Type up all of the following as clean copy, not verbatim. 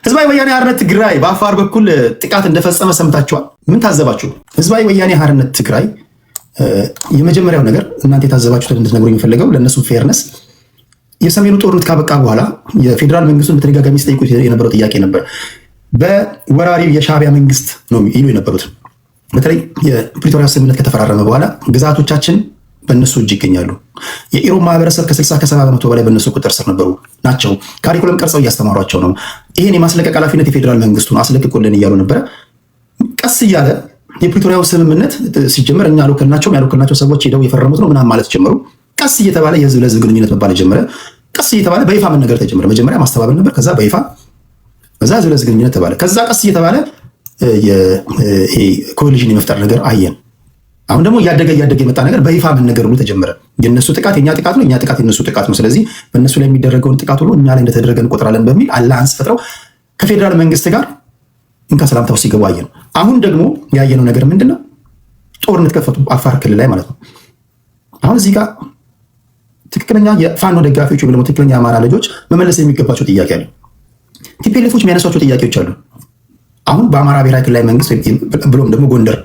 ህዝባዊ ወያኔ ሓርነት ትግራይ በአፋር በኩል ጥቃት እንደፈጸመ ሰምታችኋል። ምን ታዘባችሁ? ህዝባዊ ወያኔ ሓርነት ትግራይ የመጀመሪያው ነገር እናንተ የታዘባችሁትን እንድትነግሩ የሚፈልገው ለእነሱ ፌርነስ የሰሜኑ ጦርነት ካበቃ በኋላ የፌዴራል መንግስቱን በተደጋጋሚ ሲጠይቁት የነበረው ጥያቄ ነበር። በወራሪው የሻዕቢያ መንግስት ነው ይሉ የነበሩት። በተለይ የፕሪቶሪያ ስምምነት ከተፈራረመ በኋላ ግዛቶቻችን በእነሱ እጅ ይገኛሉ። የኢሮብ ማህበረሰብ ከ60 ከ70 በመቶ በላይ በእነሱ ቁጥር ስር ነበሩ ናቸው። ካሪኩለም ቀርጸው እያስተማሯቸው ነው። ይህን የማስለቀቅ ኃላፊነት የፌዴራል መንግስቱን አስለቅቁልን እያሉ ነበረ። ቀስ እያለ የፕሪቶሪያው ስምምነት ሲጀመር እኛ ያልወከልናቸው ሰዎች ሄደው የፈረሙት ነው ምናምን ማለት ጀመሩ። ቀስ እየተባለ የህዝብ ለህዝብ ግንኙነት መባል ጀመረ። ቀስ እየተባለ በይፋ መነገር ተጀመረ። መጀመሪያ ማስተባበል ነበር፣ ከዛ በይፋ ከዛ ህዝብ ለህዝብ ግንኙነት ተባለ። ከዛ ቀስ እየተባለ ኮሊዥን የመፍጠር ነገር አየን። አሁን ደግሞ እያደገ የመጣ ነገር በይፋ መነገር ሁሉ ተጀመረ። የእነሱ ጥቃት የእኛ ጥቃት ነው፣ የእኛ ጥቃት የእነሱ ጥቃት ነው። ስለዚህ በእነሱ ላይ የሚደረገውን ጥቃት ሁሉ እኛ ላይ እንደተደረገ እንቆጥራለን በሚል አላያንስ ፈጥረው ከፌዴራል መንግስት ጋር እንካ ሰላምታ ውስጥ ሲገቡ አየን። አሁን ደግሞ ያየነው ነገር ምንድን ነው? ጦርነት ከፈቱ አፋር ክልል ላይ ማለት ነው። አሁን እዚህ ጋር ትክክለኛ የፋኖ ደጋፊዎች ወይም ደግሞ ትክክለኛ የአማራ ልጆች መመለስ የሚገባቸው ጥያቄ አለ። ቲፒኤልኤፎች የሚያነሷቸው ጥያቄዎች አሉ። አሁን በአማራ ብሔራዊ ክልላዊ መንግስት ብሎም ደግሞ ጎንደር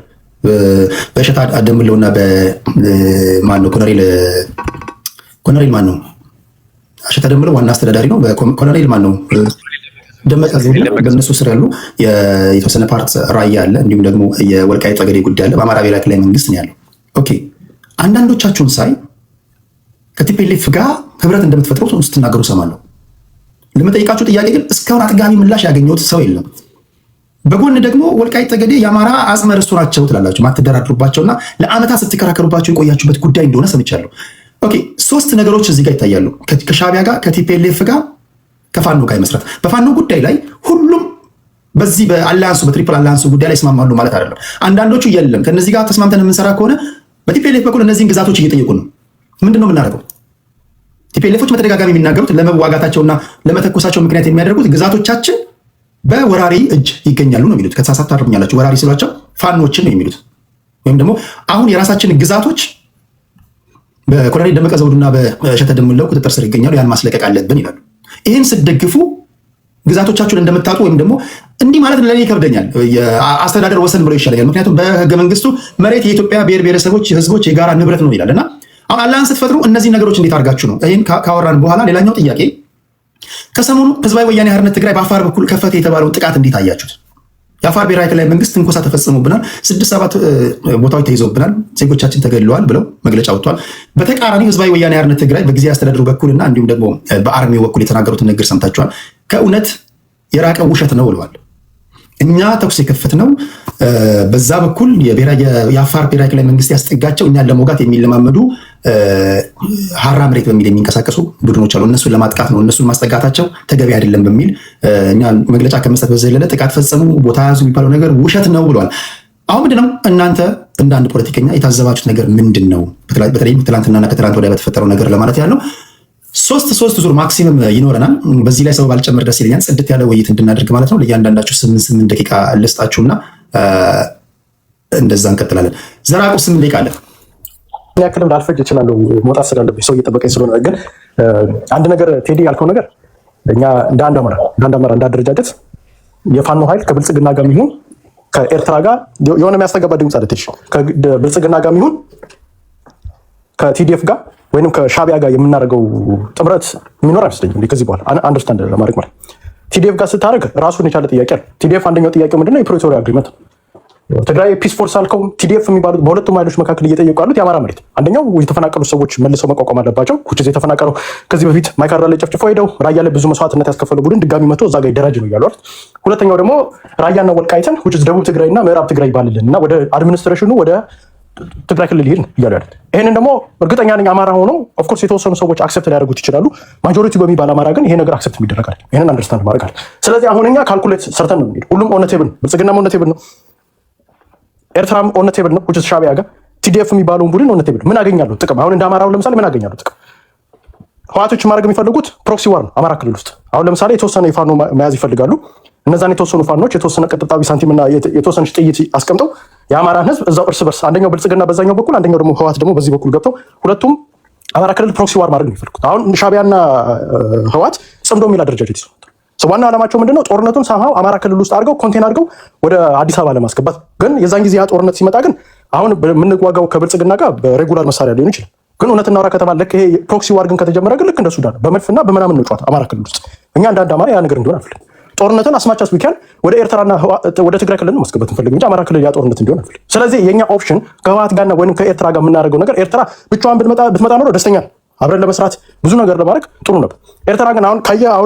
በእሸት አደምለውና በማነው ኮሎኔል ማነው እሸት አደምለው ዋና አስተዳዳሪ ነው። በኮሎኔል ማነው ደመቀ ዘውዴ በእነሱ ስር ያሉ የተወሰነ ፓርት ራያ አለ፣ እንዲሁም ደግሞ የወልቃይት ጠገዴ ጉዳይ አለ። በአማራ ብሔራዊ ክልላዊ መንግስት ነው ያለው። ኦኬ አንዳንዶቻችሁን ሳይ ከቲፒኤልኤፍ ጋር ህብረት እንደምትፈጥሩ ስትናገሩ ሰማለሁ። ለመጠይቃችሁ ጥያቄ ግን እስካሁን አጥጋቢ ምላሽ ያገኘሁት ሰው የለም። በጎን ደግሞ ወልቃይት ጠገዴ የአማራ አጽመ ርስቱ ናቸው ትላላችሁ። ማትደራድሩባቸውና ለአመታት ስትከራከሩባቸው የቆያችሁበት ጉዳይ እንደሆነ ሰምቻለሁ። ኦኬ ሶስት ነገሮች እዚህ ጋር ይታያሉ። ከሻዕቢያ ጋር፣ ከቲፒኤልኤፍ ጋር፣ ከፋኖ ጋር ይመስረት። በፋኖ ጉዳይ ላይ ሁሉም በዚህ በአላያንሱ በትሪፕል አላያንሱ ጉዳይ ላይ ይስማማሉ ማለት አይደለም። አንዳንዶቹ የለም ከነዚህ ጋር ተስማምተን የምንሰራ ከሆነ በቲፒኤልኤፍ በኩል እነዚህን ግዛቶች እየጠየቁ ነው። ምንድን ነው የምናደርገው? ቲፒኤልኤፎች በተደጋጋሚ የሚናገሩት ለመዋጋታቸውና ለመተኮሳቸው ምክንያት የሚያደርጉት ግዛቶቻችን በወራሪ እጅ ይገኛሉ ነው የሚሉት። ከተሳሳቱ ታርሙኛላችሁ። ወራሪ ስሏቸው ፋኖችን ነው የሚሉት። ወይም ደግሞ አሁን የራሳችን ግዛቶች በኮሎኔል ደመቀ ዘውዱና በእሸት አደምለው ቁጥጥር ስር ይገኛሉ፣ ያን ማስለቀቅ አለብን ይላሉ። ይህን ስትደግፉ ግዛቶቻችሁን እንደምታጡ ወይም ደግሞ እንዲህ ማለት ለኔ ይከብደኛል። አስተዳደር ወሰን ብለው ይሻለኛል። ምክንያቱም በህገ መንግስቱ መሬት የኢትዮጵያ ብሔር ብሔረሰቦች ህዝቦች የጋራ ንብረት ነው ይላል እና አሁን አላህን ስትፈጥሩ እነዚህ ነገሮች እንዴት አድርጋችሁ ነው? ይህን ካወራን በኋላ ሌላኛው ጥያቄ ከሰሞኑ ህዝባዊ ወያኔ ሓርነት ትግራይ በአፋር በኩል ከፈተ የተባለውን ጥቃት እንዴት አያችሁት? የአፋር ብሔራዊ ክልላዊ መንግስት ትንኮሳ ተፈጽሞብናል፣ 6-7 ቦታዎች ተይዘውብናል፣ ዜጎቻችን ተገድለዋል ብለው መግለጫ ወጥቷል። በተቃራኒ ህዝባዊ ወያኔ ሓርነት ትግራይ በጊዜ አስተዳደሩ በኩልና እንዲሁም ደግሞ በአርሚው በኩል የተናገሩትን ንግግር ሰምታችኋል። ከእውነት የራቀ ውሸት ነው ብለዋል። እኛ ተኩስ የከፈትነው በዛ በኩል የአፋር ብሔራዊ ክልላዊ መንግስት ያስጠጋቸው እኛን ለመውጋት የሚለማመዱ ሀራ መሬት በሚል የሚንቀሳቀሱ ቡድኖች አሉ። እነሱን ለማጥቃት ነው። እነሱን ማስጠጋታቸው ተገቢ አይደለም በሚል እኛ መግለጫ ከመስጠት በዘለለ ጥቃት ፈጸሙ፣ ቦታ ያዙ የሚባለው ነገር ውሸት ነው ብለዋል። አሁን ምንድነው እናንተ እንደ አንድ ፖለቲከኛ የታዘባችሁት ነገር ምንድን ነው? በተለይም ትላንትናና ከትላንት ወዲያ በተፈጠረው ነገር ለማለት ያለው ሶስት ዙር ማክሲመም ይኖረናል። በዚህ ላይ ሰው ባልጨምር ደስ ይለኛል። ጽድት ያለ ውይይት እንድናደርግ ማለት ነው። ለእያንዳንዳችሁ 8 ደቂቃ ልስጣችሁና እንደዛ እንቀጥላለን። ዘራቁ 8 ደቂቃ አለ። ያክልም ላልፈጅ እችላለሁ መውጣት ስላለብኝ ሰው እየጠበቀኝ ስለሆነ፣ ግን አንድ ነገር ቴዲ ያልከው ነገር እኛ እንደ አንድ አማራ እንደ አደረጃጀት የፋኖ ኃይል ከብልጽግና ጋር የሚሆን ከኤርትራ ጋር የሆነ የሚያስተጋባ ድምፅ አለች። ከብልጽግና ጋር የሚሆን ከቲዲኤፍ ጋር ወይንም ከሻዕቢያ ጋር የምናደርገው ጥምረት የሚኖር አይመስለኝም ከዚህ በኋላ አንደርስታንድ ለማድረግ ማለት። ቲዲኤፍ ጋር ስታደርግ ራሱን የቻለ ጥያቄ አለ። ቲዲኤፍ አንደኛው ጥያቄው ምንድነው? የፕሪቶሪያ አግሪመንት ትግራይ ፒስ ፎርስ አልከው ቲዲኤፍ የሚባሉት በሁለቱም ኃይሎች መካከል እየጠየቁ ያሉት የአማራ መሬት አንደኛው የተፈናቀሉ ሰዎች መልሰው መቋቋም አለባቸው። ኩችዝ የተፈናቀለው ከዚህ በፊት ማይካድራ ላይ ጨፍጭፎ ሄደው ራያ ላይ ብዙ መስዋዕትነት ያስከፈለው ቡድን ድጋሚ መጥቶ እዛ ጋር ይደራጅ ነው እያሉ አይደል። ሁለተኛው ደግሞ ራያና ወልቃይትን ኩችዝ ደቡብ ትግራይና ምዕራብ ትግራይ ይባልልን እና ወደ አድሚኒስትሬሽኑ ወደ ትግራይ ክልል ይሄድ እያሉ አይደል። ይሄንን ደግሞ እርግጠኛ ነኝ አማራ ሆነው ኦፍኮርስ የተወሰኑ ሰዎች አክሰፕት ሊያደርጉት ይችላሉ። ማጆሪቲ በሚባል አማራ ግን ይሄ ነገር አክሰፕት የሚደረግ አይደል። ይሄንን አንደርስታንድ ማድረግ አለ። ስለዚህ አሁን እኛ ካልኩሌት ሰርተን ነው የሚሄድ። ሁሉም ኦን ቴብል ነው። ብልጽግናም ኦን ቴብል ነው። ኤርትራም ኦን ቴብል ነው። ኩችዝ ሻዕቢያ ጋር ቲዲኤፍ የሚባለውን ቡድን ኦን ቴብል ምን አገኛለሁ ጥቅም? አሁን እንደ አማራው ለምሳሌ ምን አገኛለሁ ጥቅም? ህወሓቶች ማድረግ የሚፈልጉት ፕሮክሲ ዋር ነው አማራ ክልል ውስጥ። አሁን ለምሳሌ የተወሰነ የፋኖ መያዝ ይፈልጋሉ። እነዛን የተወሰኑ ፋኖች የተወሰነ ቀጥታዊ ሳንቲምና የተወሰነ ጥይት አስቀምጠው የአማራን ህዝብ እዛው እርስ በርስ አንደኛው ብልጽግና በዛኛው በኩል አንደኛው ደግሞ ህወሓት ደግሞ በዚህ በኩል ገብተው ሁለቱም አማራ ክልል ፕሮክሲ ዋር ማድረግ ነው የሚፈልጉት። አሁን ሻዕቢያና ህወሓት ጽምዶ የሚል አደረጃጀት ይዘው ዋና ዓላማቸው ምንድነው? ጦርነቱን ሳምሃው አማራ ክልል ውስጥ አድርገው ኮንቴን አድርገው ወደ አዲስ አበባ ለማስገባት። ግን የዛን ጊዜ ያ ጦርነት ሲመጣ ግን አሁን የምንዋጋው ከብልጽግና ጋር በሬጉላር መሳሪያ ሊሆን ይችላል። ግን እውነት እናውራ ከተባለ ልክ ይሄ ፕሮክሲ ዋር ግን ከተጀመረ ግን ልክ እንደ ሱዳን በመድፍና በምናምን ነው ጨዋታ አማራ ክልል ውስጥ። እኛ እንዳንድ አማራ ያ ነገር እንዲሆን አልፈልግም። ጦርነትን አስማቻስ ቢካን ወደ ኤርትራና ወደ ትግራይ ክልል ነው ማስገባት እንፈልግ እንጂ አማራ ክልል ያ ጦርነት እንዲሆን አልፈልግም። ስለዚህ የኛ ኦፕሽን ከህወሓት ጋርና ወይንም ከኤርትራ ጋር የምናደርገው ነገር ኤርትራ ብቻዋን ብትመጣ ኖሮ ደስተኛ አብረን ለመስራት ብዙ ነገር ለማድረግ ጥሩ ነበር። ኤርትራ ግን አሁን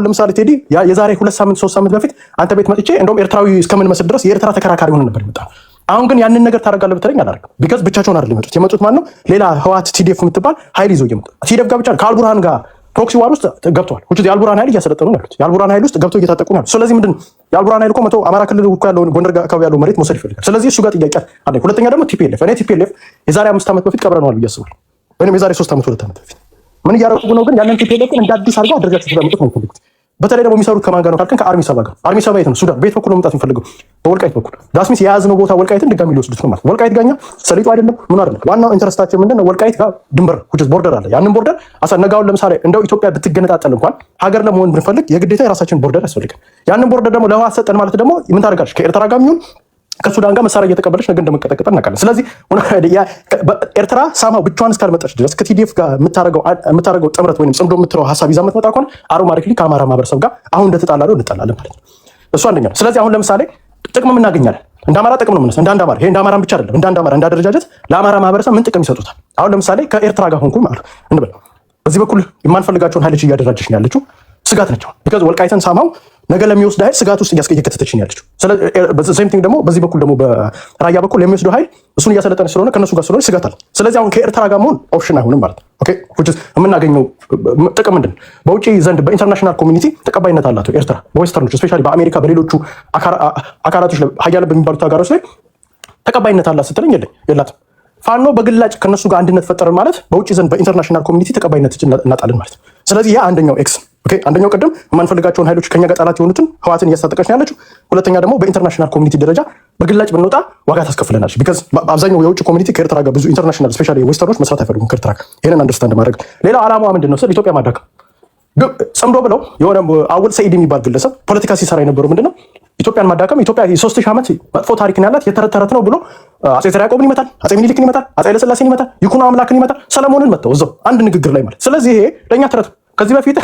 ለምሳሌ ቴዲ የዛሬ 2 ሳምንት 3 ሳምንት በፊት አንተ ቤት መጥቼ እንደውም ኤርትራዊ እስከምንመስል ድረስ የኤርትራ ተከራካሪ ሆነ ነበር ይመጣ። አሁን ግን ያንን ነገር ታደርጋለህ ብትለኝ አላደርግም። ቢካዝ ብቻቸውን አይደለም የመጡት ማን ነው ሌላ ህወሓት ቲዲኤፍ የምትባል ኃይል ይዘው እየመጡ ቲዲኤፍ ጋር ብቻ ከአልቡርሃን ጋር ፕሮክሲ ዋር ውስጥ ገብተዋል። የአልቡርሃን ኃይል እያሰለጠኑ ነው ያሉት። የአልቡርሃን ኃይል ውስጥ ገብተው እየታጠቁ ነው ያሉት። ስለዚህ ምንድን ነው የአልቡርሃን ኃይል እኮ መቶ አማራ ክልል እኮ ያለውን ጎንደር አካባቢ ያለው መሬት መውሰድ ይፈልጋል። ስለዚህ እሱ ጋር ጥያቄ አለ። ሁለተኛ ደግሞ ቲፒኤልኤፍ እኔ ቲፒኤልኤፍ የዛሬ 5 ዓመት በፊት ቀብረነዋል ብዬ አስባለሁ። ወይም የዛሬ 3 ዓመት 2 ዓመት በፊት ምን እያደረጉ ነው? ግን ያንን ቲፒኤልኤፍን እንደ አዲስ አድርገው አደረጃቸው ስለሚመጡት ነው የሚፈልጉት። በተለይ ደግሞ የሚሰሩት ከማን ጋር ነው ካልከን ከአርሚ ሰባ ጋር። አርሚ ሰባ የት ነው? ሱዳን። በየት በኩል ነው መምጣት የሚፈልገው? በወልቃይት በኩል። ዳስሚስ የያዝነው ቦታ ወልቃይትን ድጋሚ ሊወስዱት ነው ማለት። ወልቃይት ጋኛ ሰሊጡ አይደለም ምን አይደለም። ዋናው ኢንተረስታቸው ምንድን ነው? ወልቃይት ጋር ድንበር ቦርደር አለ። ያንን ቦርደር ነጋውን ለምሳሌ እንደው ኢትዮጵያ ብትገነጣጠል እንኳን ሀገር ለመሆን ብንፈልግ የግዴታ የራሳችን ቦርደር ያስፈልጋል። ያንን ቦርደር ደግሞ ለህወሓት ሰጠን ማለት ደግሞ ምን ታደርጋለች? ከኤርትራ ጋር የሚሆን ከሱዳን ጋር መሳሪያ እየተቀበለች ነገ እንደምንቀጠቀጥ እናውቃለን። ስለዚህ ኤርትራ ሳማው ብቻዋን እስካልመጣች ድረስ ከቲዲኤፍ ጋር የምታደርገው ጥምረት ወይም ጽምዶ የምትለው ሀሳብ ይዛ የምትመጣ ከሆነ አውቶማቲክሊ ከአማራ ማህበረሰብ ጋር አሁን እንደተጣላለው እንጣላለን ማለት ነው። እሱ አንደኛ ነው። ስለዚህ አሁን ለምሳሌ ጥቅምም እናገኛለን። እንደ አማራ ጥቅም ነው የምነሳ እንደ አንድ አማራ። ይሄ እንደ አማራም ብቻ አይደለም፣ እንደ አንድ አማራ እንደ አደረጃጀት ለአማራ ማህበረሰብ ምን ጥቅም ይሰጡታል? አሁን ለምሳሌ ከኤርትራ ጋር ሆንኩኝ ማለት እንበል፣ በዚህ በኩል የማንፈልጋቸውን ኃይሎች እያደራጀች ነው ያለችው። ስጋት ነች። ቢካዝ ወልቃይተን ሳማው ነገ ለሚወስድ ኃይል ስጋት ውስጥ እየከተተች ነው ያለችው። ሴም ቲንግ ደግሞ በዚህ በኩል ደግሞ በራያ በኩል የሚወስደው ኃይል እሱን እያሰለጠነ ስለሆነ ከነሱ ጋር ስለሆነ ስጋት አለ። ስለዚህ አሁን ከኤርትራ ጋር መሆን ኦፕሽን አይሆንም ማለት ነው። ኦኬ የምናገኘው ጥቅም ምንድን ነው? በውጭ ዘንድ በኢንተርናሽናል ኮሚኒቲ ተቀባይነት አላት ኤርትራ፣ በዌስተርኖች ስፔሻሊ በአሜሪካ በሌሎቹ አካላቶች ሀያል በሚባሉት ሀገሮች ላይ ተቀባይነት አላት ስትለኝ የላትም። ፋኖ በግላጭ ከነሱ ጋር አንድነት ፈጠርን ማለት በውጭ ዘንድ በኢንተርናሽናል ኮሚኒቲ ተቀባይነት እናጣለን ማለት ነው። ስለዚህ ያ አንደኛው ኤክስ። አንደኛው ቅድም የማንፈልጋቸውን ኃይሎች ከኛ ጋር ጠላት የሆኑትን ህወሓትን እያስታጠቀች ነው ያለችው። ሁለተኛ ደግሞ በኢንተርናሽናል ኮሚኒቲ ደረጃ በግላጭ ብንወጣ ዋጋ ታስከፍለናለች። ቢካዝ አብዛኛው የውጭ ኮሚኒቲ ከኤርትራ ጋር ብዙ ኢንተርናሽናል ስፔሻሊ ዌስተርኖች መስራት አይፈልጉም ከኤርትራ ጋር። ይሄንን አንደርስታንድ ማድረግ። ሌላው ዓላማዋ ምንድን ነው ስል ኢትዮጵያ ማዳከም ጽምዶ ብለው የሆነ አወል ሰኢድ የሚባል ግለሰብ ፖለቲካ ሲሰራ የነበረው ምንድነው ኢትዮጵያን ማዳከም። ኢትዮጵያ የ3000 ዓመት መጥፎ ታሪክ ነው ያላት የተረት ነው ብሎ አጼ ዘርዓ ያዕቆብን ይመታል፣ አጼ ሚኒሊክን ይመታል፣ አጼ ኃይለሥላሴን ይመታል፣ ይኩኖ አምላክን ይመታል፣ ሰለሞንን መተው እዛው አንድ ንግግር ላይ ማለት። ስለዚህ ይሄ ለእኛ ተረት ከዚህ በፊት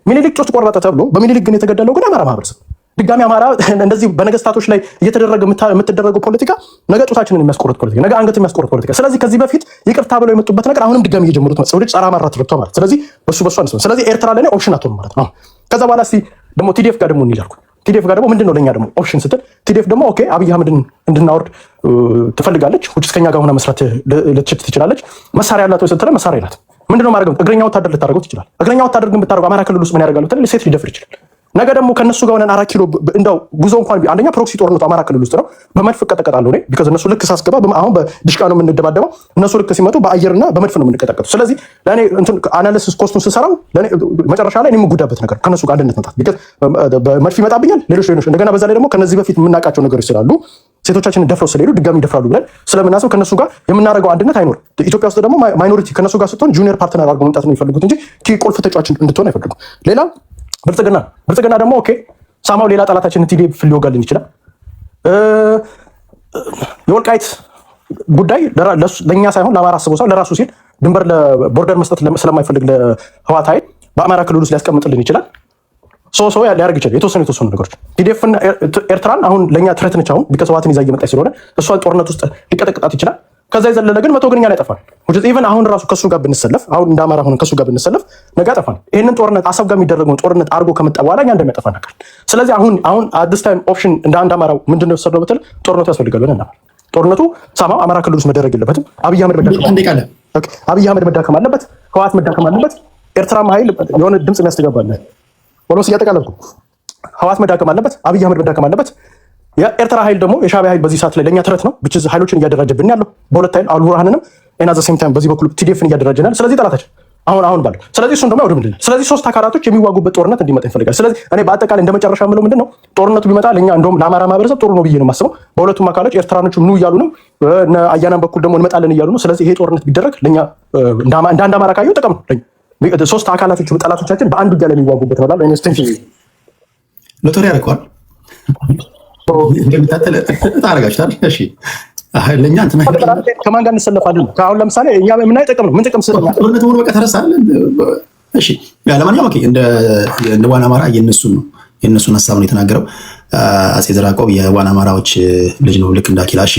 ሚኒሊክ ጮት ቆረጠ ተብሎ በሚኒሊክ ግን የተገደለው ግን አማራ ማህበረሰብ። ድጋሚ አማራ እንደዚህ በነገስታቶች ላይ እየተደረገ የምትደረገው ፖለቲካ ነገ ጡታችንን የሚያስቆርጥ ፖለቲካ፣ ነገ አንገት የሚያስቆርጥ ፖለቲካ። ስለዚህ ከዚህ በፊት ይቅርታ ብለው የመጡበት ነገር አሁንም ድጋሚ እየጀመሩት ነው። ሰዎች ጸረ አማራ ተረድተው ማለት። ስለዚህ በሱ አንስ። ስለዚህ ኤርትራ ለኔ ኦፕሽን አትሆንም ማለት ነው። ከዛ በኋላ እስቲ ደግሞ ቲዲኤፍ ጋር ደግሞ እንይላልኩ። ቲዲኤፍ ጋር ደግሞ ምንድነው ለኛ ደግሞ ኦፕሽን ስትል ቲዲኤፍ ደግሞ ኦኬ አብይ አህመድን እንድናወርድ ትፈልጋለች። ውጭ እስከኛ ጋር ሆና መስራት ልትችል ትችላለች። መሳሪያ ያላት ስትል መሳሪያ የላትም። ምንድነው ማድረግ? እግረኛ ወታደር ልታደርገው ትችላል። እግረኛ ወታደር ግን ብታደርገው አማራ ክልል ውስጥ ምን ያደርጋሉ? ሴት ሊደፍር ይችላል። ነገ ደግሞ ከነሱ ጋር ሆነን 4 ኪሎ እንደው ጉዞ እንኳን አንደኛ ፕሮክሲ ጦርነቱ አማራ ክልል ውስጥ ነው። በመድፍ እቀጠቀጣለሁ እኔ ቢካዝ እነሱ ልክ ሳስገባ አሁን በድሽቃ ነው የምንደባደበው። እነሱ ልክ ሲመጡ በአየርና በመድፍ ነው የምንቀጠቀጡ። ስለዚህ ለእኔ አናሊሲስ ኮስቱን ስሰራው መጨረሻ ላይ እኔ የምጎዳበት ነገር ከነሱ ጋር አንድነት መጣት ቢካዝ በመድፍ ይመጣብኛል። ሌሎች እንደገና በዛ ላይ ደግሞ ከነዚህ በፊት የምናውቃቸው ነገሮች ስላሉ ሴቶቻችንን ደፍረው ስለሄዱ ድጋሚ ይደፍራሉ ብለን ስለምናስብ ከነሱ ጋር የምናደርገው አንድነት አይኖርም። ኢትዮጵያ ውስጥ ደግሞ ማይኖሪቲ ከነሱ ጋር ስትሆን ጁኒየር ፓርትነር አድርገው መምጣት ነው የሚፈልጉት እንጂ ቁልፍ ተጫዋች እንድትሆን አይፈልጉም። ሌላ ብልጽግና ደግሞ ኦኬ ሳማው ሌላ ጠላታችንን ቲዲኤፍ ሊወጋልን ይችላል። የወልቃይት ጉዳይ ለእኛ ሳይሆን ለአማራ አስበው ሳይሆን ለራሱ ሲል ድንበር ለቦርደር መስጠት ስለማይፈልግ ለህወሓት ኃይል በአማራ ክልል ውስጥ ሊያስቀምጥልን ይችላል። ሰው ሊያደርግ ይችላል። የተወሰኑ ነገሮች ቲዲኤፍና ኤርትራን አሁን ለእኛ ትረት ነች። አሁን ቢካዝ ህወሓትን ይዛ እየመጣች ስለሆነ እሷን ጦርነት ውስጥ ሊቀጠቅጣት ይችላል። ከዛ የዘለለ ግን መቶ ግን እኛን ያጠፋል። ኢቨን አሁን ራሱ ከሱ ጋር ብንሰለፍ አሁን እንደ አማራ ሆነን ከሱ ጋር ብንሰለፍ ነገ ያጠፋል። ይህንን ጦርነት አሰብ ጋር የሚደረገውን ጦርነት አድርጎ ከመጣ በኋላ እኛ እንደሚያጠፋ ነገር። ስለዚህ አሁን አዲስ ታይም ኦፕሽን እንደ አንድ አማራው ምንድን ነው የወሰድነው ብትል ጦርነቱ ያስፈልጋል ብለን እናምናለን። ጦርነቱ ሳማው አማራ ክልል ውስጥ መደረግ የለበትም። አብይ አህመድ መዳከም አለበት። ህወሓት መዳከም አለበት። ኤርትራም ኃይል የሆነ ድምፅ የሚያስተጋባለ ኦሎስ እያጠቃለልኩ ህወሓት መዳከም አለበት። አብይ አህመድ መዳከም አለበት። የኤርትራ ኃይል ደግሞ የሻዕቢያ ኃይል በዚህ ሰዓት ላይ ለእኛ ትረት ነው። ብቻ ኃይሎችን እያደራጀብን ያለው በሁለት ኃይል አልቡርሃንንም እና ዘ ሴም ታይም በዚህ በኩል ቲዲኤፍን እያደራጀናል። ስለዚህ ጠላታችን አሁን ባለው ስለዚህ እሱን ደግሞ ያወድምልናል። ስለዚህ 3 አካላቶች የሚዋጉበት ጦርነት እንዲመጣ ይፈልጋል። ስለዚህ እኔ በአጠቃላይ እንደ መጨረሻ የምለው ምንድን ነው ጦርነቱ ቢመጣ ለእኛ እንደውም ለአማራ ማህበረሰብ ጥሩ ነው ብዬ ነው የማስበው። በሁለቱም አካሎች ኤርትራኖቹ ኑ እያሉ ነው፣ አያናም በኩል ደግሞ እንመጣለን እያሉ ነው። ስለዚህ ይሄ ጦርነት ቢደረግ ለእኛ እንደ አንድ አማራ ካየው ጥቅም ነው። 3 አካላቶች ጠላቶቻችን በአንድ ውጊያ ላይ የሚዋጉበት ነው። ሎተሪ ያደርገዋል እንደሚታተለ ታረጋችኋል። እሺ ለእኛ ከማን ጋር እንሰለፋለን? አሁን ለምሳሌ እኛ ምን አይጠቅም ነው? ምን ጥቅም ስለማለት ጦርነት ሆኖ በቃ ተረሳለን። እሺ ለማንኛውም ኦኬ፣ እንደ ዋና አማራ የእነሱን ሀሳብ ነው የተናገረው። አፄ ዘርዓ ያዕቆብ የዋና አማራዎች ልጅ ነው፣ ልክ እንዳኪላ። እሺ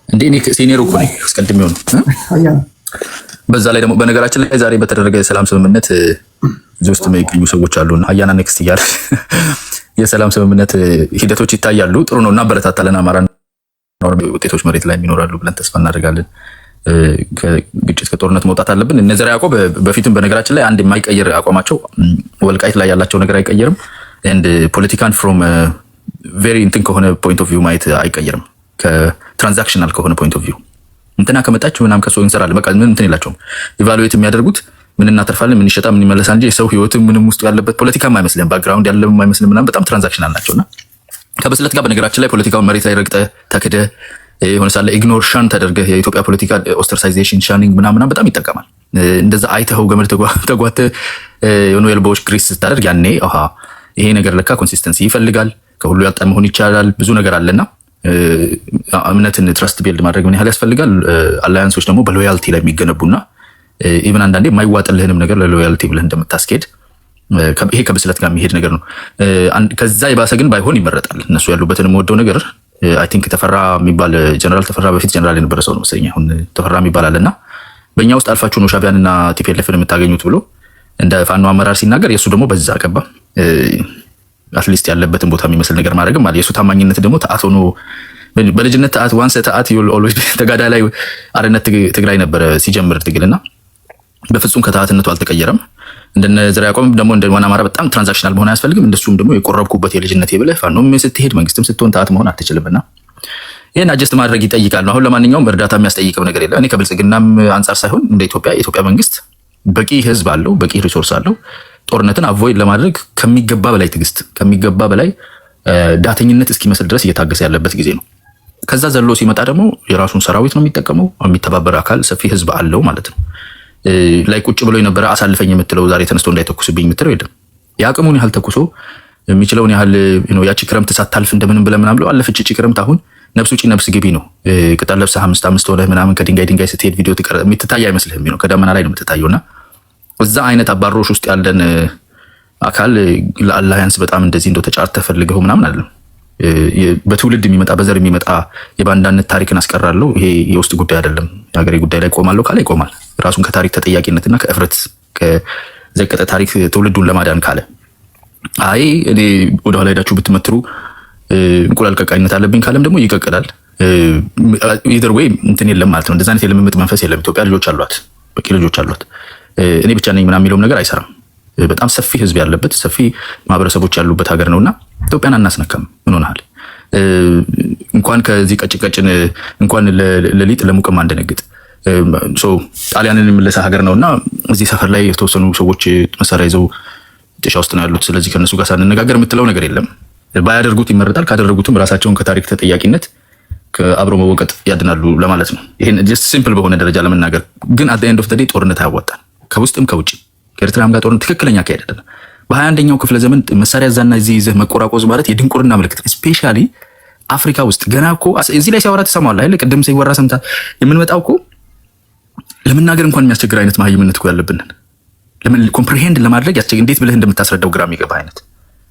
እንዴ እኔ ሲኒየር እኮ ነኝ አስቀድሜው ነው። በዛ ላይ ደግሞ በነገራችን ላይ ዛሬ በተደረገ የሰላም ስምምነት እዚህ ውስጥ የሚገኙ ሰዎች አሉና አያና ኔክስት እያለ የሰላም ስምምነት ሂደቶች ይታያሉ። ጥሩ ነው፣ እናበረታታለን። አማራ ውጤቶች መሬት ላይ ይኖራሉ ብለን ተስፋ እናደርጋለን። ከግጭት ከጦርነት መውጣት አለብን። እነ ዘርዓ ያዕቆብ በፊትም በነገራችን ላይ አንድ የማይቀየር አቋማቸው ወልቃይት ላይ ያላቸው ነገር አይቀየርም። ኤንድ ፖለቲካን ፍሮም ቬሪ እንትን ከሆነ ፖይንት ኦፍ ቪው ማየት አይቀየርም። ከትራንዛክሽናል ከሆነ ፖይንት ኦፍ ቪው እንትና ከመጣች ምናምን ከሰው እንሰራለን በቃ ምን እንትን የላቸውም። ኢቫሉዌት የሚያደርጉት ምን እናተርፋለን፣ ምን ይሸጣ፣ ምን ይመለሳል እንጂ የሰው ህይወትም ምንም ውስጥ ያለበት ፖለቲካም አይመስልም፣ ባክግራውንድ ያለም አይመስልም ምናምን በጣም ትራንዛክሽናል ናቸውና ከብስለት ጋር በነገራችን ላይ ፖለቲካውን መሬት ላይ ረግጠህ ተክደህ የሆነ ሳለ ኢግኖር ሻን ተደርገህ የኢትዮጵያ ፖለቲካ ኦስትራሳይዜሽን ሻኒንግ ምናምን በጣም ይጠቀማል። እንደዛ አይተኸው ገመድ ተጓተህ የሆኑ ኤልቦዎች ግሪስ ስታደርግ ያኔ ይሄ ነገር ለካ ኮንሲስተንሲ ይፈልጋል፣ ከሁሉ ያጣ መሆን ይቻላል፣ ብዙ ነገር አለና እምነትን ትረስት ቢልድ ማድረግ ምን ያህል ያስፈልጋል። አላያንሶች ደግሞ በሎያልቲ ላይ የሚገነቡና ኢቭን አንዳንዴ የማይዋጥልህንም ነገር ለሎያልቲ ብለህ እንደምታስኬድ ይሄ ከብስለት ጋር የሚሄድ ነገር ነው። ከዛ የባሰ ግን ባይሆን ይመረጣል። እነሱ ያሉበትን የምወደው ነገር አይ ቲንክ ተፈራ የሚባል ጀነራል፣ ተፈራ በፊት ጀነራል የነበረ ሰው ነው መሰለኝ፣ አሁን ተፈራ የሚባል አለና በእኛ ውስጥ አልፋችሁ ነው ሻቢያንና ቲፒኤልኤፍን የምታገኙት ብሎ እንደ ፋኖ አመራር ሲናገር የእሱ ደግሞ በዛ ቀባ አትሊስት ያለበትን ቦታ የሚመስል ነገር ማድረግም አለ። የእሱ ታማኝነት ደግሞ ተአት ሆኖ በልጅነት ተአት ዋንስ ተአት ተጋዳ ላይ አርነት ትግራይ ነበረ ሲጀምር ትግልና በፍጹም ከተአትነቱ አልተቀየረም። እንደነ ዘርዓ ያዕቆብ ደግሞ እንደ ዋና አማራ በጣም ትራንዛክሽናል መሆን አያስፈልግም። እንደሱም ደግሞ የቆረብኩበት የልጅነት ብለህ ፋኖም ስትሄድ መንግስትም ስትሆን ተአት መሆን አትችልምና ይህን አጀስት ማድረግ ይጠይቃል ነው። አሁን ለማንኛውም እርዳታ የሚያስጠይቀው ነገር የለም። እኔ ከብልጽግናም አንጻር ሳይሆን እንደ የኢትዮጵያ መንግስት በቂ ህዝብ አለው፣ በቂ ሪሶርስ አለው። ጦርነትን አቮይድ ለማድረግ ከሚገባ በላይ ትዕግስት፣ ከሚገባ በላይ ዳተኝነት እስኪመስል ድረስ እየታገሰ ያለበት ጊዜ ነው። ከዛ ዘሎ ሲመጣ ደግሞ የራሱን ሰራዊት ነው የሚጠቀመው። የሚተባበር አካል ሰፊ ህዝብ አለው ማለት ነው። ላይ ቁጭ ብሎ የነበረ አሳልፈኝ የምትለው ዛሬ ተነስቶ እንዳይተኩስብኝ የምትለው የለም። የአቅሙን ያህል ተኩሶ የሚችለውን ያህል ያቺ ክረምት ሳታልፍ እንደምንም ብለህ ምናምን ብለው አለፈች። እቺ ክረምት አሁን ነፍስ ውጪ ነፍስ ግቢ ነው። ቅጠል ለብሰህ አምስት ሆነህ ምናምን ከድንጋይ ስትሄድ ቪዲዮ የምትታይ አይመስልህም። ከደመና ላይ ነው የምትታየውና እዛ አይነት አባሮሽ ውስጥ ያለን አካል ለአላያንስ በጣም እንደዚህ እንደው ተጫርተህ ፈልገው ምናምን አይደለም። በትውልድ የሚመጣ በዘር የሚመጣ የባንዳነት ታሪክን አስቀራለሁ። ይሄ የውስጥ ጉዳይ አይደለም። የሀገሬ ጉዳይ ላይ ቆማለሁ ካለ ይቆማል። ራሱን ከታሪክ ተጠያቂነትና ከእፍረት ከዘቀጠ ታሪክ ትውልዱን ለማዳን ካለ አይ እኔ ወደኋላ ሄዳችሁ ብትመትሩ እንቁላል ቀቃይነት አለብኝ ካለም ደግሞ ይቀቅላል። ኢዘር ወይ እንትን የለም ማለት ነው። እንደዛ አይነት የልምምጥ መንፈስ የለም። ኢትዮጵያ ልጆች አሏት፣ በቂ ልጆች አሏት። እኔ ብቻ ነኝ ምናምን የሚለውም ነገር አይሰራም። በጣም ሰፊ ህዝብ ያለበት ሰፊ ማህበረሰቦች ያሉበት ሀገር ነውና ኢትዮጵያን አናስነካም። ምን ሆነሃል? እንኳን ከዚህ ቀጭን እንኳን ለሊጥ ለሙቅም አንደነግጥ። ጣሊያንን የምለሰ ሀገር ነውና እዚህ ሰፈር ላይ የተወሰኑ ሰዎች መሳሪያ ይዘው ጥሻ ውስጥ ነው ያሉት። ስለዚህ ከነሱ ጋር ሳንነጋገር የምትለው ነገር የለም። ባያደርጉት ይመረጣል። ካደረጉትም ራሳቸውን ከታሪክ ተጠያቂነት ከአብሮ መወቀጥ ያድናሉ ለማለት ነው። ይሄን ጀስት ሲምፕል በሆነ ደረጃ ለመናገር ግን አት ኤንድ ኦፍ ዘ ዴይ ጦርነት አያዋጣል። ከውስጥም ከውጭ ከኤርትራም ጋር ጦርነት ትክክለኛ አካሄድ አይደለም። በ21ኛው ክፍለ ዘመን መሳሪያ እዛና እዚህ ይዘህ መቆራቆዝ ማለት የድንቁርና ምልክት። ስፔሻሊ አፍሪካ ውስጥ ገና እኮ እዚህ ላይ ሲያወራ ትሰማዋለህ አይደል? ቅድም ሲወራ ሰምታ የምንመጣው እኮ ለመናገር እንኳን የሚያስቸግር አይነት መሀይምነት እኮ ያለብንን ለምን ኮምፕሪሄንድ ለማድረግ እንዴት ብለህ እንደምታስረዳው ግራ የሚገባ አይነት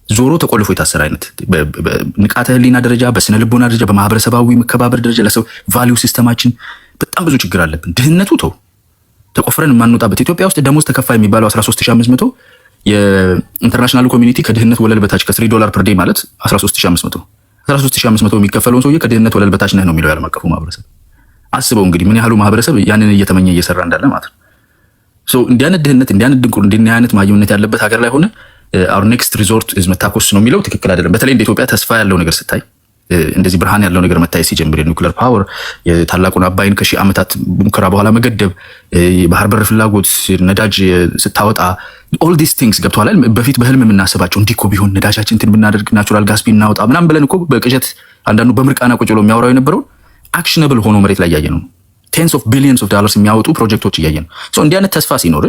ዞሮ ተቆልፎ የታሰረ አይነት በንቃተ ህሊና ደረጃ፣ በስነ ልቦና ደረጃ፣ በማህበረሰባዊ መከባበር ደረጃ ለሰው ቫሊዩ ሲስተማችን በጣም ብዙ ችግር አለብን። ድህነቱ ተቆፍረን የማንወጣበት ኢትዮጵያ ውስጥ ደሞዝ ተከፋይ የሚባለው 13500 የኢንተርናሽናል ኮሚኒቲ ከድህነት ወለል በታች ከ$3 ፐር ዴይ ማለት 13500 የሚከፈለውን ሰውዬ ከድህነት ወለል በታች ነህ ነው የሚለው የዓለም አቀፉ ማህበረሰብ። አስበው እንግዲህ ምን ያህሉ ማህበረሰብ ያንን እየተመኘ እየሰራ እንዳለ ማለት ነው። እንዲህ አይነት ድህነት፣ እንዲህ አይነት ድንቁር፣ እንዲህ አይነት ማህይምነት ያለበት ሀገር ላይ ሆነ our next resort is መታኮስ ነው የሚለው ትክክል አይደለም። በተለይ እንደ ኢትዮጵያ ተስፋ ያለው ነገር ስታይ እንደዚህ ብርሃን ያለው ነገር መታየት ሲጀምር የኒውክሌር ፓወር፣ የታላቁን አባይን ከ1000 ዓመታት ሙከራ በኋላ መገደብ፣ የባህር በር ፍላጎት፣ ነዳጅ ስታወጣ all these things ገብቷል። በፊት በህልም የምናስባቸው እንዲህ እኮ ቢሆን ነዳጃችን እንትን ብናደርግ ናቹራል ጋስ ቢናወጣ ምናምን ብለን እኮ በቅዠት አንዳንዱ በምርቃና ቁጭ ብሎ የሚያወራው የነበረው አክሽነብል ሆኖ መሬት ላይ እያየ ነው። ቴንስ ኦፍ ቢሊየንስ ኦፍ ዶላርስ የሚያወጡ ፕሮጀክቶች እያየ ነው። እንዲህ አይነት ተስፋ ሲኖር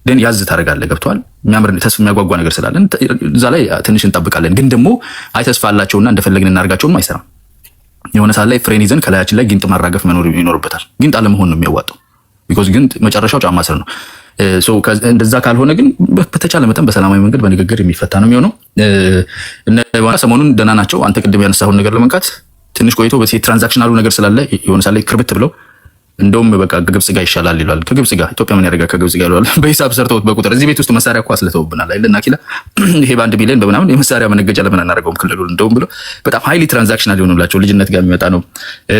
ደን ያዝ ታደርጋለህ። ገብቷል። የሚያምር ተስፋ የሚያጓጓ ነገር ስላለን እዛ ላይ ትንሽ እንጠብቃለን። ግን ደግሞ አይ ተስፋ አላቸውና እንደፈለግን እናርጋቸውም አይሰራም። የሆነ ሰዓት ላይ ፍሬን ይዘን ከላያችን ላይ ጊንጥ ማራገፍ መኖር ይኖርበታል። ጊንጥ አለመሆን ነው የሚያዋጣው። ቢኮዝ ግን መጨረሻው ጫማ ስር ነው። እንደዛ ካልሆነ ግን በተቻለ መጠን በሰላማዊ መንገድ በንግግር የሚፈታ ነው የሚሆነው። ሰሞኑን ደህና ናቸው። አንተ ቅድም ያነሳሁን ነገር ለመንካት ትንሽ ቆይቶ ትራንዛክሽናሉ ነገር ስላለ የሆነ ሰዓት ላይ ክርብት ብለው እንደውም በቃ ከግብጽ ጋር ይሻላል ይላል። ከግብጽ ጋር ኢትዮጵያ ምን ያደርጋል? ከግብጽ ጋር ይላል። በሂሳብ ሰርተውት በቁጥር እዚህ ቤት ውስጥ መሳሪያ እኮ አስልተውብናል አይደል? ናኪላ ይሄ በ1 ቢሊዮን በምናምን የመሳሪያ መነገጃ ለምን አናደርገውም ክልሉን እንደውም ብሎ በጣም ሃይሊ ትራንዛክሽናል የሆኑላቸው ልጅነት ጋር የሚመጣ ነው።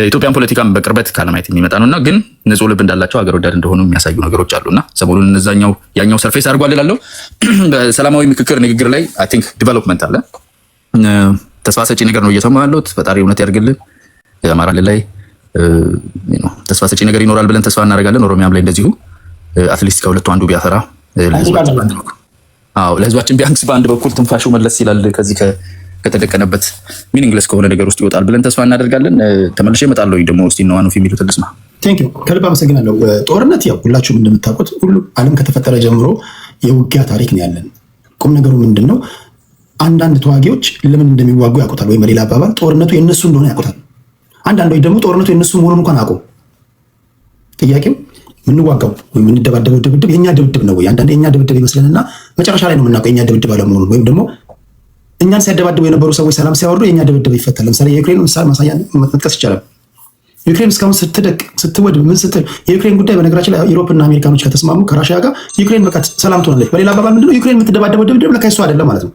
ኢትዮጵያን ፖለቲካም በቅርበት ካለማየት የሚመጣ ነውና ግን ንጹህ ልብ እንዳላቸው ሀገር ወዳድ እንደሆኑ የሚያሳዩ ነገሮች አሉና ሰሞኑን እነዛኛው ያኛው ሰርፌስ አድርጓል እላለሁ። በሰላማዊ ምክክር ንግግር ላይ አይ ቲንክ ዲቨሎፕመንት አለ። ተስፋ ሰጪ ነገር ነው እየሰማሁ ያለሁት። ፈጣሪ እውነት ያድርግልን። የአማራ ላይ ተስፋ ሰጪ ነገር ይኖራል ብለን ተስፋ እናደርጋለን። ኦሮሚያም ላይ እንደዚሁ አትሊስት ከሁለቱ አንዱ ቢያፈራ ለህዝባችን ቢያንስ በአንድ በኩል ትንፋሹ መለስ ይላል፣ ከዚህ ከተደቀነበት ሚኒንግለስ ከሆነ ነገር ውስጥ ይወጣል ብለን ተስፋ እናደርጋለን። ተመልሼ እመጣለሁ። ደግሞ እስቲ ነው ዋኑ የሚሉት ልስማ። ቴንኪው ከልብ አመሰግናለሁ። ጦርነት ያው ሁላችሁም እንደምታውቁት ሁሉ ዓለም ከተፈጠረ ጀምሮ የውጊያ ታሪክ ነው ያለን። ቁም ነገሩ ምንድን ነው? አንዳንድ ተዋጊዎች ለምን እንደሚዋጉ ያውቁታል፣ ወይም በሌላ አባባል ጦርነቱ የእነሱ እንደሆነ ያውቁታል። አንዳንዶች ደግሞ ጦርነቱ የእነሱ መሆኑን እንኳን አቁም። ጥያቄው የምንዋጋው ወይም የምንደባደበው ድብድብ የእኛ ድብድብ ነው ወይ? አንዳንዴ የእኛ ድብድብ ይመስለንና መጨረሻ ላይ ነው የምናውቀው የእኛ ድብድብ አለመሆኑን። ወይም ደግሞ እኛን ሲያደባድቡ የነበሩ ሰዎች ሰላም ሲያወርዱ የእኛ ድብድብ ይፈታል። ለምሳሌ የዩክሬን ምሳሌ ማሳያ መጥቀስ ይቻላል። ዩክሬን እስካሁን ስትደቅ ስትወድ ምን ስትል የዩክሬን ጉዳይ በነገራችን ላይ ዩሮፕና አሜሪካኖች ከተስማሙ ከራሽያ ጋር ዩክሬን በቃ ሰላም ትሆናለች። በሌላ አባባል ምንድነው ዩክሬን የምትደባደበው ድብድብ ለካ እሱ አይደለም ማለት ነው።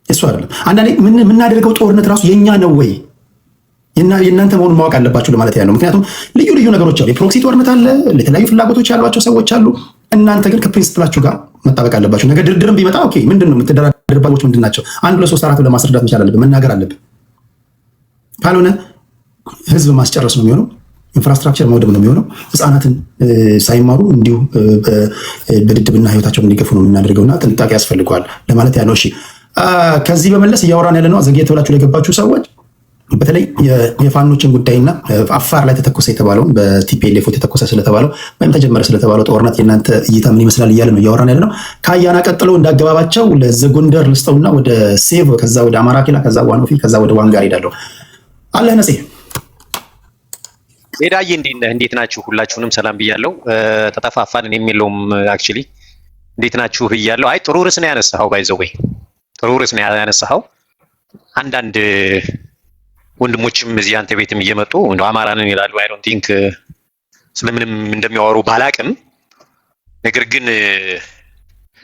እሱ አይደለም። አንዳንዴ የምናደርገው ጦርነት ራሱ የእኛ ነው ወይ የእናንተ መሆኑን ማወቅ አለባችሁ ለማለት ያለው። ምክንያቱም ልዩ ልዩ ነገሮች አሉ። የፕሮክሲ ጦርነት አለ፣ የተለያዩ ፍላጎቶች ያሏቸው ሰዎች አሉ። እናንተ ግን ከፕሪንስፕላችሁ ጋር መጣበቅ አለባችሁ። ነገ ድርድርም ቢመጣ ኦኬ፣ ምንድን ነው የምትደራደርባቸው ምንድን ናቸው? 1 2 3 4 ለማስረዳት መቻል አለብን፣ መናገር አለብን። ካልሆነ ህዝብ ማስጨረስ ነው የሚሆነው፣ ኢንፍራስትራክቸር መውደብ ነው የሚሆነው። ህፃናትን ሳይማሩ እንዲሁ በድድብና ህይወታቸውን እንዲገፉ ነው የምናደርገውና ጥንቃቄ ያስፈልገዋል ለማለት ያለው። እሺ፣ ከዚህ በመለስ እያወራን ያለ ነው ዘግየት ብላችሁ ለገባችሁ ሰዎች በተለይ የፋኖችን ጉዳይና አፋር ላይ ተተኮሰ የተባለውን በቲፒኤልኤፍ ተተኮሰ ስለተባለው ወይም ተጀመረ ስለተባለው ጦርነት የእናንተ እይታ ምን ይመስላል እያለ ነው እያወራን ያለ ነው። ከአያና ቀጥሎ እንዳገባባቸው ለዘጎንደር ልስጠውና ወደ ሴቭ፣ ከዛ ወደ አማራ ኪላ፣ ከዛ ዋኖፊ፣ ከዛ ወደ ዋንጋር ሄዳለሁ። አለህ ነጽ ሄዳዬ እንዴት ናችሁ? ሁላችሁንም ሰላም ብያለሁ። ተጠፋፋን የሚለውም አክቹሊ እንዴት ናችሁ ብያለሁ። አይ ጥሩ ርዕስ ነው ያነሳኸው። ባይዘው ወይ ጥሩ ርዕስ ነው ያነሳኸው። አንዳንድ ወንድሞችም እዚህ አንተ ቤትም እየመጡ እንደው አማራንን ይላሉ። አይ ዶንት ቲንክ ስለምንም እንደሚያወሩ ባላቅም፣ ነገር ግን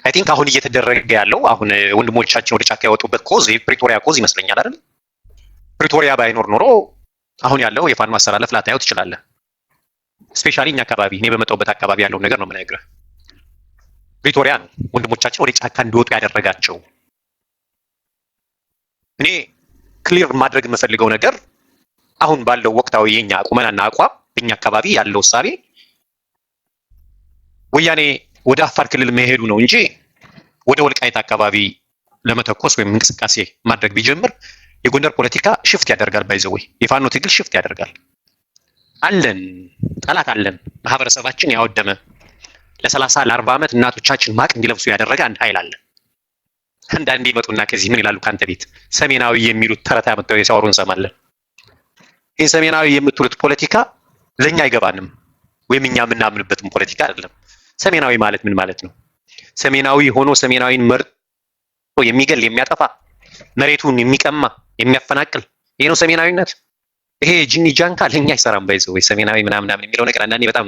አይ ቲንክ አሁን እየተደረገ ያለው አሁን ወንድሞቻችን ወደ ጫካ ያወጡበት ኮዝ የፕሪቶሪያ ኮዝ ይመስለኛል አይደል? ፕሪቶሪያ ባይኖር ኖሮ አሁን ያለው የፋኖ ማሰላለፍ ላታየው ትችላለህ። ስፔሻሊ እኛ አካባቢ እኔ በመጣሁበት አካባቢ ያለው ነገር ነው የምነግርህ። ፕሪቶሪያ ነው ወንድሞቻችን ወደ ጫካ እንዲወጡ ያደረጋቸው። እኔ ክሊር ማድረግ የምፈልገው ነገር አሁን ባለው ወቅታዊ የኛ ቁመናና አቋም በእኛ አካባቢ ያለው እሳቤ ወያኔ ወደ አፋር ክልል መሄዱ ነው እንጂ ወደ ወልቃይት አካባቢ ለመተኮስ ወይም እንቅስቃሴ ማድረግ ቢጀምር የጎንደር ፖለቲካ ሽፍት ያደርጋል። ባይዘው የፋኖ ትግል ሽፍት ያደርጋል። አለን ጠላት አለን። ማህበረሰባችን ያወደመ ለ30 ለ40 ዓመት እናቶቻችን ማቅ እንዲለብሱ ያደረገ አንድ ኃይል አለ። አንዳንዴ ይመጡና ከዚህ ምን ይላሉ? ካንተ ቤት ሰሜናዊ የሚሉት ተረታ መጥተው ሲያወሩ እንሰማለን። ይህ ሰሜናዊ የምትሉት ፖለቲካ ለኛ አይገባንም፣ ወይም እኛ የምናምንበትም ፖለቲካ አይደለም። ሰሜናዊ ማለት ምን ማለት ነው? ሰሜናዊ ሆኖ ሰሜናዊን መርጦ የሚገል የሚያጠፋ፣ መሬቱን የሚቀማ የሚያፈናቅል፣ ይሄ ነው ሰሜናዊነት። ይሄ ጂኒ ጃንካ ለኛ አይሰራም። ባይዘው ወይ ሰሜናዊ ምናምን የሚለው ነገር አንዳንዴ በጣም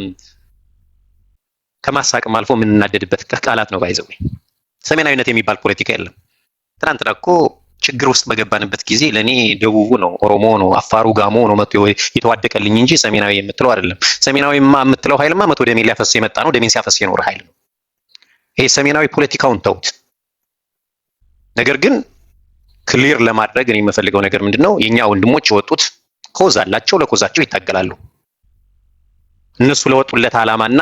ከማሳቅም አልፎ የምንናደድበት ቃላት ነው። ባይዘው ሰሜናዊነት የሚባል ፖለቲካ የለም። ትናንትና እኮ ችግር ውስጥ በገባንበት ጊዜ ለኔ ደቡቡ ነው፣ ኦሮሞ ነው፣ አፋሩ ጋሞ ነው መጥቶ የተዋደቀልኝ እንጂ ሰሜናዊ የምትለው አይደለም። ሰሜናዊማ የምትለው ኃይልማ መቶ ደሜን ሊያፈስ የመጣ ነው፣ ደሜን ሲያፈስ የኖረ ኃይል ነው። ይሄ ሰሜናዊ ፖለቲካውን ተውት። ነገር ግን ክሊር ለማድረግ እኔ የምፈልገው ነገር ምንድነው፣ የኛ ወንድሞች የወጡት ኮዝ አላቸው፣ ለኮዛቸው ይታገላሉ። እነሱ ለወጡለት ዓላማና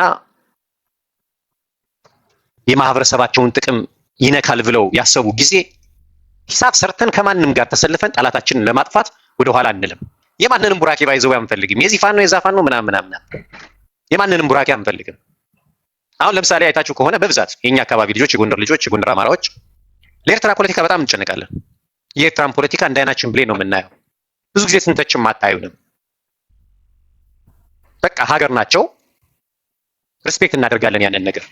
የማህበረሰባቸውን ጥቅም ይነካል ብለው ያሰቡ ጊዜ ሂሳብ ሰርተን ከማንም ጋር ተሰልፈን ጠላታችንን ለማጥፋት ወደ ኋላ አንልም። የማንንም ቡራኬ ባይዘው አንፈልግም። የዚህ ፋኖ የዛ ፋኖ ምናምን የማንንም ቡራኬ አንፈልግም። አሁን ለምሳሌ አይታችሁ ከሆነ በብዛት የኛ አካባቢ ልጆች፣ የጎንደር ልጆች፣ የጎንደር አማራዎች ለኤርትራ ፖለቲካ በጣም እንጨነቃለን። የኤርትራን ፖለቲካ እንደ አይናችን ብሌን ነው የምናየው። ብዙ ጊዜ ስንተችም አታዩንም። በቃ ሀገር ናቸው፣ ሪስፔክት እናደርጋለን ያንን ነገር።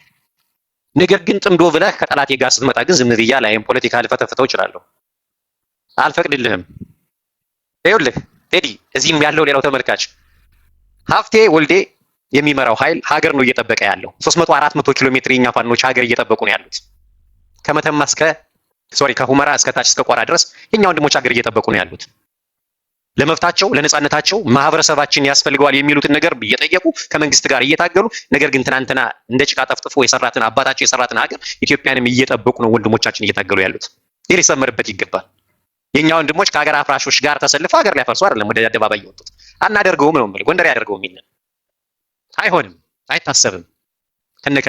ነገር ግን ጥምዶ ብለህ ከጠላቴ ጋር ስትመጣ ግን ዝም ብያ ላይም ፖለቲካ ልፈተፍተው እችላለሁ። አልፈቅድልህም። ይኸውልህ ቴዲ፣ እዚህም ያለው ሌላው ተመልካች ሀፍቴ ወልዴ የሚመራው ኃይል ሀገር ነው እየጠበቀ ያለው። 300-400 ኪሎ ሜትር የኛ ፋኖች ሀገር እየጠበቁ ነው ያሉት። ከመተማ ከሁመራ እስከ ታች እስከ ቋራ ድረስ የኛ ወንድሞች ሀገር እየጠበቁ ነው ያሉት። ለመብታቸው ለነጻነታቸው ማህበረሰባችን ያስፈልገዋል የሚሉትን ነገር እየጠየቁ ከመንግስት ጋር እየታገሉ፣ ነገር ግን ትናንትና እንደ ጭቃ ጠፍጥፎ የሰራትን አባታቸው የሰራትን ሀገር ኢትዮጵያንም እየጠበቁ ነው ወንድሞቻችን እየታገሉ ያሉት። ይህ ሊሰመርበት ይገባል። የኛ ወንድሞች ከሀገር አፍራሾች ጋር ተሰልፈው ሀገር ሊያፈርሱ አይደለም ወደ አደባባይ የወጡት። አናደርገውም ነው የምልህ። ጎንደር ያደርገው የሚል አይሆንም፣ አይታሰብም።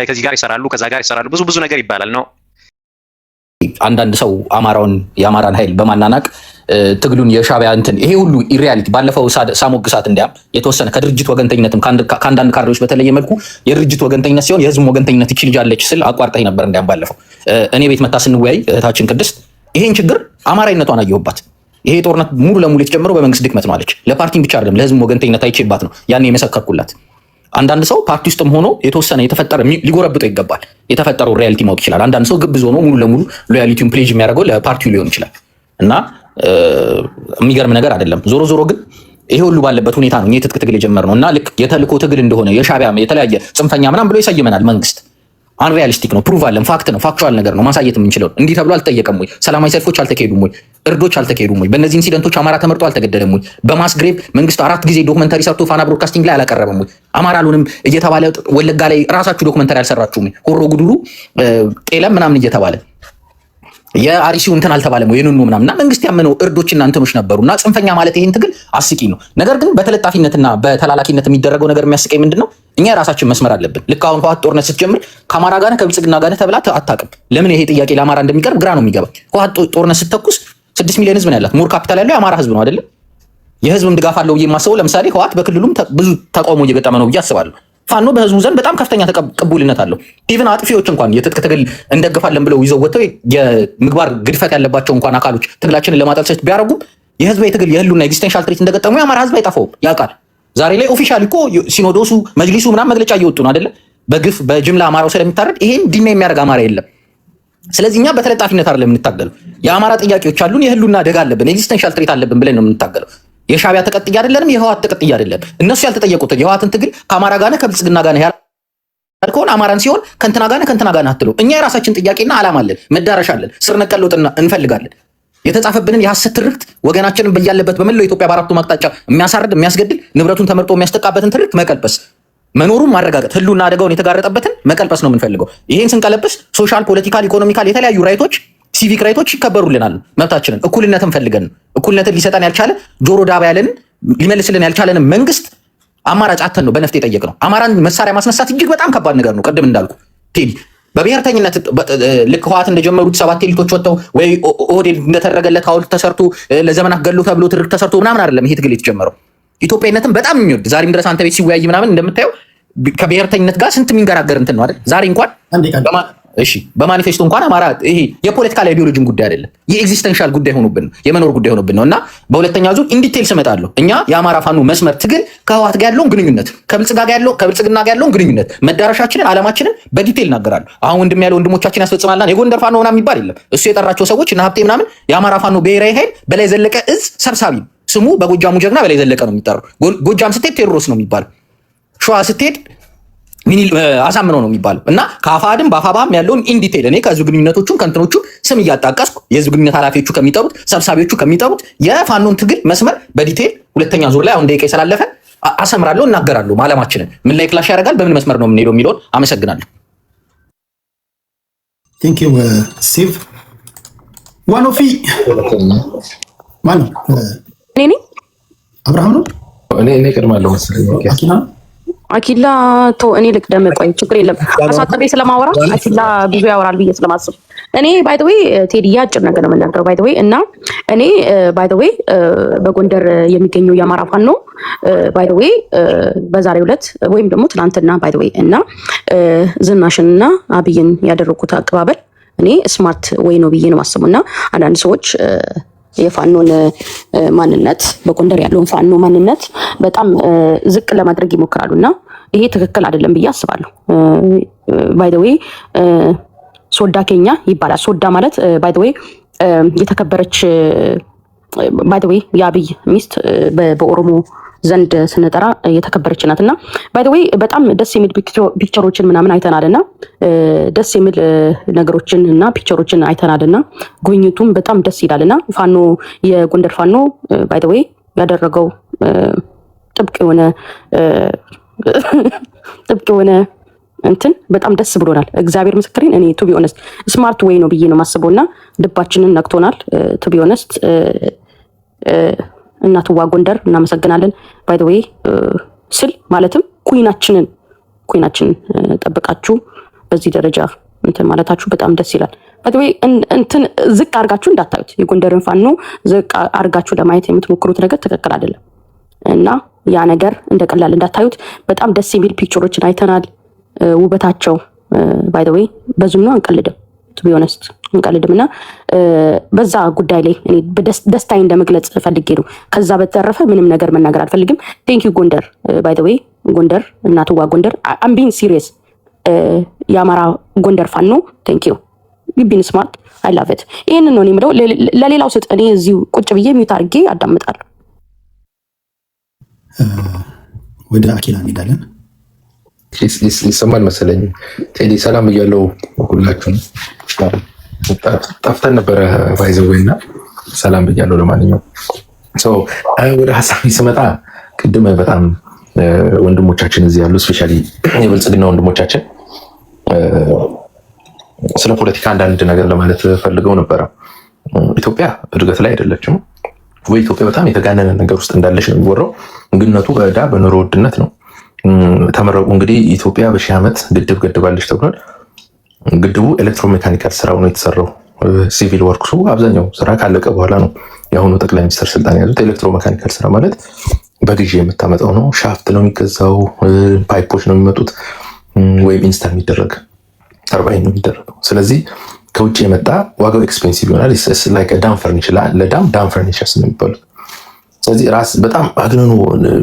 ከዚህ ጋር ይሰራሉ፣ ከዛ ጋር ይሰራሉ፣ ብዙ ነገር ይባላል ነው። አንዳንድ ሰው የአማራን ኃይል በማናናቅ ትግሉን የሻዕቢያ እንትን ይሄ ሁሉ ኢሪያሊቲ ባለፈው ሳሞግሳት እንዲያም የተወሰነ ከድርጅት ወገንተኝነትም ከአንዳንድ ካድሬዎች በተለየ መልኩ የድርጅት ወገንተኝነት ሲሆን የህዝብ ወገንተኝነት ይችል ልጃለች ስል አቋርጠኝ ነበር። እንዲያም ባለፈው እኔ ቤት መታ ስንወያይ እህታችን ቅድስት ይሄን ችግር አማራዊነቷን አየሁባት። ይሄ ጦርነት ሙሉ ለሙሉ የተጀመረው በመንግስት ድክመት ነው አለች። ለፓርቲም ብቻ አይደለም ለህዝብ ወገንተኝነት አይቼባት ነው ያኔ የመሰከርኩላት። አንዳንድ ሰው ፓርቲ ውስጥም ሆኖ የተወሰነ የተፈጠረ ሊጎረብጠው ይገባል። የተፈጠረው ሪያሊቲ ማወቅ ይችላል። አንዳንድ ሰው ግብዝ ሆኖ ሙሉ ለሙሉ ሎያሊቲውን ፕሌጅ የሚያደርገው ለፓርቲው ሊሆን ይችላል እና የሚገርም ነገር አይደለም። ዞሮ ዞሮ ግን ይሄ ሁሉ ባለበት ሁኔታ ነው የትጥቅ ትግል የጀመርነው እና ልክ የተልእኮ ትግል እንደሆነ የሻዕቢያ የተለያየ ጽንፈኛ ምናምን ብሎ ይሰይመናል መንግስት። አንሪያሊስቲክ ነው፣ ፕሩቭ አለን፣ ፋክት ነው፣ ፋክቹዋል ነገር ነው ማሳየት የምንችለው። እንዲህ ተብሎ አልተጠየቀም ወይ? ሰላማዊ ሰልፎች አልተካሄዱም ወይ? እርዶች አልተካሄዱም ወይ? በእነዚህ ኢንሲደንቶች አማራ ተመርጦ አልተገደለም ወይ? በማስግሬቭ መንግስት 4 ጊዜ ዶክመንታሪ ሰርቶ ፋና ብሮድካስቲንግ ላይ አላቀረበም ወይ? አማራ አልሆንም እየተባለ ወለጋ ላይ ራሳችሁ ዶክመንታሪ አልሰራችሁም ወይ? ሆሮ ጉዱሩ ጤለም ምናምን እየተባለ የአርሲው እንትን አልተባለም ወይ? የኑኑ ምናምንና መንግስት ያመነው እርዶችና እንትኖች ነበሩና ጽንፈኛ ማለት ይሄን ትግል አስቂ ነው። ነገር ግን በተለጣፊነትና በተላላኪነት የሚደረገው ነገር የሚያስቀኝ ምንድነው? እኛ የራሳችን መስመር አለብን። ልክ አሁን ህወሓት ጦርነት ስትጀምር ከአማራ ጋር ከብልጽግና ጋር ተብላ አታውቅም። ለምን ይሄ ጥያቄ ለአማራ እንደሚቀርብ ግራ ነው የሚገባ። ህወሓት ጦርነት ስትተኩስ 6 ሚሊዮን ህዝብ ነው ያላት። ሞር ካፒታል ያለው የአማራ ህዝብ ነው አይደለም? የህዝብም ድጋፍ አለው ብዬ የማስበው ለምሳሌ ህወሓት በክልሉም ብዙ ተቃውሞ እየገጠመ ነው ብዬ አስባለሁ። ፋኖ በህዝቡ ዘንድ በጣም ከፍተኛ ቅቡልነት አለው። ኢቭን አጥፊዎች እንኳን የትጥቅ ትግል እንደግፋለን ብለው ይዘው ወጥተው የምግባር ግድፈት ያለባቸው እንኳን አካሎች ትግላችንን ለማጠልሸት ቢያደርጉ የህዝብ የትግል የህሉና ኤግዚስቴንሻል ትሬት እንደገጠሙ የአማራ ህዝብ አይጠፋውም፣ ያውቃል። ዛሬ ላይ ኦፊሻሊ እኮ ሲኖዶሱ መጅሊሱ ምናምን መግለጫ እየወጡ ነው አይደለም? በግፍ በጅምላ አማራው ስለሚታረድ ይሄን ዲና የሚያደርግ አማራ የለም። ስለዚህ እኛ በተለጣፊነት አይደለም የምንታገለው። የአማራ ጥያቄዎች አሉን፣ የህሉና አደጋ አለብን፣ ኤግዚስቴንሻል ትሬት አለብን ብለን ነው የምንታገለው። የሻዕቢያ ተቀጥያ አይደለንም፣ የህወሓት ተቀጥያ አይደለም። እነሱ ያልተጠየቁት የህወሓትን ትግል ከአማራ ጋር ከብልጽግና ጋር ያልከውን አማራን ሲሆን ከእንትና ጋር አትለው። እኛ የራሳችን ጥያቄና ዓላማ አለን፣ መዳረሻ አለን፣ ስር ነቀል ለውጥ እንፈልጋለን። የተጻፈብንን የሐሰት ትርክት ወገናችንን በያለበት በመላው ኢትዮጵያ በአራቱ አቅጣጫ የሚያሳርድ የሚያስገድል ንብረቱን ተመርጦ የሚያስጠቃበትን ትርክት መቀልበስ፣ መኖሩን ማረጋገጥ፣ ህልውና አደጋውን የተጋረጠበትን መቀልበስ ነው የምንፈልገው። ይሄን ስንቀለብስ ሶሻል፣ ፖለቲካል፣ ኢኮኖሚካል የተለያዩ ራይቶች ሲቪክ ራይቶች ይከበሩልናል። መብታችንን እኩልነትን ፈልገን እኩልነትን ሊሰጠን ያልቻለ ጆሮ ዳባ ያለን ሊመልስልን ያልቻለን መንግስት አማራጭ አተን ነው በነፍጥ የጠየቅነው። አማራን መሳሪያ ማስነሳት እጅግ በጣም ከባድ ነገር ነው። ቅድም እንዳልኩ ቴዲ በብሔርተኝነት ልክ ህወሓት እንደጀመሩት 7 ኤሊቶች ወጥተው ወይ ኦህዴድ እንደተደረገለት ሐውልት ተሰርቶ ለዘመናት ገሎ ተብሎ ትርክ ተሰርቶ ምናምን አይደለም ይሄ ትግል የተጀመረው። ኢትዮጵያዊነትን በጣም የሚወድ ዛሬም ድረስ አንተ ቤት ሲወያይ ምናምን እንደምታየው ከብሔርተኝነት ጋር ስንት የሚንገራገር እንትን ነው አይደል? ዛሬ እንኳን በማኒፌስቶ እንኳን አማራ ይሄ የፖለቲካል አይዲዮሎጂም ጉዳይ አይደለም፣ የኤግዚስተንሻል ጉዳይ ሆኖብን ነው፣ የመኖር ጉዳይ ሆኖብን ነው። እና በሁለተኛ ዙር ኢንዲቴልስ እመጣለሁ። እኛ የአማራ ፋኖ መስመር ትግል ከህወሓት ጋር ያለውን ግንኙነት ከብልጽግና ጋር ያለውን ግንኙነት መዳረሻችንን ዓላማችንን በዲቴል እናገራለሁ። አሁን ወንድም ያለው ወንድሞቻችን ያስፈጽማልና የጎንደር ፋኖ ምናምን የሚባል የለም። እሱ የጠራቸው ሰዎች እና ሀብቴ ምናምን የአማራ ፋኖ ብሔራዊ ኃይል በላይ ዘለቀ እዝ ሰብሳቢ ነው። ስሙ በጎጃሙ ጀግና በላይ ዘለቀ ነው የሚጠራው። ጎጃም ስትሄድ ቴዎድሮስ ነው የሚባለው። ሸዋ ስትሄድ አሳምነው ነው የሚባለው። እና ከአፋድም በአፋባም ያለውን ኢንዲቴል እኔ ከህዝብ ግንኙነቶቹን ከእንትኖቹ ስም እያጣቀስኩ የህዝብ ግንኙነት ኃላፊዎቹ ከሚጠሩት ሰብሳቢዎቹ ከሚጠሩት የፋኖን ትግል መስመር በዲቴል ሁለተኛ ዙር ላይ አሁን ደቂቃ ስላለፈ አሰምራለሁ፣ እናገራለሁ። ዓላማችንን ምን ላይ ክላሽ ያደርጋል፣ በምን መስመር ነው የምንሄደው የሚለውን አመሰግናለሁ። ቴንክ ዩ ሲቭ ዋኖፊ ማነው? እኔ አብርሃም ነው። እኔ ቀድማለሁ መሰለኝ። አኪላ ተው፣ እኔ ልቅደም። ቆይ ችግር የለም አሳጥቤ ስለማወራ አኪላ ብዙ ያወራል ብዬ ስለማስብ እኔ ባይ ዘ ዌይ ቴዲ አጭር ነገር ነው የምናገረው ባይ ዘ ዌይ። እና እኔ ባይ ዘ ዌይ በጎንደር የሚገኘው የአማራ ፋኖ ባይ ዘ ዌይ በዛሬው ዕለት ወይም ደግሞ ትናንትና ባይ ዘ ዌይ እና ዝናሽንና አብይን ያደረኩት አቀባበል እኔ ስማርት ወይ ነው ብዬ ነው የማስበው። እና አንዳንድ ሰዎች የፋኖን ማንነት በጎንደር ያለውን ፋኖ ማንነት በጣም ዝቅ ለማድረግ ይሞክራሉ እና ይሄ ትክክል አይደለም ብዬ አስባለሁ። ባይ ዘ ዌይ ሶዳ ኬኛ ይባላል። ሶዳ ማለት ባይ ዘ ዌይ የተከበረች ባይ ዘ ዌይ የአብይ ሚስት በኦሮሞ ዘንድ ስንጠራ የተከበረች ናት እና ባይ ዘ ዌይ በጣም ደስ የሚል ፒክቸሮችን ምናምን አይተናል እና ደስ የሚል ነገሮችን እና ፒክቸሮችን አይተናል እና ጉብኝቱም በጣም ደስ ይላል እና ፋኖ የጎንደር ፋኖ ባይ ዘ ዌይ ያደረገው ጥብቅ የሆነ እንትን በጣም ደስ ብሎናል። እግዚአብሔር ምስክሬን እኔ ቱ ቢ ኦነስት ስማርት ዌይ ነው ብዬ ነው የማስበው እና ልባችንን ነክቶናል። ቱ ቢ ኦነስት እናትዋ ጎንደር እናመሰግናለን። ባይ ዘ ዌይ ስል ማለትም ኩይናችንን ጠብቃችሁ በዚህ ደረጃ እንትን ማለታችሁ በጣም ደስ ይላል። ባይ ዘ ዌይ እንትን ዝቅ አድርጋችሁ እንዳታዩት፣ የጎንደርን ፋኖ ዝቅ አድርጋችሁ ለማየት የምትሞክሩት ነገር ትክክል አይደለም እና ያ ነገር እንደቀላል እንዳታዩት። በጣም ደስ የሚል ፒክቸሮችን አይተናል። ውበታቸው ባይ ዘ ዌይ በዙም ነው አንቀልድም፣ ቱ ቢ ኦነስት አንቀልድም እና በዛ ጉዳይ ላይ እኔ ደስታዬን እንደመግለጽ ፈልጌ ነው። ከዛ በተረፈ ምንም ነገር መናገር አልፈልግም። ቴንክ ዩ ጎንደር፣ ባይ ዘ ዌይ ጎንደር፣ እናትዋ ጎንደር፣ አም ቢንግ ሲሪየስ። የአማራ ጎንደር ፋኖ ቴንክ ዩ ቢን ስማርት አይ ላቭ ኢት። ይሄንን ነው እኔ የምለው። ለሌላው ስጥ፣ እኔ እዚሁ ቁጭ ብዬ ሚውት አድርጌ አዳምጣለሁ። ወደ አኪላ እንሄዳለን። ይሰማል መሰለኝ። ቴዲ ሰላም እያለው ሁላችሁም ጠፍተን ነበረ ባይዘወይ እና ሰላም ብያለሁ። ለማንኛውም ወደ ሀሳቢ ስመጣ ቅድም በጣም ወንድሞቻችን እዚህ ያሉ ስፔሻሊ የብልጽግና ወንድሞቻችን ስለ ፖለቲካ አንዳንድ ነገር ለማለት ፈልገው ነበረ። ኢትዮጵያ እድገት ላይ አይደለችም ወይ? ኢትዮጵያ በጣም የተጋነነ ነገር ውስጥ እንዳለች ነው የሚወራው። ግነቱ በዕዳ በኑሮ ውድነት ነው። ተመረቁ እንግዲህ ኢትዮጵያ በሺህ ዓመት ግድብ ገድባለች ተብሏል። ግድቡ ኤሌክትሮሜካኒካል ስራው ነው የተሰራው። ሲቪል ወርክሱ አብዛኛው ስራ ካለቀ በኋላ ነው የአሁኑ ጠቅላይ ሚኒስትር ስልጣን የያዙት። ኤሌክትሮሜካኒካል ስራ ማለት በግዢ የምታመጣው ነው። ሻፍት ነው የሚገዛው፣ ፓይፖች ነው የሚመጡት፣ ወይም ኢንስታል የሚደረግ ተርባይን ነው የሚደረገው። ስለዚህ ከውጭ የመጣ ዋጋው ኤክስፔንሲቭ ይሆናል። ዳም ፈርኒቸር ዳም ፈርኒቸርስ ነው የሚባሉት። ስለዚህ ራስ በጣም አግነኑ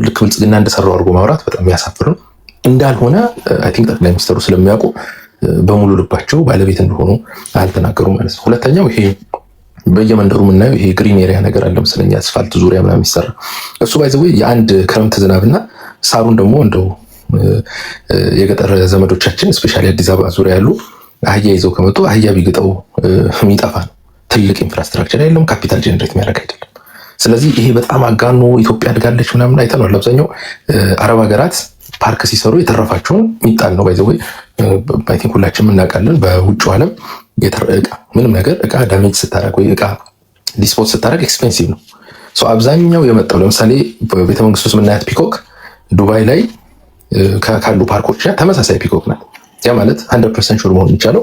ልክ ብልጽግና እንደሰራው አድርጎ ማውራት በጣም የሚያሳፍር ነው። እንዳልሆነ አይ ቲንክ ጠቅላይ ሚኒስትሩ ስለሚያውቁ በሙሉ ልባቸው ባለቤት እንደሆኑ አልተናገሩ ማለት ነው። ሁለተኛው ይሄ በየመንደሩ የምናየው ይሄ ግሪን ኤሪያ ነገር አለ መሰለኝ፣ አስፋልት ዙሪያ ምናምን የሚሰራ እሱ ባይዘው የአንድ ክረምት ዝናብና ሳሩን ደግሞ እንደው የገጠር ዘመዶቻችን ስፔሻሊ አዲስ አበባ ዙሪያ ያሉ አህያ ይዘው ከመጡ አህያ ቢግጠው የሚጠፋ ነው። ትልቅ ኢንፍራስትራክቸር የለም፣ ካፒታል ጀነሬት የሚያደርግ አይደለም። ስለዚህ ይሄ በጣም አጋኖ ኢትዮጵያ አድጋለች ምናምን አይተነዋል። አብዛኛው አረብ ሀገራት ፓርክ ሲሰሩ የተረፋቸውን የሚጣል ነው። ባይዘው አይ ቲንክ ሁላችንም እናውቃለን። በውጭው ዓለም ምንም ነገር እቃ ዳሜጅ ስታደርግ ወይ እቃ ዲስፖዝ ስታደርግ ኤክስፔንሲቭ ነው። አብዛኛው የመጣው ለምሳሌ ቤተመንግስት ውስጥ የምናያት ፒኮክ ዱባይ ላይ ካሉ ፓርኮች ተመሳሳይ ፒኮክ ናት። ያ ማለት 100% ሹር መሆን የሚቻለው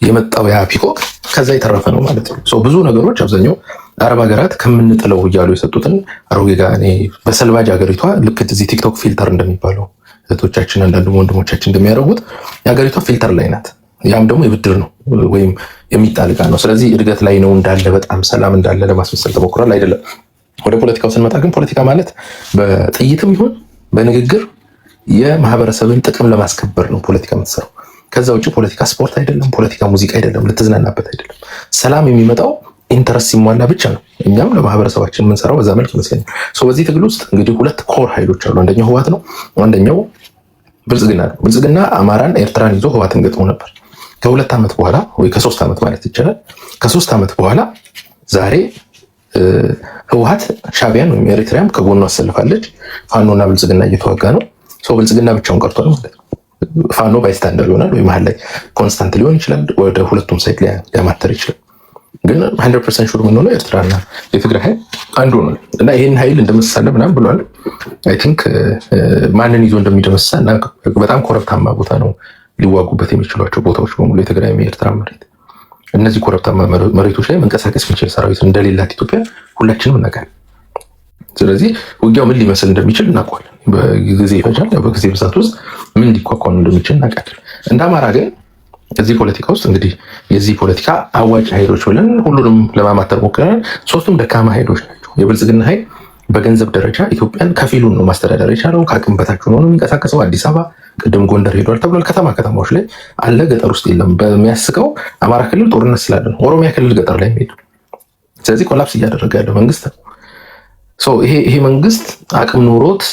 የመጣው ያ ፒኮክ ከዛ የተረፈ ነው ማለት ነው። ብዙ ነገሮች አብዛኛው አረብ ሀገራት ከምንጥለው እያሉ የሰጡትን አሮጌ ጋር እኔ በሰልባጅ ሀገሪቷ ልክ እዚህ ቲክቶክ ፊልተር እንደሚባለው እህቶቻችን አንዳንድ ወንድሞቻችን እንደሚያደርጉት የሀገሪቷ ፊልተር ላይ ናት። ያም ደግሞ የብድር ነው ወይም የሚጣል ዕቃ ነው። ስለዚህ እድገት ላይ ነው እንዳለ በጣም ሰላም እንዳለ ለማስመሰል ተሞክሯል። አይደለም። ወደ ፖለቲካው ስንመጣ ግን ፖለቲካ ማለት በጥይትም ይሁን በንግግር የማህበረሰብን ጥቅም ለማስከበር ነው ፖለቲካ የምትሰራው። ከዛ ውጭ ፖለቲካ ስፖርት አይደለም፣ ፖለቲካ ሙዚቃ አይደለም፣ ልትዝናናበት አይደለም። ሰላም የሚመጣው ኢንተረስት ሲሟላ ብቻ ነው። እኛም ለማህበረሰባችን የምንሰራው በዛ መልክ ይመስለኛል። በዚህ ትግል ውስጥ እንግዲህ ሁለት ኮር ኃይሎች አሉ። አንደኛው ህወሓት ነው፣ አንደኛው ብልጽግና ነው። ብልጽግና አማራን ኤርትራን ይዞ ህወሓትን ገጥሞ ነበር። ከ2 ዓመት በኋላ ወይ ከ3 ዓመት ማለት ይቻላል ከ3 ዓመት በኋላ ዛሬ ህወሓት ሻዕቢያን ወይም ኤሪትሪያም ከጎኑ አሰልፋለች። ፋኖና ብልጽግና እየተዋጋ ነው። ብልጽግና ብቻውን ቀርቷል ማለት ነው። ፋኖ ባይስታንደር ይሆናል ወይ መሀል ላይ ኮንስታንት ሊሆን ይችላል። ወደ ሁለቱም ሳይድ ሊያማተር ይችላል። ግን 100% ሹር የምንሆነው ኤርትራና የትግራይ ኃይል አንዱ ነው እና ይህን ኃይል እንደመሳለ ምናምን ብሏል። አይ ቲንክ ማንን ይዞ እንደሚደመሳ እና በጣም ኮረብታማ ቦታ ነው ሊዋጉበት የሚችሏቸው ቦታዎች በሙሉ የትግራይ የኤርትራ መሬት። እነዚህ ኮረብታማ መሬቶች ላይ መንቀሳቀስ የሚችል ሰራዊት እንደሌላት ኢትዮጵያ ሁላችንም እናውቃለን። ስለዚህ ውጊያው ምን ሊመስል እንደሚችል እናውቀዋለን። በጊዜ ይፈጃል። በጊዜ ብዛት ውስጥ ምን ሊቋቋም እንደሚችል እናውቃለን። እንደ አማራ ግን እዚህ ፖለቲካ ውስጥ እንግዲህ የዚህ ፖለቲካ አዋጭ ኃይሎች ብለን ሁሉንም ለማማተር ሞክረናል። ሶስቱም ደካማ ኃይሎች ናቸው። የብልጽግና ኃይል በገንዘብ ደረጃ ኢትዮጵያን ከፊሉን ነው ማስተዳደር የቻለው። ከአቅም በታች ሆኖ ነው የሚንቀሳቀሰው። አዲስ አበባ ቅድም ጎንደር ሄዷል ተብሏል። ከተማዎች ላይ አለ፣ ገጠር ውስጥ የለም። በሚያስቀው አማራ ክልል ጦርነት ስላለ ነው። ኦሮሚያ ክልል ገጠር ላይ ሄዱ። ስለዚህ ኮላፕስ እያደረገ ያለው መንግስት ነው። ይሄ መንግስት አቅም ኖሮት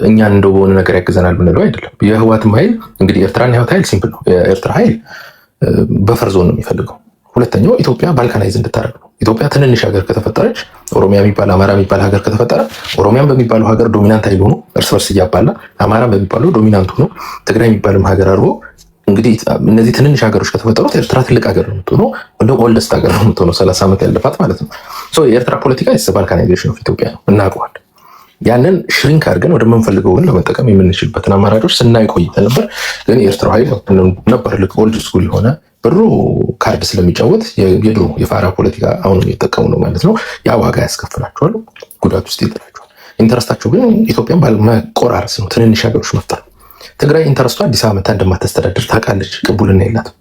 እኛን እንደው በሆነ ነገር ያግዘናል ብንለው አይደለም። የህወሓትም ኃይል እንግዲህ ኤርትራና የህወሓት ኃይል ሲምፕል ነው። የኤርትራ ኃይል በፈር ዞን ነው የሚፈልገው። ሁለተኛው ኢትዮጵያ ባልካናይዝ እንድታደርግ ነው። ኢትዮጵያ ትንንሽ ሀገር ከተፈጠረች፣ ኦሮሚያ የሚባል አማራ የሚባል ሀገር ከተፈጠረ ኦሮሚያን በሚባለው ሀገር ዶሚናንት ኃይል ሆኖ እርስ በርስ እያባላ አማራን በሚባለው ዶሚናንት ሆኖ ትግራይ የሚባልም ሀገር አድርጎ እንግዲህ እነዚህ ትንንሽ ሀገሮች ከተፈጠሩት ኤርትራ ትልቅ ሀገር ነው የምትሆነው። እንደው ኦልደስት ሀገር ነው የምትሆነው 30 ዓመት ያለፋት ማለት ነው። የኤርትራ ፖለቲካ ባልካናይዜሽን ኦፍ ኢትዮጵያ ነው፣ እናውቀዋለን። ያንን ሽሪንክ አድርገን ወደምንፈልገው ግን ለመጠቀም የምንችልበትን አማራጮች ስናይ ቆይተን ነበር። ግን የኤርትራ ኃይል ነበር ልክ ኦልድ ስኩል የሆነ ብሩ ካርድ ስለሚጫወት የድሮ የፋራ ፖለቲካ አሁን እየተጠቀሙ ነው ማለት ነው። ያ ዋጋ ያስከፍላቸዋል፣ ጉዳት ውስጥ ይጥላቸዋል። ኢንተረስታቸው ግን ኢትዮጵያን ባለመቆራረስ ነው፣ ትንንሽ ሀገሮች መፍጠር። ትግራይ ኢንተረስቷ አዲስ አበባ መታ እንደማታስተዳድር ታውቃለች። ቅቡልና የላትም።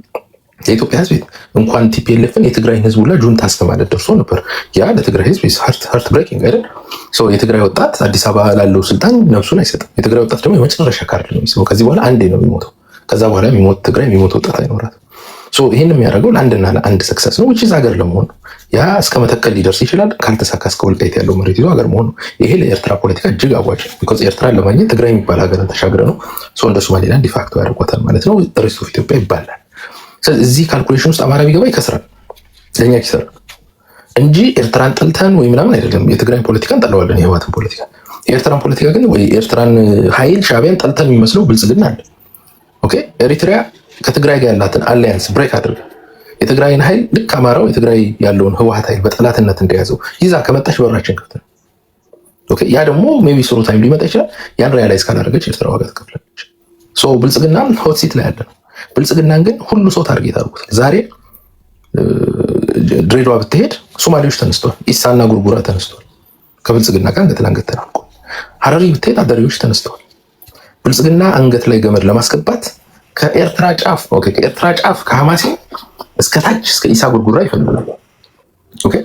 የኢትዮጵያ ህዝብ እንኳን ቲፒኤልኤፍን የትግራይን ህዝብ ሁላ ጁንታ እስከማለት ደርሶ ነበር። ያ ለትግራይ ህዝብ ሀርት ብሬኪንግ አይደል? የትግራይ ወጣት አዲስ አበባ ላለው ስልጣን ነፍሱን አይሰጥም። የትግራይ ወጣት ደግሞ የመጨረሻ ካርድ ነው የሚስበው። ከዚህ በኋላ አንዴ ነው የሚሞተው። ከዛ በኋላ ትግራይ የሚሞት ወጣት አይኖራትም። ይህን የሚያደርገው ለአንድና ለአንድ ሰክሰስ ነው፣ ውጭ ሀገር ለመሆን ነው። ያ እስከ መተከል ሊደርስ ይችላል። ካልተሳካ እስከ ወልቃይት ያለው መሬት ይዞ ሀገር መሆን ነው። ይሄ ለኤርትራ ፖለቲካ እጅግ አዋጭ ነው። ቢኮዝ ኤርትራን ለማግኘት ትግራይ የሚባል ሀገርን ተሻግረ ነው እንደ ሶማሌላንድ ዲፋክቶ ያደርጓታል ማለት ነው። ሬስት ኦፍ ኢትዮጵያ ይባላል። እዚህ ካልኩሌሽን ውስጥ አማራ ቢገባ ይከስራል፣ ለእኛ ይከስራል እንጂ ኤርትራን ጠልተን ወይ ምናምን አይደለም። የትግራይን ፖለቲካ እንጠለዋለን፣ የህወሓትን ፖለቲካ። የኤርትራን ፖለቲካ ግን ወይ ኤርትራን ኃይል ሻዕቢያን ጠልተን የሚመስለው ብልጽግና አለ። ኦኬ ኤሪትሪያ ከትግራይ ጋር ያላትን አላያንስ ብሬክ አድርገ የትግራይን ኃይል ልክ አማራው የትግራይ ያለውን ህወሓት ኃይል በጠላትነት እንደያዘው ይዛ ከመጣች በራችን ክፍት ነው። ኦኬ ያ ደግሞ ሜቢ ስሩ ታይም ሊመጣ ይችላል። ያን ሪያላይዝ ካላደረገች ኤርትራ ዋጋ ትከፍላለች። ብልጽግና ሆት ሲት ላይ ያለ ነው። ብልጽግናን ግን ሁሉ ሰው ታርጌት አድርጎታል። ዛሬ ድሬዳዋ ብትሄድ ሶማሌዎች ተነስተዋል፣ ኢሳና ጉርጉራ ተነስተዋል። ከብልጽግና ጋር አንገት ለአንገት ተናንቆ ሐረሪ ብትሄድ አደሬዎች ተነስተዋል። ብልጽግና አንገት ላይ ገመድ ለማስገባት ከኤርትራ ጫፍ ከሐማሴ እስከ ታች እስከ ኢሳ ጉርጉራ ይፈልጋሉ። ኦኬ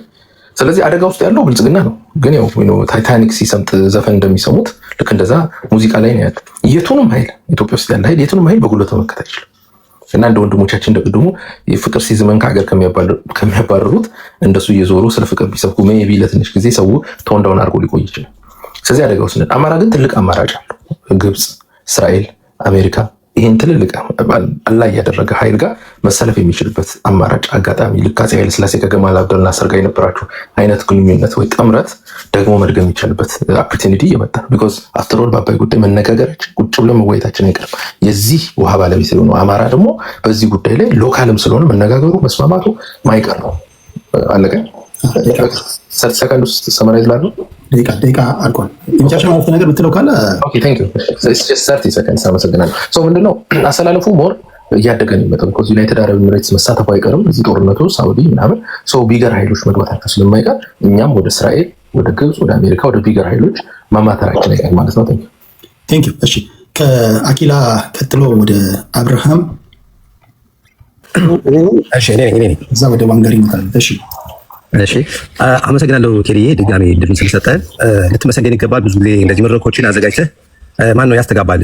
ስለዚህ አደጋ ውስጥ ያለው ብልጽግና ነው። ግን ያው ታይታኒክ ሲሰምጥ ዘፈን እንደሚሰሙት ልክ እንደዛ ሙዚቃ ላይ ነው ያለው። የቱንም ኃይል ኢትዮጵያ ውስጥ ያለ ኃይል የቱንም ኃይል በጉልበት መመከት አይችልም። እና እንደ ወንድሞቻችን እንደቅድሙ የፍቅር ሲዝመን ከሀገር ከሚያባረሩት እንደሱ እየዞሩ ስለ ፍቅር ቢሰብኩ ሜቢ ለትንሽ ጊዜ ሰው ቶንዳውን አድርጎ ሊቆይ ይችላል። ስለዚህ አደጋ ውስጥ ነን። አማራ ግን ትልቅ አማራጭ አለው። ግብፅ፣ እስራኤል፣ አሜሪካ ይህን ትልልቅ አላይ ያደረገ ኃይል ጋር መሰለፍ የሚችልበት አማራጭ አጋጣሚ ልክ አፄ ኃይለ ሥላሴ ከገማል አብደል ናስር ጋር የነበራቸው አይነት ግንኙነት ወይ ጥምረት ደግሞ መድገም የሚቻልበት ኦፖርቹኒቲ እየመጣ ነው። ቢኮዝ አፍተር ኦል በአባይ ጉዳይ መነጋገራችን ቁጭ ብለን መወያየታችን አይቀርም። የዚህ ውሃ ባለቤት የሆነው አማራ ደግሞ በዚህ ጉዳይ ላይ ሎካልም ስለሆነ መነጋገሩ መስማማቱ ማይቀር ነው። አለቀ። ሰከንድ ውስጥ ሰመራይዝ ላድርገው። ደቂቃ አልቋል። የመጨረሻ ማለት ነገር ብትለው ካለ አመሰግናለሁ። ምንድነው አሰላለፉ ሞር እያደገ ነው የሚመጣው። ቢኮዝ ዩናይትድ አረብ ኤሚሬትስ መሳተፉ አይቀርም እዚህ ጦርነቱ፣ ሳውዲ ምናምን ቢገር ኃይሎች መግባታቸው ስለማይቀር እኛም ወደ እስራኤል፣ ወደ ግብፅ፣ ወደ አሜሪካ፣ ወደ ቢገር ኃይሎች ማማተራችን አይቀር ማለት ነው። ቴንክ ዩ። እሺ ከአኪላ ቀጥሎ ወደ አብርሃም፣ እዛ ወደ ዋንጋሪ ይመጣል። እሺ አመሰግናለሁ ቴሪዬ፣ ድጋሜ ድምፅ ስለሰጠህ ልትመሰገን ይገባል። ብዙ ጊዜ እንደዚህ መድረኮችን አዘጋጅተህ ማን ነው ያስተጋባል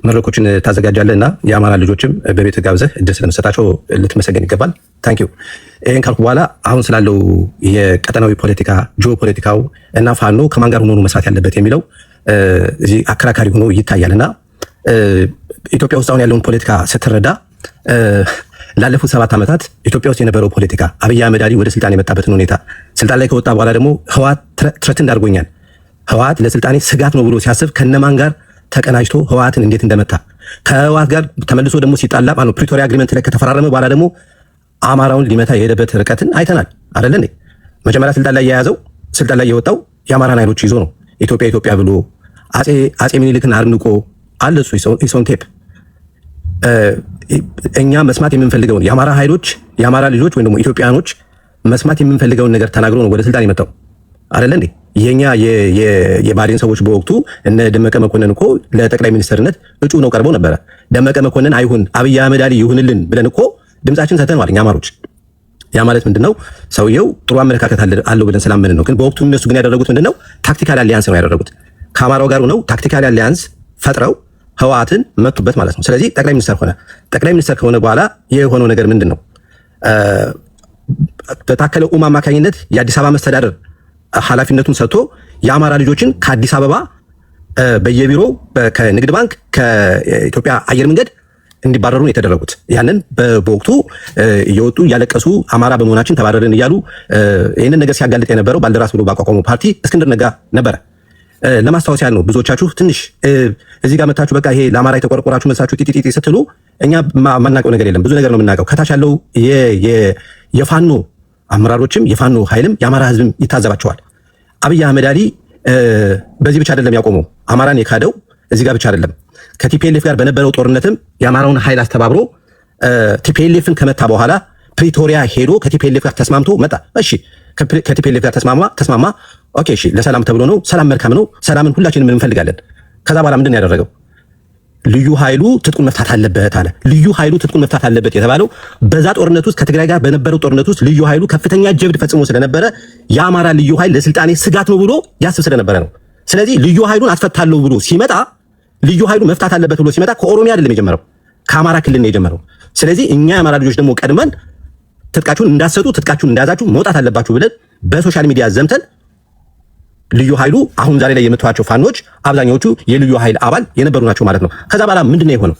መድረኮችን ታዘጋጃለህ እና የአማራ ልጆችም በቤት ጋብዘህ እድል ስለመሰጣቸው ልትመሰገን ይገባል። ታንኪዩ። ይህን ካልኩ በኋላ አሁን ስላለው የቀጠናዊ ፖለቲካ ጂኦፖለቲካው እና ፋኖ ከማን ጋር ሆኖ መስራት ያለበት የሚለው እዚህ አከራካሪ ሆኖ ይታያል እና ኢትዮጵያ ውስጥ አሁን ያለውን ፖለቲካ ስትረዳ ላለፉት 7 ዓመታት ኢትዮጵያ ውስጥ የነበረው ፖለቲካ አብይ አህመድ አሊ ወደ ስልጣን የመጣበትን ሁኔታ ስልጣን ላይ ከወጣ በኋላ ደግሞ ህወሓት ትረት እንዳርጎኛል፣ ህወሓት ለስልጣኔ ስጋት ነው ብሎ ሲያስብ ከነማን ጋር ተቀናጅቶ ህወሓትን እንዴት እንደመታ ከህወሓት ጋር ተመልሶ ደግሞ ሲጣላ ፕሪቶሪያ አግሪመንት ላይ ከተፈራረመ በኋላ ደግሞ አማራውን ሊመታ የሄደበት ርቀትን አይተናል። አይደለ እንዴ? መጀመሪያ ስልጣን ላይ የያዘው ስልጣን ላይ የወጣው የአማራን ኃይሎች ይዞ ነው። ኢትዮጵያ ብሎ አጼ ሚኒልክን አድንቆ አለ እሱ ኢሶን ቴፕ። እኛ መስማት የምንፈልገውን የአማራ ኃይሎች የአማራ ልጆች ወይም ደግሞ ኢትዮጵያኖች መስማት የምንፈልገውን ነገር ተናግሮ ነው ወደ ስልጣን የመጣው አይደለ እንዴ? የኛ የባዴን ሰዎች በወቅቱ እነ ደመቀ መኮንን እኮ ለጠቅላይ ሚኒስትርነት እጩ ነው ቀርበው ነበረ። ደመቀ መኮንን አይሁን አብይ አህመድ አሊ ይሁንልን ብለን እኮ ድምጻችን ሰተነዋል እኛ አማሮች። ያ ማለት ምንድነው? ሰውየው ጥሩ አመለካከት አለው ብለን ስላመንን ነው። ግን በወቅቱ እነሱ ግን ያደረጉት ምንድነው? ታክቲካል አሊያንስ ነው ያደረጉት። ከአማራው ጋር ነው ታክቲካል አሊያንስ ፈጥረው ህወሓትን መቱበት ማለት ነው። ስለዚህ ጠቅላይ ሚኒስትር ሆነ። ጠቅላይ ሚኒስትር ከሆነ በኋላ የሆነው ነገር ምንድነው? በታከለ ኡማ አማካኝነት የአዲስ አበባ መስተዳደር ኃላፊነቱን ሰጥቶ የአማራ ልጆችን ከአዲስ አበባ በየቢሮው ከንግድ ባንክ ከኢትዮጵያ አየር መንገድ እንዲባረሩ ነው የተደረጉት። ያንን በወቅቱ እየወጡ እያለቀሱ አማራ በመሆናችን ተባረርን እያሉ ይህንን ነገር ሲያጋልጥ የነበረው ባልደራስ ብሎ ባቋቋመው ፓርቲ እስክንድር ነጋ ነበረ። ለማስታወስ ያህል ነው። ብዙዎቻችሁ ትንሽ እዚህ ጋር መታችሁ በቃ ይሄ ለአማራ የተቆረቆራችሁ መሳችሁ ጢጢ ስትሉ እኛ ማናውቀው ነገር የለም። ብዙ ነገር ነው የምናውቀው። ከታች ያለው የፋኖ አመራሮችም የፋኖ ኃይልም የአማራ ህዝብም ይታዘባቸዋል። አብይ አህመድ አሊ በዚህ ብቻ አይደለም ያቆመው። አማራን የካደው እዚህ ጋር ብቻ አይደለም። ከቲፒኤልኤፍ ጋር በነበረው ጦርነትም የአማራውን ኃይል አስተባብሮ ቲፒኤልኤፍን ከመታ በኋላ ፕሪቶሪያ ሄዶ ከቲፒኤልኤፍ ጋር ተስማምቶ መጣ። እሺ ከቲፒኤልኤፍ ጋር ተስማማ። ኦኬ እሺ፣ ለሰላም ተብሎ ነው። ሰላም መልካም ነው። ሰላምን ሁላችንም እንፈልጋለን። ከዛ በኋላ ምንድን ነው ያደረገው? ልዩ ኃይሉ ትጥቁን መፍታት አለበት አለ። ልዩ ኃይሉ ትጥቁን መፍታት አለበት የተባለው በዛ ጦርነት ውስጥ ከትግራይ ጋር በነበረው ጦርነት ውስጥ ልዩ ኃይሉ ከፍተኛ ጀብድ ፈጽሞ ስለነበረ የአማራ ልዩ ኃይል ለስልጣኔ ስጋት ነው ብሎ ያስብ ስለነበረ ነው። ስለዚህ ልዩ ኃይሉን አስፈታለሁ ብሎ ሲመጣ ልዩ ኃይሉ መፍታት አለበት ብሎ ሲመጣ ከኦሮሚያ አይደለም የጀመረው፣ ከአማራ ክልል ነው የጀመረው። ስለዚህ እኛ የአማራ ልጆች ደግሞ ቀድመን ትጥቃችሁን እንዳሰጡ ትጥቃችሁን እንዳያዛችሁ መውጣት አለባችሁ ብለን በሶሻል ሚዲያ ዘምተን ልዩ ኃይሉ አሁን ዛሬ ላይ የምትዋቸው ፋኖች አብዛኛዎቹ የልዩ ኃይል አባል የነበሩ ናቸው ማለት ነው። ከዛ በኋላ ምንድነው የሆነው?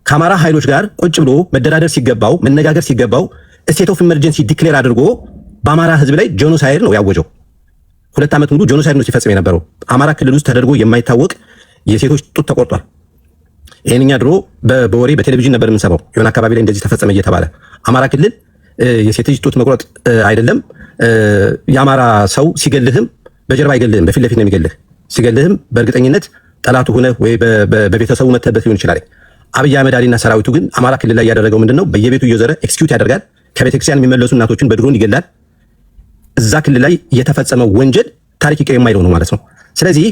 ከአማራ ኃይሎች ጋር ቁጭ ብሎ መደራደር ሲገባው መነጋገር ሲገባው ስቴት ኦፍ ኢመርጀንሲ ዲክሌር አድርጎ በአማራ ህዝብ ላይ ጄኖሳይድ ነው ያወጀው። 2 ዓመት ሙሉ ጄኖሳይድ ነው ሲፈጽም የነበረው። አማራ ክልል ውስጥ ተደርጎ የማይታወቅ የሴቶች ጡት ተቆርጧል። ይሄንኛ ድሮ በወሬ በቴሌቪዥን ነበር የምንሰማው። የሆነ አካባቢ ላይ እንደዚህ ተፈጸመ እየተባለ አማራ ክልል የሴት ልጅ ጡት መቁረጥ አይደለም የአማራ ሰው ሲገልህም በጀርባ አይገልህም፣ በፊት ለፊት ነው የሚገልህ። ሲገልህም በእርግጠኝነት ጠላቱ ሆነ ወይ በቤተሰቡ መተበት ሊሆን ይችላል። አብይ አህመድ አሊና ሰራዊቱ ግን አማራ ክልል ላይ ያደረገው ምንድነው? በየቤቱ እየዞረ ኤክስኪዩት ያደርጋል። ከቤተክርስቲያን የሚመለሱ እናቶችን በድሮን ይገላል። እዛ ክልል ላይ የተፈጸመው ወንጀል ታሪክ ይቀር የማይለው ነው ማለት ነው። ስለዚህ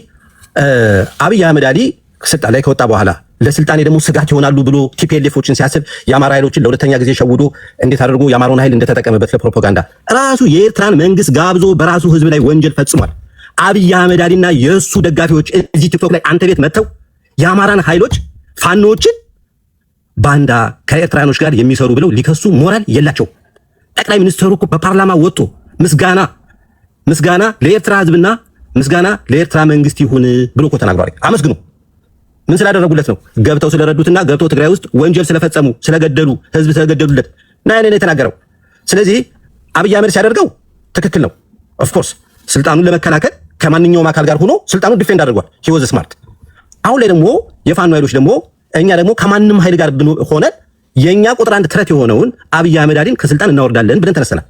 አብይ አህመድ አሊ ስልጣን ላይ ከወጣ በኋላ ለስልጣኔ ደግሞ ስጋት ይሆናሉ ብሎ ቲፒኤልኤፎችን ሲያስብ የአማራ ኃይሎችን ለሁለተኛ ጊዜ ሸውዶ እንዴት አድርጎ የአማራውን ኃይል እንደተጠቀመበት ለፕሮፓጋንዳ ራሱ የኤርትራን መንግስት ጋብዞ በራሱ ህዝብ ላይ ወንጀል ፈጽሟል። አብይ አህመድ አሊና የእሱ ደጋፊዎች እዚህ ቲክቶክ ላይ አንተ ቤት መጥተው የአማራን ኃይሎች ፋኖዎችን ባንዳ ከኤርትራኖች ጋር የሚሰሩ ብለው ሊከሱ ሞራል የላቸው። ጠቅላይ ሚኒስትሩ እኮ በፓርላማ ወጥቶ ምስጋና ለኤርትራ ህዝብና ምስጋና ለኤርትራ መንግስት ይሁን ብሎ እኮ ተናግሯል። አመስግኑ። ምን ስላደረጉለት ነው? ገብተው ስለረዱትና ገብተው ትግራይ ውስጥ ወንጀል ስለፈጸሙ ስለገደሉ ህዝብ ስለገደሉለት ነው የተናገረው። ስለዚህ አብይ አህመድ ሲያደርገው ትክክል ነው። ኦፍ ኮርስ ስልጣኑን ለመከላከል ከማንኛውም አካል ጋር ሆኖ ስልጣኑን ዲፌንድ አድርጓል። ሂ ዋዝ ስማርት። አሁን ላይ ደግሞ የፋኖ ኃይሎች ደግሞ እኛ ደግሞ ከማንም ኃይል ጋር ሆነን የኛ ቁጥር አንድ ትረት የሆነውን አብይ አህመድ አሊን ከስልጣን እናወርዳለን ብለን ተነስተናል።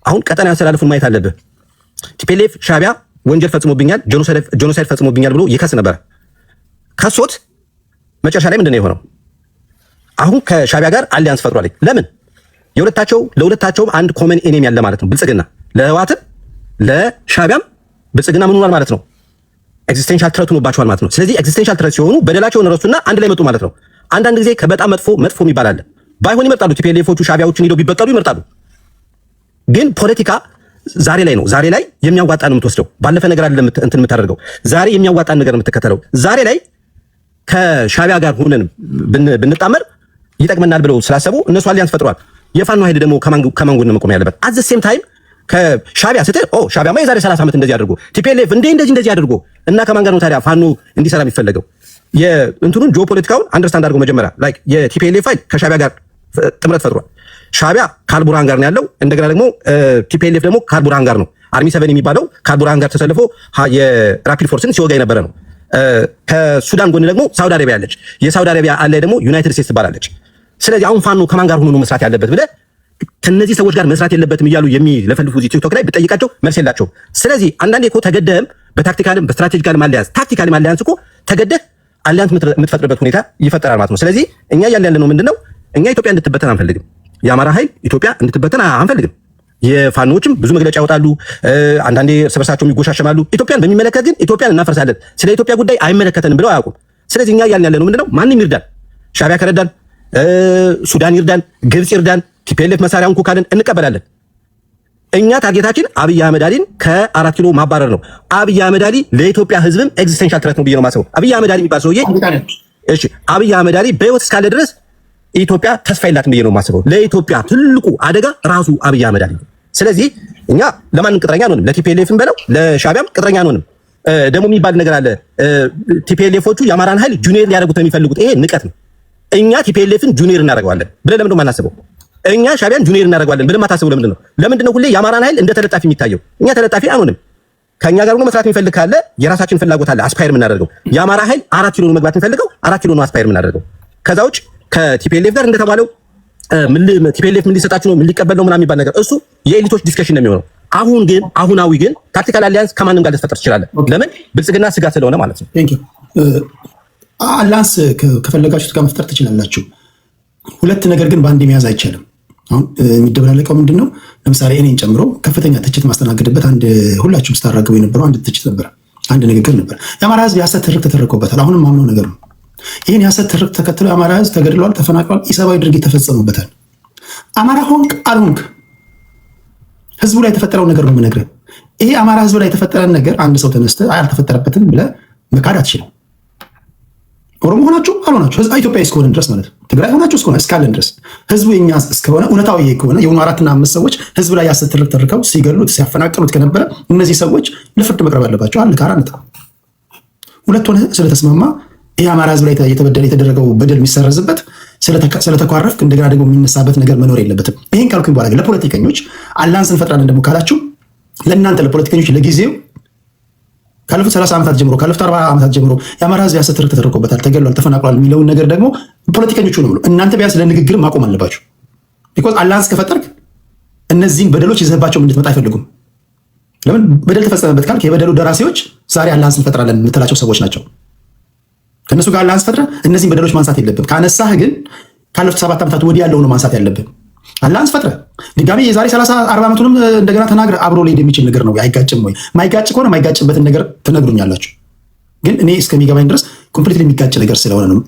አሁን ቀጠና ያስተላልፉን ማየት አለብህ። ቲፒኤልኤፍ ሻዕቢያ ወንጀል ፈጽሞብኛል፣ ጄኖሳይድ ፈጽሞብኛል ብሎ ይከስ ነበር። ከሶት መጨረሻ ላይ ምንድነው የሆነው? አሁን ከሻዕቢያ ጋር አሊያንስ ፈጥሯል። ለምን? ለሁለታቸውም አንድ ኮመን ኤኔሚ ያለ ማለት ነው። ብልጽግና ለህወሓትም ለሻዕቢያም ብልጽግና ምን ሆኗል ማለት ነው? ኤግዚስቴንሻል ትረት ሆኖባቸዋል ማለት ነው። ስለዚህ ኤግዚስቴንሻል ትረት ሲሆኑ በደላቸውን ረሱና አንድ ላይ መጡ ማለት ነው። አንዳንድ ጊዜ ከበጣም መጥፎ የሚባል አለ። ባይሆን ይመርጣሉ። ቲፒኤልኤፎቹ ሻዕቢያዎችን ሄደው ቢበቀሉ ይመርጣሉ። ግን ፖለቲካ ዛሬ ላይ ነው። ዛሬ ላይ የሚያዋጣ ነው የምትወስደው። ባለፈ ነገር አይደለም እንትን የምታደርገው። ዛሬ የሚያዋጣን ነገር ነው የምትከተለው። ዛሬ ላይ ከሻዕቢያ ጋር ሆነን ብንጣመር ይጠቅመናል ብለው ስላሰቡ እነሱ አሊያንስ ፈጥሯል። የፋኖ ኃይል ደግሞ ከማን ጎን መቆም ያለበት? አት ዘ ሴም ታይም ከሻዕቢያ ስትል ሻዕቢያማ የዛሬ 30 ዓመት እንደዚህ አድርጎ ቲፒኤልኤፍ እንደዚህ አድርጎ እና ከማን ጋር ነው ታዲያ ፋኖ እንዲሰራ የሚፈለገው? የእንትኑን ጂኦፖለቲካውን አንደርስታንድ አድርጎ መጀመሪያ ላይክ የቲፒኤልኤፍ ኃይል ከሻዕቢያ ጋር ጥምረት ፈጥሯል። ሻዕቢያ ከአልቡርሃን ጋር ነው ያለው። እንደገና ደግሞ ቲፒኤልኤፍ ደግሞ ከአልቡርሃን ጋር ነው። አርሚ 7 የሚባለው ከአልቡርሃን ጋር ተሰልፎ የራፒድ ፎርስን ሲወጋ የነበረ ነው። ከሱዳን ጎን ደግሞ ሳውዲ አረቢያ አለች። የሳውዲ አረቢያ አለ ደግሞ ዩናይትድ ስቴትስ ትባላለች። ስለዚህ አሁን ፋኖ ከማን ጋር ሆኖ ነው መስራት ያለበት ብለህ ከነዚህ ሰዎች ጋር መስራት የለበትም እያሉ የሚለፈልፉ እዚህ ቲክቶክ ላይ ብጠይቃቸው መልስ የላቸውም። ስለዚህ አንዳንዴ እኮ ተገደህም በታክቲካልም በስትራቴጂካልም አሊያንስ ታክቲካልም አሊያንስ እኮ ተገደህ አሊያንስ የምትፈጥርበት ሁኔታ ይፈጠራል ማለት ነው። ስለዚህ እኛ እያልን ያለ ነው ምንድነው? እኛ ኢትዮጵያ እንድትበተን አንፈልግም። የአማራ ኃይል ኢትዮጵያ እንድትበተን አንፈልግም። የፋኖችም ብዙ መግለጫ ያወጣሉ፣ አንዳንዴ እርስ በርሳቸውም ይጎሻሸማሉ። ኢትዮጵያን በሚመለከት ግን ኢትዮጵያን እናፈርሳለን፣ ስለ ኢትዮጵያ ጉዳይ አይመለከተንም ብለው አያውቁም። ስለዚህ እኛ እያልን ያለ ነው ምንድነው? ማንም ይርዳን፣ ሻዕቢያ ከረዳን፣ ሱዳን ይርዳን፣ ግብጽ ይርዳን፣ ቲፒኤልኤፍ መሳሪያውን እኮ ካለን እንቀበላለን። እኛ ታርጌታችን አብይ አህመድ አሊን ከ4 ኪሎ ማባረር ነው። አብይ አህመድ አሊ ለኢትዮጵያ ሕዝብም ኤግዚስተንሻል ትሬት ነው ብዬ ነው የማስበው። አብይ አህመድ አሊ የሚባል ሰውዬ እሺ፣ አብይ አህመድ አሊ በህይወት እስካለ ድረስ ኢትዮጵያ ተስፋ የላትም ብዬ ነው የማስበው። ለኢትዮጵያ ትልቁ አደጋ ራሱ አብይ አህመድ አሊ። ስለዚህ እኛ ለማንም ቅጥረኛ አንሆንም፣ ለቲፒኤልኤፍም በለው ለሻዕቢያም ቅጥረኛ አንሆንም። ደግሞ የሚባል ነገር አለ። ቲፒኤልኤፎቹ የአማራን ኃይል ጁኒየር ሊያደርጉት ነው የሚፈልጉት። ይሄ ንቀት ነው። እኛ ቲፒኤልኤፍን ጁኒየር እናደርገዋለን ብለን ለምንድን ነው የማናስበው? እኛ ሻዕቢያን ጁኒየር እናደርገዋለን ብለን ማታስበው ለምንድን ነው? ለምንድን ነው ሁሌ የአማራን ኃይል እንደ ተለጣፊ የሚታየው? እኛ ተለጣፊ አንሆንም። ከኛ ጋር ሆኖ መስራት የሚፈልግ ካለ የራሳችን ፍላጎት አለ፣ አስፓየር የምናደርገው። የአማራ ኃይል 4 ኪሎ ነው መግባት የሚፈልገው፣ 4 ኪሎ ነው አስፓየር የምናደርገው። ከዛ ውጭ ከቲፒኤልኤፍ ጋር እንደተባለው ቲፒኤልኤፍ ምን ሊሰጣችሁ ነው ምን ሊቀበል ነው ምናምን የሚባል ነገር እሱ የኤሊቶች ዲስከሽን ነው የሚሆነው። አሁን ግን አሁናዊ ግን ታክቲካል አሊያንስ ከማንም ጋር ልትፈጥር ትችላለህ። ለምን? ብልጽግና ስጋት ስለሆነ ማለት ነው። አሊያንስ ከፈለጋችሁት ጋር መፍጠር ትችላላችሁ። ሁለት ነገር ግን በአንድ መያዝ አይቻልም። አሁን የሚደበላለቀው ምንድን ነው? ለምሳሌ እኔን ጨምሮ ከፍተኛ ትችት ማስተናገድበት አንድ ሁላችሁም ስታራግቡ የነበረው አንድ ትችት ነበር፣ አንድ ንግግር ነበር። የአማራ ህዝብ የሐሰት ትርክ ተተረኮበታል። አሁንም ማምነው ነገር ነው። ይህን የሐሰት ትርክ ተከትሎ የአማራ ህዝብ ተገድሏል፣ ተፈናቅሏል፣ ኢሰብአዊ ድርጊት ተፈጸሙበታል። አማራ ሆንክ አልሆንክ ህዝቡ ላይ የተፈጠረው ነገር ነው የምነግርህ። ይሄ አማራ ህዝብ ላይ የተፈጠረን ነገር አንድ ሰው ተነስተህ አልተፈጠረበትም ብለህ መካድ አትችልም። ኦሮሞ ሆናችሁ አልሆናችሁ ህዝብ ኢትዮጵያ እስከሆነ ድረስ ማለት ነው። ትግራይ ሆናችሁ እስካለን ድረስ ህዝቡ የኛ እስከሆነ እውነታው ይሄ ከሆነ የሆኑ 4 እና 5 ሰዎች ህዝብ ላይ የሐሰት ትርክ ተርከው ሲገሉት ሲያፈናቅሉት ከነበረ እነዚህ ሰዎች ለፍርድ መቅረብ አለባቸው። አለ ካራንታ ሁለት ሆነ ስለተስማማ ይሄ አማራ ህዝብ ላይ የተደረገው በደል የሚሰረዝበት ስለተኳረፍክ እንደገና ደግሞ የሚነሳበት ነገር መኖር የለበትም። ይሄን ካልኩኝ በኋላ ግን ለፖለቲከኞች አላንስ እንፈጥራለን ደግሞ ካላችሁ ለእናንተ ለፖለቲከኞች ለጊዜው ካለፉት 30 ዓመታት ጀምሮ ካለፉት 40 ዓመታት ጀምሮ የአማራ ህዝብ የሐሰት ትርክ ተደርጎበታል፣ ተገሏል፣ ተፈናቅሏል የሚለውን ነገር ደግሞ ፖለቲከኞቹ ነው ብሎ እናንተ ቢያንስ ለንግግር ማቆም አለባችሁ። ቢኮዝ አላንስ ከፈጠርክ እነዚህን በደሎች ይዘህባቸው እንድትመጣ አይፈልጉም። ለምን በደል ተፈጸመበት ካልክ የበደሉ ደራሲዎች ዛሬ አላንስ እንፈጥራለን የምትላቸው ሰዎች ናቸው። ከእነሱ ጋር አላንስ ፈጥረህ እነዚህን በደሎች ማንሳት የለብን። ካነሳህ ግን ካለፉት 7 ዓመታት ወዲህ ያለው ነው ማንሳት ያለብን። አላንስ ፈጥረህ ድጋሚ የዛሬ 30-40 ዓመቱንም እንደገና ተናግረህ አብሮ ሊሄድ የሚችል ነገር ነው። አይጋጭም ወይ? ማይጋጭ ከሆነ ማይጋጭበትን ነገር ትነግሩኛላችሁ። ግን እኔ እስከሚገባኝ ድረስ ኮምፕሊትሊ የሚጋጭ ነገር ስለሆነ ነው።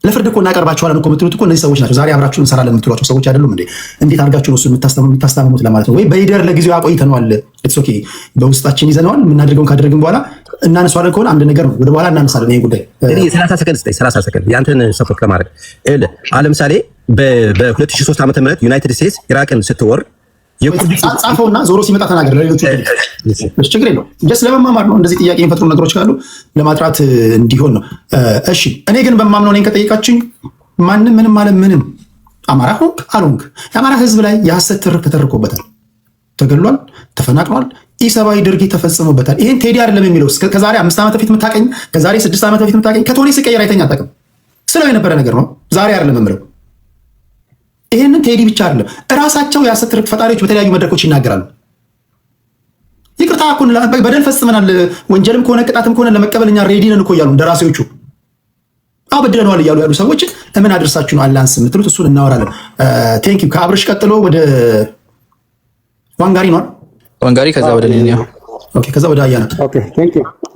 ለፍርድ እኮ እናቀርባችኋለን እኮ የምትሉት እኮ እነዚህ ሰዎች ናቸው። ዛሬ አብራችሁን እንሰራለን የምትሏቸው ሰዎች አይደሉም እንዴ? እንዴት አድርጋችሁ ነው እሱ የምታስታምሙት ለማለት ነው? ወይ በይደር ለጊዜው አቆይተነዋል፣ ኢትስ ኦኬ፣ በውስጣችን ይዘነዋል። የምናደርገውን ካደረግን በኋላ እናነሷለን ከሆነ አንድ ነገር ነው፣ ወደ በኋላ እናነሳለን። ይሄ ጉዳይ 30 ሰከንድ ስጠኝ፣ 30 ሰከንድ ያንተን ሰፖርት ለማድረግ ለምሳሌ በ2003 ዓ.ም ዩናይትድ ስቴትስ ኢራቅን ስትወር ጻፈውና ዞሮ ሲመጣ ተናገር። ለሌሎቹ ችግር የለውም። ደስ ለመማማር ነው። እንደዚህ ጥያቄ የሚፈጥሩ ነገሮች ካሉ ለማጥራት እንዲሆን ነው። እሺ እኔ ግን በማምነው እኔን ከጠየቃችኝ ማንም ምንም ማለት ምንም አማራ ሆንክ አልሆንክ የአማራ ህዝብ ላይ የሐሰት ትርክ ተተርኮበታል፣ ተገሏል፣ ተፈናቅሏል፣ ኢሰብአዊ ድርጊት ተፈጽሞበታል። ይህን ቴዲ አይደለም የሚለው ከዛሬ 5 ዓመት በፊት የምታቀኝ ከዛሬ 6 ዓመት በፊት የምታቀኝ ከቶኒ ስቀየር አይተኛ አታውቅም። ስለው የነበረ ነገር ነው። ዛሬ አይደለም የምለው። ይህንን ቴዲ ብቻ አይደለም እራሳቸው የሐሰት ትርክ ፈጣሪዎች በተለያዩ መድረኮች ይናገራሉ። ይቅርታ እኮ በደል ፈጽመናል፣ ወንጀልም ከሆነ ቅጣትም ከሆነ ለመቀበል እኛ ሬዲ ነን እኮ እያሉ እንደራሴዎቹ በድለነዋል እያሉ ያሉ ሰዎች ለምን አድርሳችሁ ነው አላንስ የምትሉት? እሱን እናወራለን። ቴንክ ዩ። ከአብርሽ ቀጥሎ ወደ ዋንጋሪ ነው። ዋንጋሪ ከዛ ወደ ኔኛ ኦኬ፣ ከዛ ወደ አያና ኦኬ።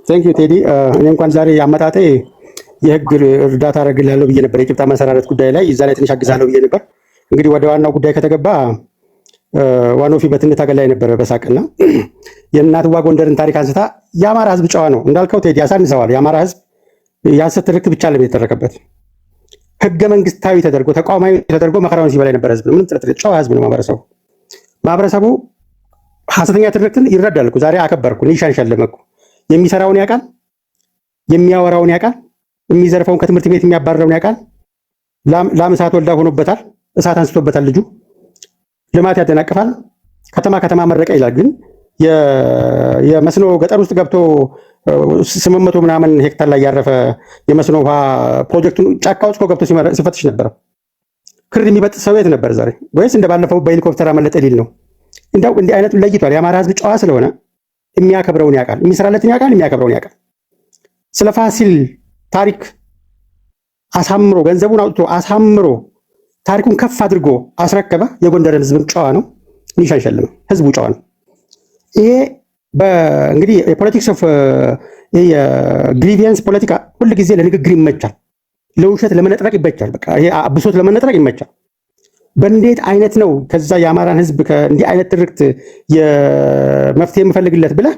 ቴንክ ዩ ቴዲ። እኔ እንኳን ዛሬ አመጣጤ የህግ እርዳታ አደርግልሃለሁ ብዬ ነበር። የጭብጣ መሰራረት ጉዳይ ላይ እዛ ላይ ትንሽ አግዛለሁ ብዬ ነበር። እንግዲህ ወደ ዋናው ጉዳይ ከተገባ ዋኖፊ በትንታ ገላይ ነበር በሳቅና የእናትዋ ጎንደርን ታሪክ አንስታ የአማራ ህዝብ ጨዋ ነው እንዳልከው ቴዲ ያሳንሰዋል። የአማራ ህዝብ የሐሰት ትርክት ብቻ ለም የተደረገበት ህገ መንግስታዊ ተደርጎ ተቋማዊ ተደርጎ መከራውን ሲበላ የነበረ ህዝብ ነው። ምንም ጥርጥር ጨዋ ህዝብ ነው ማህበረሰቡ ሐሰተኛ ትርክትን ይረዳል እኮ። ዛሬ አከበርኩ ኒሻን ሸለመኩ። የሚሰራውን ያውቃል፣ የሚያወራውን ያውቃል፣ የሚዘርፈውን ከትምህርት ቤት የሚያባረረውን ያውቃል። ላም እሳት ወልዳ ሆኖበታል፣ እሳት አንስቶበታል። ልጁ ልማት ያደናቅፋል፣ ከተማ መረቀ ይላል። ግን የመስኖ ገጠር ውስጥ ገብቶ 800 ምናምን ሄክታር ላይ ያረፈ የመስኖ ውሃ ፕሮጀክቱን ጫካ ውስጥ ገብቶ ሲፈትሽ ነበረ። ክር የሚበጥ ሰው የት ነበር ዛሬ? ወይስ እንደባለፈው በሄሊኮፕተር አመለጠ ሊል ነው? እንደው እንዲህ አይነቱን ለይቷል። የአማራ ህዝብ ጨዋ ስለሆነ የሚያከብረውን ያውቃል፣ የሚሰራለትን ያውቃል፣ የሚያከብረውን ያውቃል። ስለ ፋሲል ታሪክ አሳምሮ ገንዘቡን አውጥቶ አሳምሮ ታሪኩን ከፍ አድርጎ አስረከበ። የጎንደርን ህዝብም ጨዋ ነው፣ ኒሻን ሸለመ። ህዝቡ ጨዋ ነው። ይሄ እንግዲህ የፖለቲክስ ኦፍ የግሪቪየንስ ፖለቲካ ሁል ጊዜ ለንግግር ይመቻል፣ ለውሸት ለመነጥረቅ ይመቻል። በቃ ይሄ ብሶት ለመነጥረቅ ይመቻል። በእንዴት አይነት ነው ከዛ የአማራን ህዝብ ከእንዲህ አይነት ትርክት የመፍትሄ የምፈልግለት ብለህ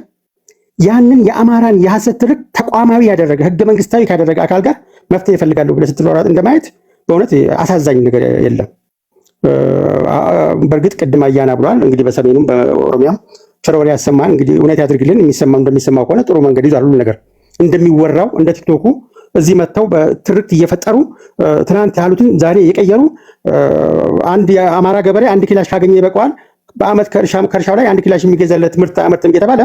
ያንን የአማራን የሐሰት ትርክት ተቋማዊ ያደረገ ህገ መንግስታዊ ካደረገ አካል ጋር መፍትሄ ይፈልጋለሁ ብለህ ስትሯሯጥ እንደማየት በእውነት አሳዛኝ ነገር የለም። በእርግጥ ቅድም አያና ብሏል። እንግዲህ በሰሜኑም በኦሮሚያም ቸሮሪ ያሰማን። እንግዲህ እውነት ያድርግልን። የሚሰማው እንደሚሰማው ከሆነ ጥሩ መንገድ ይዟል። ሁሉ ነገር እንደሚወራው እንደ ቲክቶኩ እዚህ መጥተው በትርክት እየፈጠሩ ትናንት ያሉትን ዛሬ የቀየሩ አንድ የአማራ ገበሬ 1 ኪላሽ ካገኘ ይበቃዋል፣ በአመት ከእርሻው ላይ 1 ኪላሽ የሚገዛለት ምርት አመርትም እየተባለ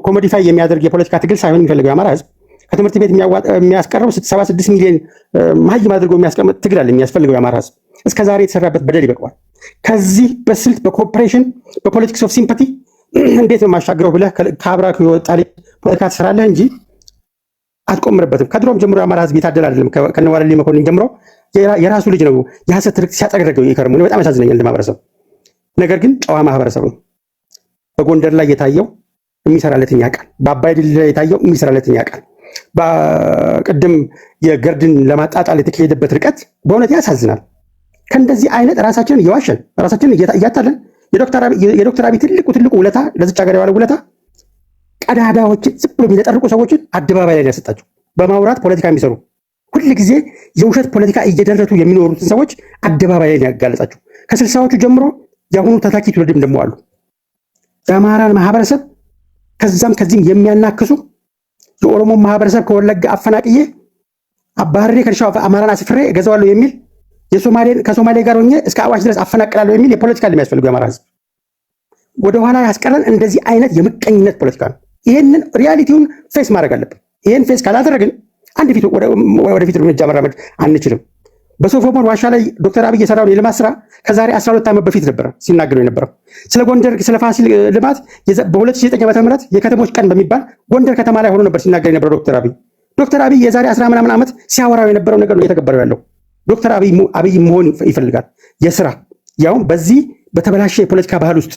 ኮሞዲፋይ የሚያደርግ የፖለቲካ ትግል ሳይሆን የሚፈልገው የአማራ ህዝብ ከትምህርት ቤት የሚያስቀረው 76 ሚሊዮን መሀይም አድርጎ የሚያስቀምጥ ትግል አለ የሚያስፈልገው የአማራ ህዝብ። እስከ ዛሬ የተሰራበት በደል ይበቃዋል። ከዚህ በስልት በኮኦፕሬሽን በፖለቲክስ ኦፍ ሲምፓቲ እንዴት ነው የማሻግረው ብለህ ከአብራክ የወጣ ፖለቲካ ትሰራለህ እንጂ አትቆምርበትም። ከድሮም ጀምሮ የአማራ ህዝብ የታደለ አይደለም። ከነዋለልኝ መኮንን ጀምሮ የራሱ ልጅ ነው የሐሰት ትርክት ሲያጠገረገው የከረሙ። በጣም ያሳዝነኛል እንደ ማህበረሰብ። ነገር ግን ጨዋ ማህበረሰብ ነው። በጎንደር ላይ የታየው የሚሰራለትን ያውቃል። በአባይ ድል ላይ የታየው የሚሰራለትን ያውቃል። በቅድም የገርድን ለማጣጣል የተካሄደበት ርቀት በእውነት ያሳዝናል። ከእንደዚህ አይነት ራሳችንን እየዋሸን ራሳችንን እያታለን የዶክተር አብይ ትልቁ ውለታ ለዚች ሀገር የዋለው ውለታ ቀዳዳዎችን ዝም ብሎ የሚነጠርቁ ሰዎችን አደባባይ ላይ ያሰጣቸው በማውራት ፖለቲካ የሚሰሩ ሁል ጊዜ የውሸት ፖለቲካ እየደረቱ የሚኖሩትን ሰዎች አደባባይ ላይ ያጋለጻቸው። ከ60ዎቹ ጀምሮ የአሁኑ ተተኪ ትውልድም ደግሞ አሉ። የአማራን ማህበረሰብ ከዛም ከዚህም የሚያናክሱ የኦሮሞ ማህበረሰብ ከወለጋ አፈናቅዬ አባህሬ ከርሻው አማራን አስፍሬ እገዛዋለሁ የሚል ከሶማሌ ጋር ሆኜ እስከ አዋሽ ድረስ አፈናቅላለሁ የሚል የፖለቲካ የሚያስፈልጉ የአማራ ህዝብ ወደኋላ ያስቀረን እንደዚህ አይነት የምቀኝነት ፖለቲካ ነው። ይህንን ሪያሊቲውን ፌስ ማድረግ አለብን። ይህን ፌስ ካላደረግን ወደፊት እርምጃ መራመድ አንችልም። በሶፎሞር ዋሻ ላይ ዶክተር አብይ የሰራውን የልማት ስራ ከዛሬ 12 ዓመት በፊት ነበረ ሲናገሩ የነበረው። ስለ ጎንደር ስለ ፋሲል ልማት በ2009 ዓ.ም የከተሞች ቀን በሚባል ጎንደር ከተማ ላይ ሆኖ ነበር ሲናገር የነበረው ዶክተር አብይ የዛሬ 10 ምናምን ዓመት ሲያወራው የነበረው ነገር ነው እየተገበረው ያለው። ዶክተር አብይ መሆን ይፈልጋል የስራ ያውም በዚህ በተበላሸ የፖለቲካ ባህል ውስጥ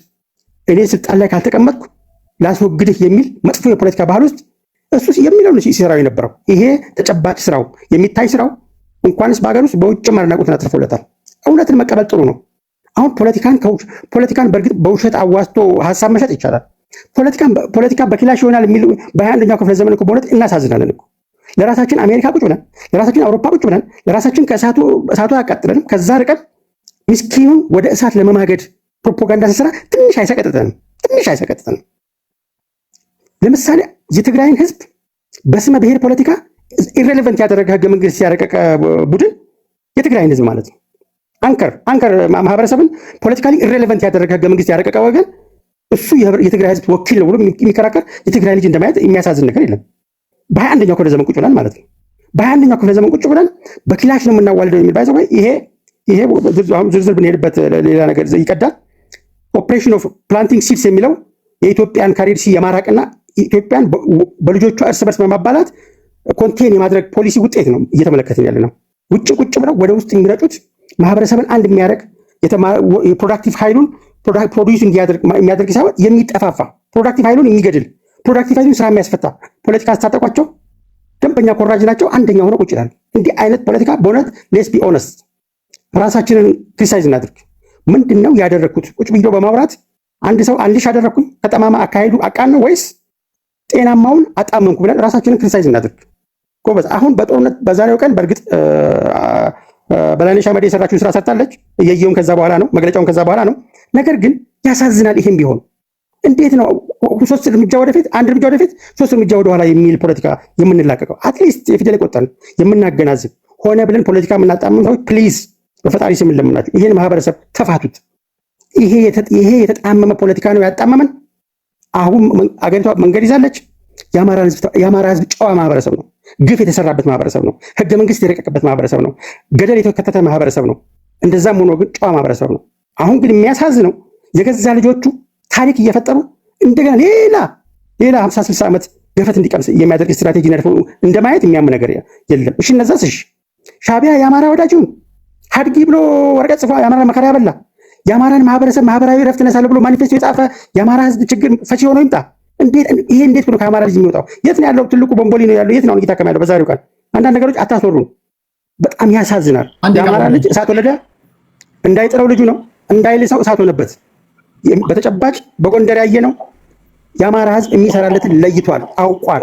እኔ ስልጣን ላይ ካልተቀመጥኩ ላስወግድህ የሚል መጥፎ የፖለቲካ ባህል ውስጥ እሱ የሚለውን ሲሰራው የነበረው ይሄ ተጨባጭ ስራው የሚታይ ስራው እንኳንስ በሀገር ውስጥ በውጭም አድናቆትን አትርፎለታል። እውነትን መቀበል ጥሩ ነው። አሁን ፖለቲካን በእርግጥ በውሸት አዋስቶ ሀሳብ መሸጥ ይቻላል። ፖለቲካ በኪላሽ ይሆናል የሚል በ21ኛው ክፍለ ዘመን እኮ በእውነት እናሳዝናለን እኮ። ለራሳችን አሜሪካ ቁጭ ብለን ለራሳችን አውሮፓ ቁጭ ብለን ለራሳችን እሳቱ አያቃጥለንም። ከዛ ርቀን ምስኪኑን ወደ እሳት ለመማገድ ፕሮፓጋንዳ ሲሰራ ትንሽ አይሰቀጥጠንም። ለምሳሌ የትግራይን ህዝብ በስመ ብሔር ፖለቲካ ኢሬሌቨንት ያደረገ ህገ መንግስት ያረቀቀ ቡድን የትግራይን ህዝብ ማለት ነው። አንከር ማህበረሰብን ፖለቲካሊ ኢሬሌቨንት ያደረገ ህገ መንግስት ያረቀቀ ወገን እሱ የትግራይ ህዝብ ወኪል ነው ብሎ የሚከራከር የትግራይ ልጅ እንደማየት የሚያሳዝን ነገር የለም። በ21ኛው ክፍለ ዘመን ቁጭ ብለን ማለት ነው። በ21ኛው ክፍለ ዘመን ቁጭ ብለን በክላሽ ነው የምናዋልደው የሚል ባይዘው ይሄ ዝርዝር ብንሄድበት ሌላ ነገር ይቀዳል። ኦፕሬሽን ኦፍ ፕላንቲንግ ሲድስ የሚለው የኢትዮጵያን ካሬድ ሲ የማራቅና ኢትዮጵያን በልጆቿ እርስ በርስ በማባላት ኮንቴን የማድረግ ፖሊሲ ውጤት ነው እየተመለከትን ያለ ነው። ውጭ ቁጭ ብለው ወደ ውስጥ የሚረጩት ማህበረሰብን አንድ የሚያደርግ የፕሮዳክቲቭ ኃይሉን ፕሮዲዩስ የሚያደርግ ሳይሆን የሚጠፋፋ ፕሮዳክቲቭ ኃይሉን የሚገድል ፕሮዳክቲቭ ኃይሉን ስራ የሚያስፈታ ፖለቲካ አስታጠቋቸው ደንበኛ ኮራጅ ናቸው። አንደኛ ሆነው ቁጭ ይላል። እንዲህ አይነት ፖለቲካ በእውነት ሌትስ ቢ ኦነስት ራሳችንን ክሪቲሳይዝ እናድርግ። ምንድን ነው ያደረግኩት? ቁጭ ብሎ በማውራት አንድ ሰው አንልሽ አደረግኩኝ ከጠማማ አካሄዱ አቃን ነው ወይስ ጤናማውን አጣመምኩ ብለን ራሳችንን ክሪቲሳይዝ እናድርግ። ጎበዝ። አሁን በጦርነት በዛሬው ቀን በእርግጥ በላይነሽ አመዴ የሰራችውን ስራ ሰርታለች። እየየውን ከዛ በኋላ ነው መግለጫውን ከዛ በኋላ ነው። ነገር ግን ያሳዝናል። ይሄም ቢሆን እንዴት ነው 3 እርምጃ ወደፊት 1 እርምጃ ወደፊት 3 እርምጃ ወደኋላ የሚል ፖለቲካ የምንላቀቀው? አትሊስት የፊደል ቆጠርን የምናገናዝብ ሆነ ብለን ፖለቲካ የምናጣምም ሰዎች ፕሊዝ በፈጣሪ ስም እንለምናችሁ ይሄን ማህበረሰብ ተፋቱት። ይሄ የተጣመመ ፖለቲካ ነው ያጣመመን። አሁን አገሪቷ መንገድ ይዛለች። የአማራ ህዝብ ጨዋ ማህበረሰብ ነው። ግፍ የተሰራበት ማህበረሰብ ነው። ህገ መንግስት የረቀቀበት ማህበረሰብ ነው። ገደል የተከተተ ማህበረሰብ ነው። እንደዛም ሆኖ ግን ጨዋ ማህበረሰብ ነው። አሁን ግን የሚያሳዝነው የገዛ ልጆቹ ታሪክ እየፈጠሩ እንደገና ሌላ 50-60 ዓመት ገፈት እንዲቀምስ የሚያደርግ ስትራቴጂ ነድፈው እንደማየት የሚያም ነገር የለም። እሺ እነዛስ? እሺ ሻዕቢያ የአማራ ወዳጁን ሀድጊ ብሎ ወረቀት ጽፎ የአማራ መከራ ያበላ የአማራን ማህበረሰብ ማህበራዊ ረፍት ነሳለሁ ብሎ ማኒፌስቶ የጻፈ የአማራ ህዝብ ችግር ፈቺ ሆኖ ይምጣ። እንዴት ብሎ ከአማራ ልጅ የሚወጣው? የት ነው ያለው? ትልቁ ቦምቦሊ ነው ያለው። የት ነው እየታከመ ያለው? በዛሬው ቀን አንዳንድ ነገሮች አታስወሩን። በጣም ያሳዝናል። የአማራ ልጅ እሳት ወለደ። እንዳይጥለው ልጁ ነው እንዳይልሰው እሳት ሆነበት። በተጨባጭ በጎንደር ያየ ነው። የአማራ ህዝብ የሚሰራለትን ለይቷል፣ አውቋል።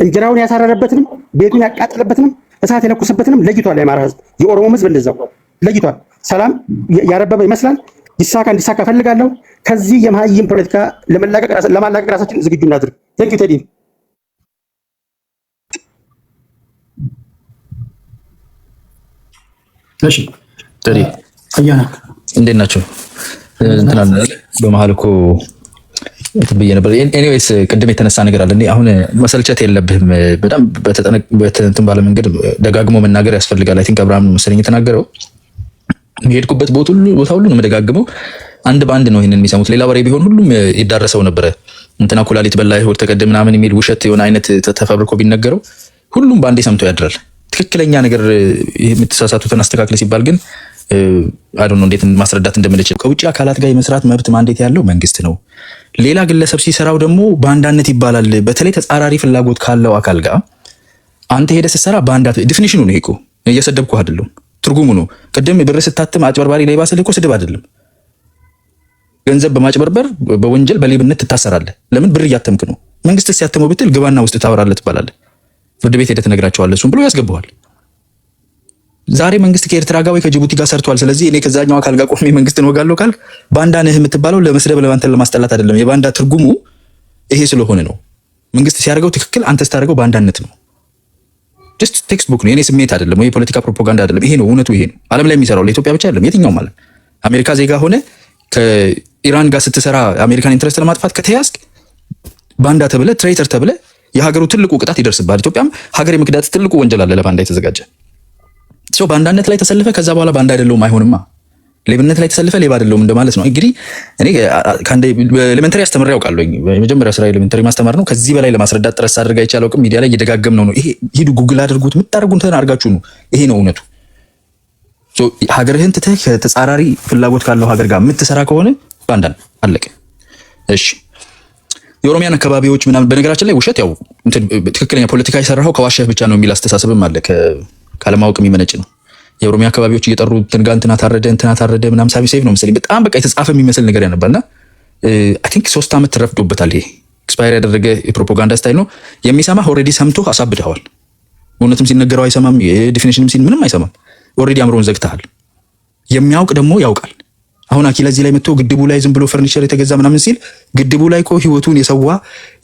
እንጀራውን ያሳረረበትንም ቤቱን ያቃጠለበትንም እሳት የለኩስበትንም ለይቷል። የአማራ ህዝብ፣ የኦሮሞ ህዝብ እንደዛው ለይቷል። ሰላም ያረበበ ይመስላል። እንዲሳካ ፈልጋለሁ። ከዚህ የመሀይም ፖለቲካ ለማላቀቅ ራሳችን ዝግጁ እናድርግ። ቴንክ ዩ ቴዲ። እሺ ቴዲ አያና እንዴት ናቸው? እንትና በመሀል እኮ ብዬ ነበር። ኤኒዌይስ ቅድም የተነሳ ነገር አለ። አሁን መሰልቸት የለብህም። በጣም በተንትን ባለ መንገድ ደጋግሞ መናገር ያስፈልጋል። አይ ቲንክ አብርሃም መሰለኝ የተናገረው የሄድኩበት ቦታ ሁሉ ነው መደጋግመው። አንድ በአንድ ነው ይሄንን የሚሰሙት። ሌላ ወሬ ቢሆን ሁሉም ይዳረሰው ነበረ። እንትና ኩላሊት በላ ሆድ ተቀደም ምናምን የሚል ውሸት የሆነ አይነት ተፈብርኮ ቢነገረው ሁሉም በአንዴ ሰምቶ ያድራል። ትክክለኛ ነገር የምትሳሳቱትን አስተካክለ ሲባል ግን አይ ዶንት ኖ እንዴት ማስረዳት እንደምንችል። ከውጭ አካላት ጋር የመስራት መብት ማንዴት ያለው መንግስት ነው። ሌላ ግለሰብ ሲሰራው ደግሞ ባንዳነት ይባላል። በተለይ ተጻራሪ ፍላጎት ካለው አካል ጋር አንተ ሄደህ ስትሰራ ባንዳ ዲፊኒሽኑ ነው። ይሄ እኮ እየሰደብኩ አይደለም፣ ትርጉሙ ነው። ቅድም ብር ስታትም አጭበርባሪ ሌባ ስልህ እኮ ስድብ አይደለም። ገንዘብ በማጭበርበር በወንጀል በሌብነት ትታሰራለህ። ለምን? ብር እያተምክ ነው። መንግስት ሲያተመው ብትል ግባና ውስጥ ታወራለህ ትባላለህ። ፍርድ ቤት ሄደህ ትነግራቸዋለህ። እሱም ብሎ ያስገባዋል። ዛሬ መንግስት ከኤርትራ ጋር ወይ ከጅቡቲ ጋር ሰርቷል። ስለዚህ እኔ ከዛኛው አካል ጋር ቆሜ መንግስትን ወጋለሁ ካልክ ባንዳ ነህ የምትባለው ለመስደብ ለማንተን ለማስጠላት አይደለም። የባንዳ ትርጉሙ ይሄ ስለሆነ ነው። መንግስት ሲያደርገው ትክክል፣ አንተ ስታደርገው ባንዳነት ነው። ጀስት ቴክስት ቡክ ነው። የኔ ስሜት አይደለም ወይ የፖለቲካ ፕሮፓጋንዳ አይደለም። ይሄ ነው እውነቱ። ይሄ ነው ዓለም ላይ የሚሰራው። ለኢትዮጵያ ብቻ አይደለም፣ የትኛውም ማለት አሜሪካ ዜጋ ሆነ ከኢራን ጋር ስትሰራ አሜሪካን ኢንትረስት ለማጥፋት ከተያዝክ ባንዳ ተብለ ትሬተር ተብለ የሀገሩ ትልቁ ቅጣት ይደርስብሃል። ኢትዮጵያም ሀገር የመክዳት ትልቁ ወንጀል አለ ለባንዳ የተዘጋጀ ሰው። ባንዳነት ላይ ተሰልፈ ከዛ በኋላ ባንዳ አይደለሁም አይሆንማ። ሌብነት ላይ ተሰልፈ ሌባ አይደለሁም እንደማለት ነው። እንግዲህ እኔ ኤሌመንተሪ አስተምሬ ያውቃለሁ። የመጀመሪያ ስራ ኤሌመንተሪ ማስተማር ነው። ከዚህ በላይ ለማስረዳት ጥረት ሳደርግ አይቻል አውቅም። ሚዲያ ላይ እየደጋገም ነው። ይሄ ሂዱ ጉግል አድርጉት፣ የምታደርጉትን አድርጋችሁ ነው። ይሄ ነው እውነቱ። ሀገርህን ትተህ ከተጻራሪ ፍላጎት ካለው ሀገር ጋር የምትሰራ ከሆነ ባንዳ ነው፣ አለቀ። እሺ የኦሮሚያን አካባቢዎች ምናምን በነገራችን ላይ ውሸት ያው ትክክለኛ ፖለቲካ የሰራው ከዋሻህ ብቻ ነው የሚል አስተሳሰብም አለ። ካለማወቅ የሚመነጭ ነው። የኦሮሚያ አካባቢዎች እየጠሩ እንትና ታረደ ምናምን ሳቢ ሴፍ ነው መሰለኝ። በጣም በቃ የተጻፈ የሚመስል ነገር ያነባልና አይ ቲንክ 3 ዓመት ተረፍዶበታል። ይሄ ኤክስፓየር ያደረገ የፕሮፓጋንዳ ስታይል ነው። የሚሰማ ኦልሬዲ ሰምቶ አሳብደዋል። እውነትም ሲነገረው አይሰማም። የዲፊኒሽንም ሲል ምንም አይሰማም። ኦልሬዲ አምሮን ዘግተሃል። የሚያውቅ ደግሞ ያውቃል። አሁን አኪላ እዚህ ላይ መጥቶ ግድቡ ላይ ዝም ብሎ ፈርኒቸር የተገዛ ምናምን ሲል ግድቡ ላይ እኮ ህይወቱን የሰዋ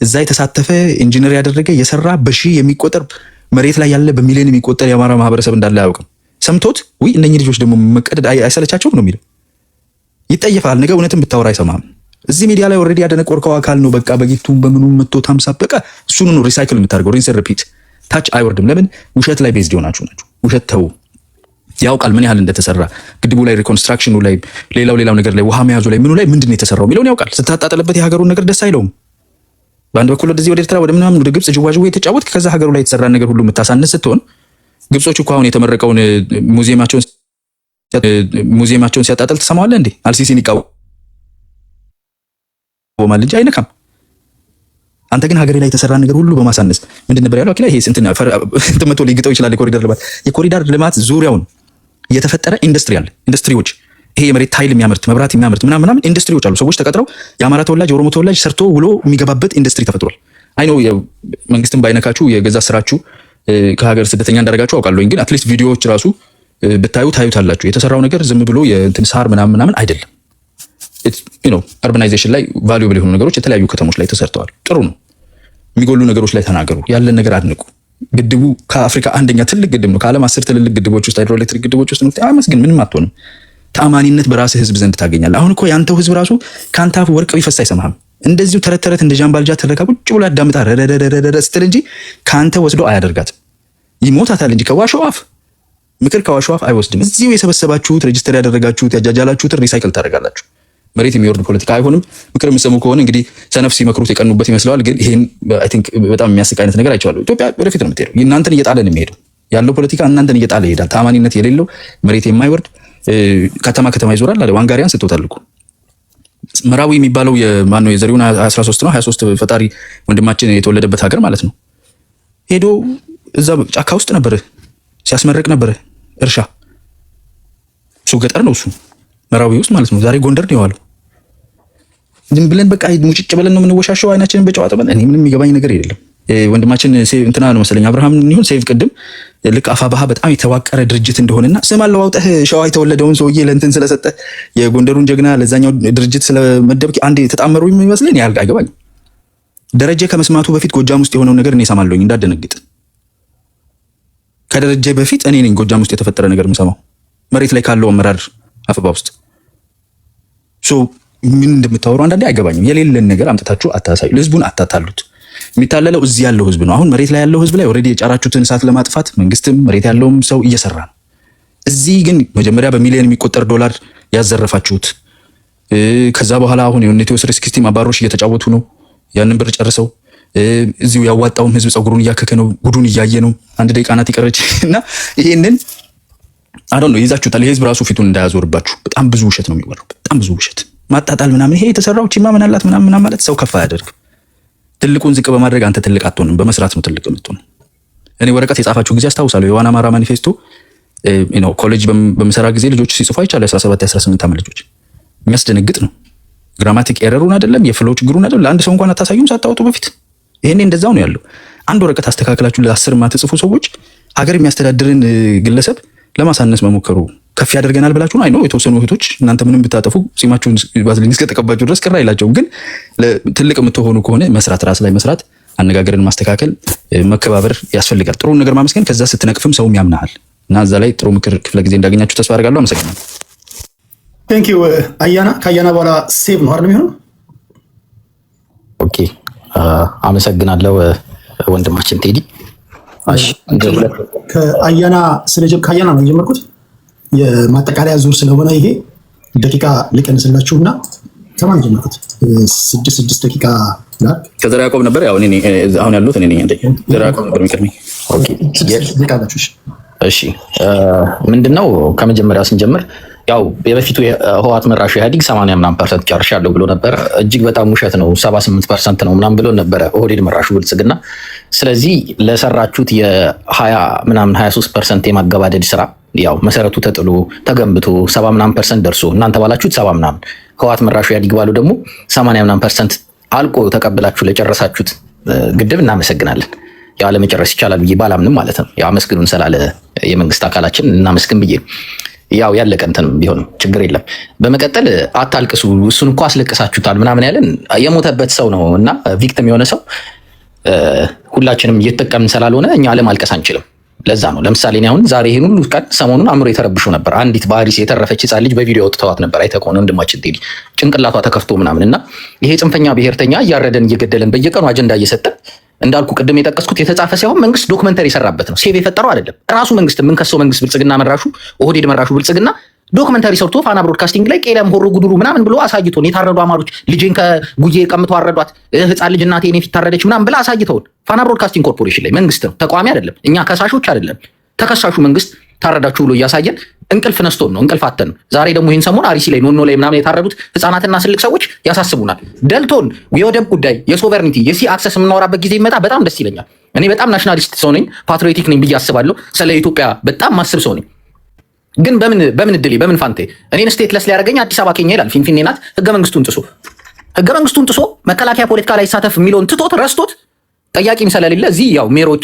እዛ የተሳተፈ ኢንጂነር ያደረገ የሰራ በሺህ የሚቆጠር መሬት ላይ ያለ በሚሊዮን የሚቆጠር የአማራ ማህበረሰብ እንዳለ አያውቅም። ሰምቶት ወይ እነኚህ ልጆች ደግሞ መቀደድ አይሰለቻቸውም ነው የሚለው። ይጠየፋል። ነገ እውነትን ብታወራ አይሰማም። እዚህ ሚዲያ ላይ ኦልሬዲ ያደነቆርከው አካል ነው። በቃ በጊቱም በምኑ መጥቶ ታምሳ በቃ እሱን ነው ሪሳይክል የምታደርገው። ሪንስ ሪፒት ታች አይወርድም። ለምን? ውሸት ላይ ቤዝድ ሆናችሁ ናችሁ። ውሸት ተው። ያውቃል ምን ያህል እንደተሰራ ግድቡ ላይ ሪኮንስትራክሽኑ ላይ ሌላው ነገር ላይ ውሃ መያዙ ላይ ምኑ ላይ ምንድን ነው የተሰራው የሚለውን ያውቃል። ስታጣጥልበት የሀገሩን ነገር ደስ አይለውም። በአንድ በኩል ወደዚህ ወደ ኤርትራ ወደ ምናምን ወደ ግብጽ ጅዋጅዌ የተጫወትክ ከዛ ሀገሩ ላይ የተሰራ ነገር ሁሉ የምታሳንስ ስትሆን ግብጾች እኮ አሁን የተመረቀውን ሙዚየማቸውን ሲያጣጥል ትሰማዋለህ እንዴ? አልሲሲን ይቃወማል እንጂ አይነካም። አንተ ግን ሀገሬ ላይ የተሰራ ነገር ሁሉ በማሳነስ ምንድን ነበር ያለው? አኪላ ይሄ እንትን መቶ ሊግጠው ይችላል። የኮሪደር ልማት ዙሪያውን የተፈጠረ ኢንዱስትሪ አለ። ኢንዱስትሪዎች ይሄ የመሬት ኃይል የሚያመርት መብራት የሚያመርት ምናምን ኢንዱስትሪዎች አሉ። ሰዎች ተቀጥረው የአማራ ተወላጅ የኦሮሞ ተወላጅ ሰርቶ ውሎ የሚገባበት ኢንዱስትሪ ተፈጥሯል። አይ ነው መንግስትን ባይነካችሁ የገዛ ስራችሁ ከሀገር ስደተኛ እንዳደረጋችሁ አውቃለሁኝ። ግን አትሊስት ቪዲዮዎች ራሱ ብታዩ ታዩታላችሁ። የተሰራው ነገር ዝም ብሎ የእንትን ሳር ምናምን አይደለም። አርባናይዜሽን ላይ ቫሉብል የሆኑ ነገሮች የተለያዩ ከተሞች ላይ ተሰርተዋል። ጥሩ ነው። የሚጎሉ ነገሮች ላይ ተናገሩ። ያለን ነገር አድንቁ። ግድቡ ከአፍሪካ አንደኛ ትልቅ ግድብ ነው። ከዓለም 10 ትልልቅ ግድቦች ውስጥ ሃይድሮኤሌክትሪክ ግድቦች ውስጥ ነው። አመስግን፣ ምንም አትሆንም። ተአማኒነት በራስህ ህዝብ ዘንድ ታገኛለህ። አሁን እኮ ያንተው ህዝብ ራሱ ካንተ አፍ ወርቅ ቢፈስ አይሰማህም። እንደዚሁ ተረት እንደ ጃምባልጃ ተረካ ቁጭ ብሎ ያዳምጣ ስትል እንጂ ካንተ ወስዶ አያደርጋትም። ይሞታታል እንጂ ከዋሻው አፍ ምክር ከአዋሽ አፍ አይወስድም። እዚሁ የሰበሰባችሁት ሬጅስተር ያደረጋችሁት ያጃጃላችሁትን ሪሳይክል ታደርጋላችሁ። መሬት የሚወርድ ፖለቲካ አይሆንም። ምክር የምትሰሙ ከሆነ እንግዲህ ሰነፍ ሲመክሩት የቀኑበት ይመስለዋል። ግን ይሄን አይ ቲንክ በጣም የሚያስቅ አይነት ነገር አይቻለሁ። ኢትዮጵያ ወደፊት ነው የምትሄደው። እናንተን እየጣለ ነው የሚሄደው ያለው ፖለቲካ እናንተን እየጣለ ይሄዳል። ታማኒነት የሌለው መሬት የማይወርድ ከተማ ይዞራል አለ ዋንጋሪያን ስቶታል እኮ መራዊ የሚባለው የማነው የዘሪውን 13 ነው 23 ፈጣሪ ወንድማችን የተወለደበት ሀገር ማለት ነው። ሄዶ እዛ ጫካ ውስጥ ነበር ሲያስመረቅ ነበር እርሻ እሱ ገጠር ነው እሱ መራዊ ውስጥ ማለት ነው። ዛሬ ጎንደር ነው የዋለው። ዝም ብለን በቃ ሙጭጭ ብለን ነው የምንወሻሸው አይናችንን በጨዋታ በል። እኔ ምንም የሚገባኝ ነገር የለም። ወንድማችን እንትና ነው መሰለኝ አብርሃም ይሁን ሴቭ ቅድም ልክ አፋባሃ በጣም የተዋቀረ ድርጅት እንደሆነና ስም አለው አውጣህ ሸዋ የተወለደውን ሰውዬ ለእንትን ስለሰጠ የጎንደሩን ጀግና ለዛኛው ድርጅት ስለመደብክ አንድ የተጣመሩ የሚመስለኝ አይገባኝ። ደረጀ ከመስማቱ በፊት ጎጃም ውስጥ የሆነው ነገር እኔ እሰማለሁኝ። እንዳደነግጥ ከደረጀ በፊት እኔ ነኝ ጎጃም ውስጥ የተፈጠረ ነገር የምሰማው መሬት ላይ ካለው አመራር አፈባ ውስጥ ምን እንደምታወሩ አንዳንዴ አይገባኝም። የሌለን ነገር አምጥታችሁ አታሳዩ። ህዝቡን አታታሉት። የሚታለለው እዚህ ያለው ህዝብ ነው። አሁን መሬት ላይ ያለው ህዝብ ላይ ኦልሬዲ የጫራችሁትን እሳት ለማጥፋት መንግስትም መሬት ያለውም ሰው እየሰራ ነው። እዚህ ግን መጀመሪያ በሚሊዮን የሚቆጠር ዶላር ያዘረፋችሁት ከዛ በኋላ አሁን የኔትዮ 360 አባሮች እየተጫወቱ ነው። ያንን ብር ጨርሰው እዚሁ ያዋጣውን ህዝብ ጸጉሩን እያከከ ነው። ጉዱን እያየ ነው። አንድ ደቂቃ ናት ይቀረች እና ይሄንን አዶን ነው ይዛችሁታል። የህዝብ ራሱ ፊቱን እንዳያዞርባችሁ በጣም ብዙ ውሸት ነው የሚወራው። በጣም ብዙ ውሸት ማጣጣል ምናምን። ይሄ የተሰራው ቺማ ምን አላት ምናምን ማለት ሰው ከፍ አያደርግም። ትልቁን ዝቅ በማድረግ አንተ ትልቅ አትሆንም። በመስራት ነው ትልቅ የምትሆነው። እኔ ወረቀት የጻፋችሁ ጊዜ አስታውሳለሁ። የዋና አማራ ማኒፌስቶ ኮሌጅ በምሰራ ጊዜ ልጆች ሲጽፉ አይቻለሁ። 17 18 ዓመት ልጆች። የሚያስደነግጥ ነው። ግራማቲክ ኤረሩን አይደለም የፍሎ ችግሩን አይደለም ለአንድ ሰው እንኳን አታሳዩም ሳታወጡ በፊት። ይሄኔ እንደዛው ነው ያለው። አንድ ወረቀት አስተካክላችሁ ለ10 ማትጽፉ ሰዎች ሀገር የሚያስተዳድርን ግለሰብ ለማሳነስ መሞከሩ ከፍ ያደርገናል ብላችሁ ነው። አይ ነው የተወሰኑ እህቶች እናንተ ምንም ብታጠፉ ሲማችሁን ባዝሊን እስከተቀባችሁ ድረስ ቅር አይላቸውም። ግን ትልቅ የምትሆኑ ከሆነ መስራት፣ ራስ ላይ መስራት፣ አነጋገርን ማስተካከል፣ መከባበር ያስፈልጋል። ጥሩ ነገር ማመስገን፣ ከዛ ስትነቅፍም ሰውም ያምናል። እና እዛ ላይ ጥሩ ምክር ክፍለ ጊዜ እንዳገኛችሁ ተስፋ አደርጋለሁ። አመሰግናለሁ። ቴንክ ዩ አያና። ከአያና በኋላ ሴቭ ነው አይደል የሚሆነው? ኦኬ አመሰግናለሁ ወንድማችን ቴዲ። ከአያና ነው የጀመርኩት የማጠቃለያ ዙር ስለሆነ ይሄ ደቂቃ ልቀንስላችሁና ከማን ጀመርኩት? 6 ደቂቃ ላክ። ከዘራ ያዕቆብ ነበር። ያው እኔ አሁን ያሉት እኔ ነኝ። ዘራ ያዕቆብ ነበር የሚቀድመኝ። ኦኬ እሺ ምንድነው ከመጀመሪያው ስንጀምር ያው የበፊቱ ህወሓት መራሹ ኢህአዴግ 80% ጨርሻለሁ ብሎ ነበር። እጅግ በጣም ውሸት ነው። 78% ነው ምናምን ብሎ ነበረ ኦህዴድ መራሹ ብልጽግና። ስለዚህ ለሰራችሁት የ23% የማገባደድ ስራ ያው መሰረቱ ተጥሎ ተገንብቶ 70% ደርሶ እናንተ ባላችሁት 70 ህወሓት መራሹ ኢህአዴግ ባሉ ደግሞ 80% አልቆ ተቀብላችሁ ለጨረሳችሁት ግድብ እናመሰግናለን። ያው ለመጨረስ ይቻላል ብዬ ባላምንም ማለት ነው። ያው አመስግኑን ስላለ የመንግስት አካላችን እናመስግን ብዬ ያው ያለቀ እንትን ቢሆን ችግር የለም። በመቀጠል አታልቅሱ፣ እሱን እኮ አስለቅሳችሁታል ምናምን ያለን የሞተበት ሰው ነው እና ቪክቲም የሆነ ሰው ሁላችንም እየተጠቀምን ስላልሆነ እኛ ለማልቀስ አንችልም። ለዛ ነው ለምሳሌ እኔ አሁን ዛሬ ይሄን ሁሉ ቀን ሰሞኑን አእምሮ የተረብሾ ነበር። አንዲት ባሪስ የተረፈች ህፃን ልጅ በቪዲዮ ወጥተዋት ነበር። አይተህ ከሆነ ወንድማችን ቴዲ ጭንቅላቷ ተከፍቶ ምናምን እና ይሄ ጽንፈኛ ብሔርተኛ እያረደን እየገደለን በየቀኑ አጀንዳ እየሰጠን እንዳልኩ ቅድም የጠቀስኩት የተጻፈ ሳይሆን መንግስት ዶክመንተሪ የሰራበት ነው። ሴቭ የፈጠረው አይደለም። ራሱ መንግስት የምንከሰው መንግስት ብልጽግና መራሹ ኦህዴድ መራሹ ብልጽግና ዶክመንተሪ ሰርቶ ፋና ብሮድካስቲንግ ላይ ቄለም ሆሮ ጉድሩ ምናምን ብሎ አሳይቶን የታረዱ አማሮች ልጄን ከጉዬ ቀምተው አረዷት፣ ህፃን ልጅ እናቴ እኔ ፊት ታረደች ምናምን ብላ አሳይተውን ፋና ብሮድካስቲንግ ኮርፖሬሽን ላይ መንግስት ነው፣ ተቋሚ አይደለም። እኛ ከሳሾች አይደለም። ተከሳሹ መንግስት ታረዳችሁ ብሎ እያሳየን እንቅልፍ ነስቶን ነው፣ እንቅልፍ አተን ነው። ዛሬ ደግሞ ይህን ሰሞን አሪሲ ላይ ኖኖ ላይ ምናምን የታረዱት ህፃናትና ስልቅ ሰዎች ያሳስቡናል። ደልቶን የወደብ ጉዳይ የሶቨርኒቲ የሲ አክሰስ የምናወራበት ጊዜ ይመጣ በጣም ደስ ይለኛል። እኔ በጣም ናሽናሊስት ሰው ነኝ፣ ፓትሪዮቲክ ነኝ ብዬ አስባለሁ። ስለ ኢትዮጵያ በጣም ማስብ ሰው ነኝ። ግን በምን እድሌ በምን ፋንቴ እኔን ስቴትለስ ሊያደርገኝ አዲስ አበባ ኬኛ ይላል። ፊንፊኔ ናት። ህገ መንግስቱን ጥሶ መከላከያ ፖለቲካ ላይ ሳተፍ የሚለውን ትቶት ረስቶት ጠያቂም ስለሌለ እዚህ ያው ሜሮች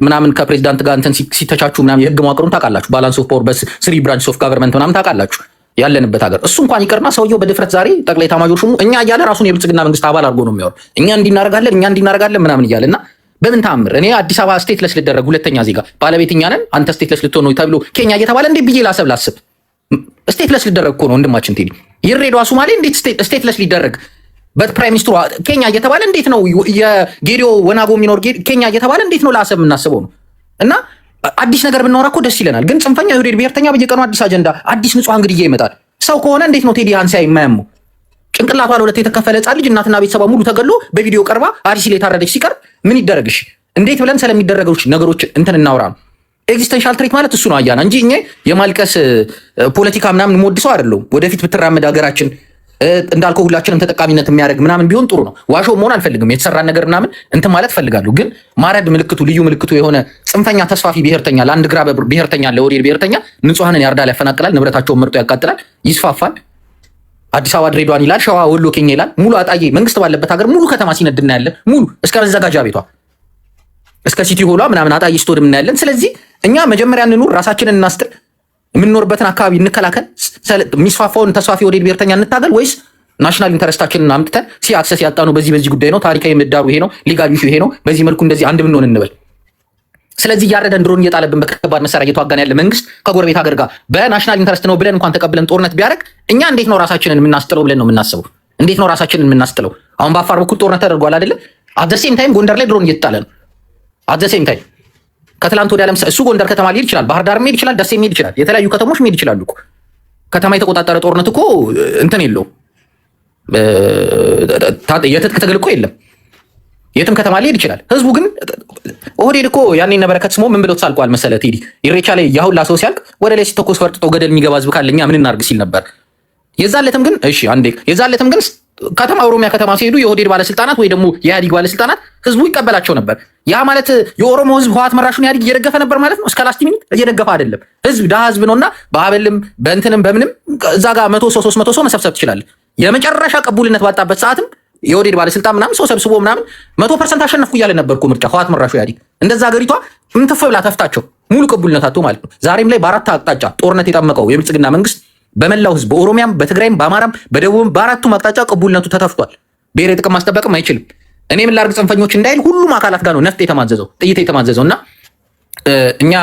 ምናምን ከፕሬዚዳንት ጋር እንትን ሲተቻቹ ምናምን የህግ መዋቅሩን ታውቃላችሁ። ባላንስ ኦፍ ፓወር በ3 ብራንች ኦፍ ጋቨርንመንት ምናምን ታውቃላችሁ ያለንበት ሀገር። እሱ እንኳን ይቀርና ሰውየው በድፍረት ዛሬ ጠቅላይ ኤታማዦር ሹሙ እኛ እያለ ራሱን የብልጽግና መንግስት አባል አድርጎ ነው የሚያወራው። እኛ እንዲናረጋለን ምናምን እያለ እና በምን ታምር እኔ አዲስ አበባ ስቴትለስ ልደረግ ሁለተኛ ዜጋ ባለቤት እኛ ነን አንተ ስቴትለስ ልትሆን ነው ተብሎ ኬኛ እየተባለ እንዴት ብዬ ላስብ ስቴትለስ ልደረግ እኮ ነው ወንድማችን ቴዲ። ይሬዷ ሶማሌ እንዴት ስቴትለስ ሊደረግ በፕራይም ሚኒስትሩ ኬኛ እየተባለ እንዴት ነው የጌዲዮ ወናጎ የሚኖር ኬኛ እየተባለ እንዴት ነው ላሰብ የምናስበው ነው። እና አዲስ ነገር ብናወራ እኮ ደስ ይለናል። ግን ጽንፈኛ የወዴድ ብሔርተኛ በየቀኑ አዲስ አጀንዳ፣ አዲስ ንጹሃን ግድያ ይመጣል። ሰው ከሆነ እንዴት ነው ቴዲ አንሳ የማያሙ ጭንቅላቷ ለሁለት የተከፈለ ህጻን ልጅ እናትና ቤተሰቧ ሙሉ ተገሎ በቪዲዮ ቀርባ አርሲ ላይ ታረደች ሲቀርብ ምን ይደረግሽ? እንዴት ብለን ስለሚደረገው ነገሮች እንትን እናውራ ነው። ኤግዚስተንሻል ትሬት ማለት እሱ ነው አያና እንጂ እኛ የማልቀስ ፖለቲካ ምናምን የምወድሰው አይደለሁም። ወደፊት ብትራመድ ሀገራችን እንዳልከው ሁላችንም ተጠቃሚነት የሚያደርግ ምናምን ቢሆን ጥሩ ነው። ዋሾ መሆን አልፈልግም። የተሰራን ነገር ምናምን እንትን ማለት ፈልጋለሁ። ግን ማረድ ምልክቱ ልዩ ምልክቱ የሆነ ጽንፈኛ ተስፋፊ ብሔርተኛ ለአንድ ግራ ብሔርተኛ ለወዴድ ብሔርተኛ ንጹሐንን ያርዳል፣ ያፈናቅላል፣ ንብረታቸውን መርጦ ያቃጥላል፣ ይስፋፋል። አዲስ አበባ ድሬዳዋን ይላል፣ ሸዋ ወሎ ኬኛ ይላል። ሙሉ አጣዬ መንግስት ባለበት ሀገር ሙሉ ከተማ ሲነድ እናያለን። ሙሉ እስከ መዘጋጃ ቤቷ እስከ ሲቲ ሆሏ ምናምን አጣዬ ስቶድ እናያለን። ስለዚህ እኛ መጀመሪያ እንኑር፣ ራሳችንን እናስጥር፣ የምንኖርበትን አካባቢ እንከላከል፣ የሚስፋፋውን ተስፋፊ ወዴድ ብሔርተኛ እንታገል፣ ወይስ ናሽናል ኢንተረስታችንን አምጥተን አክሰስ ያጣነው በዚህ ጉዳይ ነው፣ ታሪካዊ ምህዳሩ ይሄ ነው፣ ሊጋል ኢሹ ይሄ ነው፣ በዚህ መልኩ እንደዚህ አንድ ብንሆን እንበል። ስለዚህ እያረደን ድሮን እየጣለብን በከባድ መሳሪያ እየተዋጋን ያለ መንግስት ከጎረቤት ሀገር ጋር በናሽናል ኢንተረስት ነው ብለን እንኳን ተቀብለን ጦርነት ቢያደርግ እኛ እንዴት ነው ራሳችንን የምናስጥለው ብለን ነው የምናስበው። እንዴት ነው ራሳችንን የምናስጥለው? አሁን በአፋር በኩል ጦርነት ተደርጓል አይደለም? አዘሴም ታይም ጎንደር ላይ ድሮን እየተጣለ ነው። አዘሴም ታይም ከትላንት ወዲያ ለምሳሌ እሱ ጎንደር ከተማ ሊሄድ ይችላል፣ ባህር ዳር ሊሄድ ይችላል፣ ደሴ ሊሄድ ይችላል፣ የተለያዩ ከተሞች ሊሄድ ይችላሉ እኮ። ከተማ የተቆጣጠረ ጦርነት እኮ እንትን የለውም፣ የትጥቅ ትግል እኮ የለም። የትም ከተማ ሊሄድ ይችላል። ህዝቡ ግን ኦህዴድ እኮ ያኔ ነበረከት ስሞ ምን ብሎት ሳልቋል መሰለ ቴዲ ኢሬቻ ላይ ያሁላ ሰው ሲያልቅ ወደ ላይ ሲተኮስ ፈርጥጦ ገደል የሚገባ ህዝብ ካለ እኛ ምን እናርግ ሲል ነበር። የዛለትም ግን እሺ አንዴ የዛለትም ግን ከተማ ኦሮሚያ ከተማ ሲሄዱ የኦህዴድ ባለስልጣናት ወይ ደግሞ የኢህአዴግ ባለስልጣናት ህዝቡ ይቀበላቸው ነበር። ያ ማለት የኦሮሞ ህዝብ ህወሓት መራሹን ኢህአዴግ እየደገፈ ነበር ማለት ነው። እስከ ላስት ሚኒት እየደገፈ አይደለም። ህዝብ ደሃ ህዝብ ነውና በአበልም በእንትንም በምንም እዛ ጋር 100 ሰው 300 ሰው መሰብሰብ ትችላለህ። የመጨረሻ ቅቡልነት ባጣበት ሰዓትም የኦህዴድ ባለስልጣን ምናምን ሰው ሰብስቦ ምናምን 100% አሸነፍኩ እያለ ነበርኩ ምርጫ ህወሓት መራሹ ኢህአዴግ። እንደዛ ሀገሪቷ እንትፍ ብላ ተፍታቸው ሙሉ ቅቡልነት አጥቶ ማለት ነው። ዛሬም ላይ በአራት አቅጣጫ ጦርነት የጠመቀው የብልጽግና መንግስት በመላው ህዝብ በኦሮሚያም በትግራይም በአማራም በደቡብም በአራቱም አቅጣጫ ቅቡልነቱ ተተፍቷል። ብሔራዊ ጥቅም ማስጠበቅም አይችልም። እኔ ምን ላድርግ ጽንፈኞች እንዳይል ሁሉም አካላት ጋር ነው ነፍጥ የተማዘዘው ጥይት የተማዘዘው እና እኛ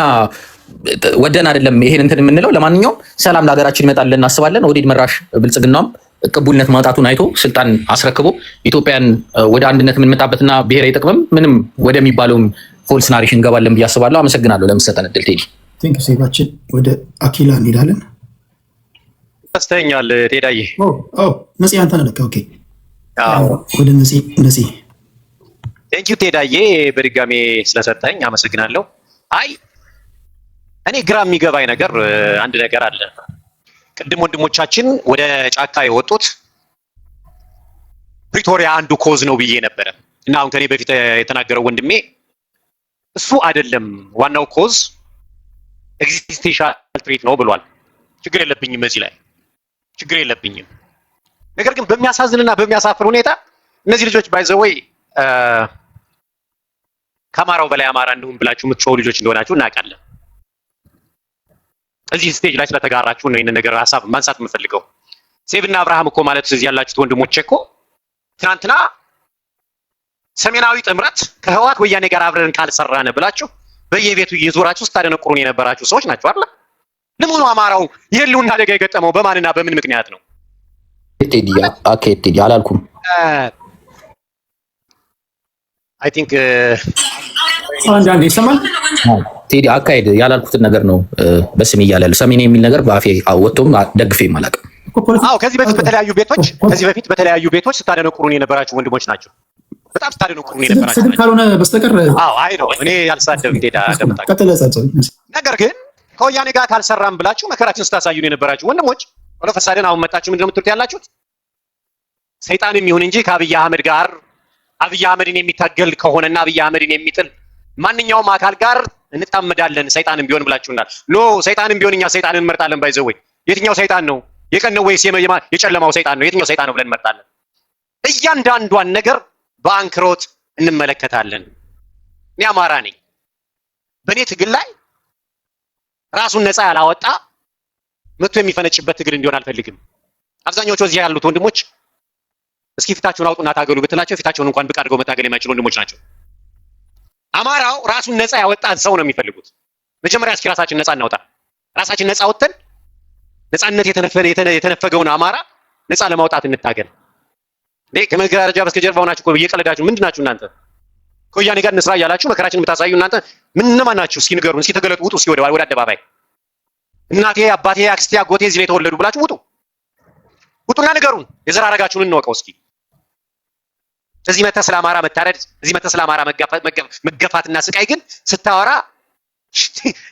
ወደን አይደለም ይሄን እንትን የምንለው። ለማንኛውም ሰላም ለሀገራችን ይመጣል ብለን እናስባለን። ኦህዴድ መራሽ ብልጽግናም ቅቡልነት ማጣቱን አይቶ ስልጣን አስረክቦ ኢትዮጵያን ወደ አንድነት የምንመጣበትና ብሔራዊ ጥቅምም ምንም ወደሚባለውም ፎልስ ናሬሽን እንገባለን ብዬ አስባለሁ። አመሰግናለሁ ለምሰጠን እድል ቴዲ። ቴንክ ዩ ሴባችን። ወደ አኪላ እንሄዳለን። ተስተኛል ቴዳዬ። ነፂ አንተ ነህ ለካ። ኦኬ ወደ ነፂ ቴንክ ዩ ቴዳዬ በድጋሜ ስለሰጠኝ አመሰግናለሁ። አይ እኔ ግራ የሚገባኝ ነገር አንድ ነገር አለ። ቅድም ወንድሞቻችን ወደ ጫካ የወጡት ፕሪቶሪያ አንዱ ኮዝ ነው ብዬ ነበረ እና አሁን ከኔ በፊት የተናገረው ወንድሜ እሱ አይደለም ዋናው ኮዝ ኤግዚስቴንሻል ትሬት ነው ብሏል። ችግር የለብኝም እዚህ ላይ ችግር የለብኝም። ነገር ግን በሚያሳዝንና በሚያሳፍር ሁኔታ እነዚህ ልጆች ባይዘወይ ከአማራው በላይ አማራ እንደሁም ብላችሁ የምትጮሁ ልጆች እንደሆናችሁ እናውቃለን። እዚህ ስቴጅ ላይ ስለተጋራችሁ ነው ይሄንን ነገር ሀሳብ ማንሳት የምፈልገው። ሴብና አብርሃም እኮ ማለት እዚህ ያላችሁት ወንድሞቼ እኮ ትናንትና ሰሜናዊ ጥምረት ከህወሓት ወያኔ ጋር አብረን ካልሰራን ብላችሁ በየቤቱ እየዞራችሁ ስታደነቁሩን የነበራችሁ ሰዎች ናቸው አይደል? ለምኑ አማራው የህልውና አደጋ የገጠመው በማንና በምን ምክንያት ነው? ቴዲ አላልኩም። አይ ቲንክ አንዳንዴ ይሰማል። ቴዲ አካሄድ ያላልኩትን ነገር ነው በስሜ እያለ ሰሜን የሚል ነገር በአፌ ወጥቶም ደግፌ አላውቅም። አዎ ከዚህ በፊት በተለያዩ ቤቶች ስታደነቁሩን የነበራችሁ ወንድሞች ናቸው። በጣም ስታደነቁሩን የነበራችሁ ስድብ ካልሆነ በስተቀር አዎ አይ ነው እኔ ያልሳደብ ቴዳ ደምጣ። ነገር ግን ከወያኔ ጋር ካልሰራም ብላችሁ መከራችን ስታሳዩን የነበራችሁ ወንድሞች ወደ ፈሳደን አሁን መጣችሁ ምንድነው የምትሉት ያላችሁት? ሰይጣንም ይሁን እንጂ ከአብይ አህመድ ጋር አብይ አህመድን የሚታገል ከሆነና አብይ አህመድን የሚጥል ማንኛውም አካል ጋር እንጣመዳለን ሰይጣንም ቢሆን ብላችሁናል። ኖ ሰይጣንም ቢሆን እኛ ሰይጣንን እንመርጣለን። ባይዘወይ የትኛው ሰይጣን ነው? የቀን ነው ወይስ የጨለማው ሰይጣን ነው? የትኛው ሰይጣን ነው ብለን እንመርጣለን። እያንዳንዷን ነገር በአንክሮት እንመለከታለን። እኔ አማራ ነኝ። በእኔ ትግል ላይ ራሱን ነፃ ያላወጣ መጥቶ የሚፈነጭበት ትግል እንዲሆን አልፈልግም። አብዛኞቹ እዚህ ያሉት ወንድሞች እስኪ ፊታቸውን አውጡና ታገሉ ብትላቸው ፊታቸውን እንኳን ብቅ አድርገው መታገል የማይችሉ ወንድሞች ናቸው። አማራው ራሱን ነፃ ያወጣ ሰው ነው የሚፈልጉት። መጀመሪያ እስኪ ራሳችን ነፃ እናውጣ። ራሳችን ነፃ ወጥተን ነፃነት የተነፈገውን አማራ ነፃ ለማውጣት እንታገል። ከመጋረጃ በስተጀርባው ናችሁ እኮ እየቀለዳችሁ ምንድን ናችሁ እናንተ? ከወያኔ ጋር እንስራ እያላችሁ መከራችን የምታሳዩ እናንተ ምንማን ናችሁ? እስኪ ንገሩን። እስኪ ተገለጡ፣ ውጡ። እስኪ ወደ አደባባይ እናቴ፣ አባቴ፣ አክስቴ፣ አጎቴ እዚህ ላይ የተወለዱ ብላችሁ ውጡ። ውጡና ንገሩን። የዘር ሐረጋችሁን እንወቀው እስኪ። እዚህ መተህ ስለ አማራ መታረድ፣ እዚህ መተህ ስለ አማራ መገፋትና ስቃይ ግን ስታወራ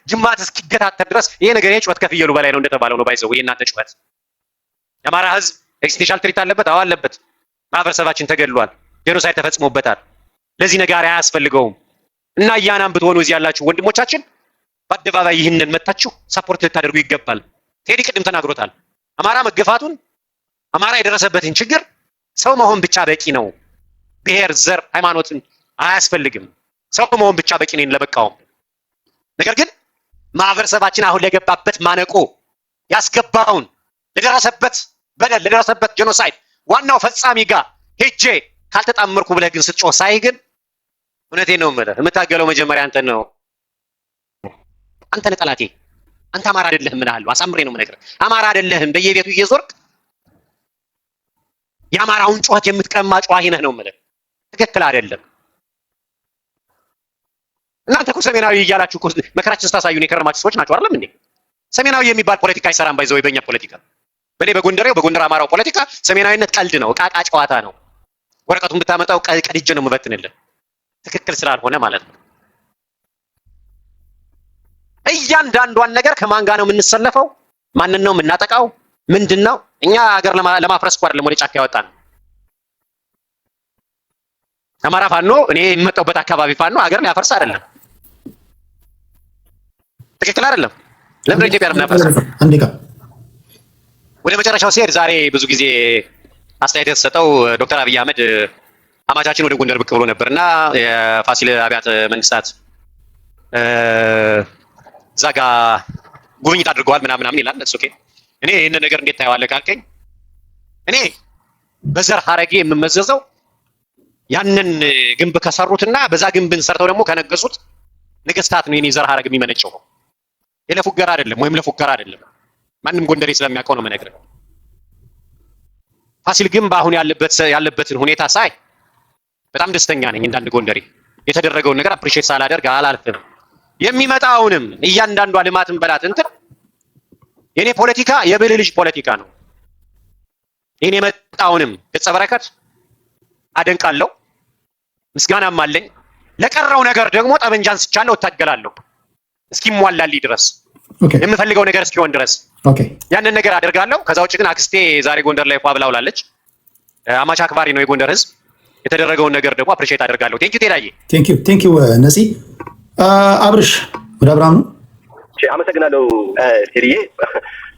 ጅማት እስኪገታተር ድረስ ይሄ ነገር የጩኸት ከፍየሉ በላይ ነው እንደተባለው ነው። ባይዘው የእናንተ ጩኸት የአማራ ህዝብ ኤክስቴንሻል ትሪት አለበት። አዎ አለበት። ማህበረሰባችን ተገድሏል፣ ጄኖሳይድ ተፈጽሞበታል። ለዚህ ነገር አያስፈልገውም። እና እያናም ብትሆኑ እዚህ ያላችሁ ወንድሞቻችን በአደባባይ ይህንን መታችሁ ሰፖርት ልታደርጉ ይገባል። ቴዲ ቅድም ተናግሮታል። አማራ መገፋቱን፣ አማራ የደረሰበትን ችግር ሰው መሆን ብቻ በቂ ነው። ብሔር፣ ዘር፣ ሃይማኖትን አያስፈልግም። ሰው መሆን ብቻ በቂ ነው ለመቃወም። ነገር ግን ማህበረሰባችን አሁን ለገባበት ማነቆ ያስገባውን ለደረሰበት በደል፣ ለደረሰበት ጄኖሳይድ ዋናው ፈጻሚ ጋር ሄጄ ካልተጣመርኩ ብለህ ግን ስትጮህ ሳይ ግን እውነቴን ነው የምልህ የምታገለው መጀመሪያ አንተ ነው። አንተ ነህ ጠላቴ። አንተ አማራ አይደለህም እልሃለሁ። አሳምሬ ነው የምነግርህ። አማራ አይደለህም። በየቤቱ እየዞርክ የአማራውን ጩኸት የምትቀማ ጨዋሂ ነህ ነው የምልህ። ትክክል አይደለም። እናንተ እኮ ሰሜናዊ እያላችሁ እኮ መከራችን ስታሳዩን የከረማችሁ ሰዎች ናቸው አይደለም እንዴ? ሰሜናዊ የሚባል ፖለቲካ አይሰራም። ባይዘው በእኛ ፖለቲካ በእኔ በጎንደር አማራው ፖለቲካ ሰሜናዊነት ቀልድ ነው፣ ዕቃ ጨዋታ ነው። ወረቀቱን ብታመጣው ቀድጄ ነው የምበትንልህ። ትክክል ስላልሆነ ማለት ነው። እያንዳንዷን ነገር ከማን ጋር ነው የምንሰለፈው? ማንን ነው የምናጠቃው? ምንድነው? እኛ ሀገር ለማፍረስ እኮ አይደለም ወደ ጫካ ያወጣን። አማራ ፋኖ እኔ የምመጣበት አካባቢ ፋኖ ሀገር ሊያፈርስ አይደለም። ትክክል አይደለም። ለምን ኢትዮጵያ ለምናፈርስ? ወደ መጨረሻው ሲሄድ ዛሬ ብዙ ጊዜ አስተያየት የተሰጠው ዶክተር አብይ አህመድ አማቻችን ወደ ጎንደር ብቅ ብሎ ነበርና የፋሲል አብያተ መንግስታት እዛ ጋ ጉብኝት አድርገዋል ምናምን ይላል። እሱ ኦኬ። እኔ ይህንን ነገር እንዴት ታየዋለህ ካልከኝ እኔ በዘር ሐረጌ የምመዘዘው ያንን ግንብ ከሰሩትና በዛ ግንብን ሰርተው ደግሞ ከነገሱት ነገስታት ነው። የኔ ዘር ሐረግ የሚመነጨው የለፉገራ አይደለም፣ ወይም ለፉገራ አይደለም። ማንም ጎንደሬ ስለሚያውቀው ነው የምነግርህ። ፋሲል ግንብ አሁን ያለበትን ሁኔታ ሳይ በጣም ደስተኛ ነኝ። እንዳንድ ጎንደሬ የተደረገውን ነገር አፕሪሼት ሳላደርግ አላልፍም። የሚመጣውንም እያንዳንዷ ልማትን በላት እንትን የኔ ፖለቲካ የብልህ ልጅ ፖለቲካ ነው። ይሄን የመጣውንም ገጸ በረከት አደንቃለሁ፣ ምስጋናም አለኝ። ለቀረው ነገር ደግሞ ጠመንጃ አንስቻለሁ፣ እታገላለሁ እስኪሟላልኝ ድረስ የምፈልገው ነገር እስኪሆን ድረስ ያንን ነገር አደርጋለሁ። ከዛ ውጭ ግን አክስቴ ዛሬ ጎንደር ላይ ፏ ብላ ውላለች። አማች አክባሪ ነው የጎንደር ህዝብ። የተደረገውን ነገር ደግሞ አፕሪሼት አደርጋለሁ። ቴንኪው ቴዳዬ። ቴንኪው ነፂ። አብርሽ ወደ አብርሃም ነው። አመሰግናለሁ ቴዲዬ።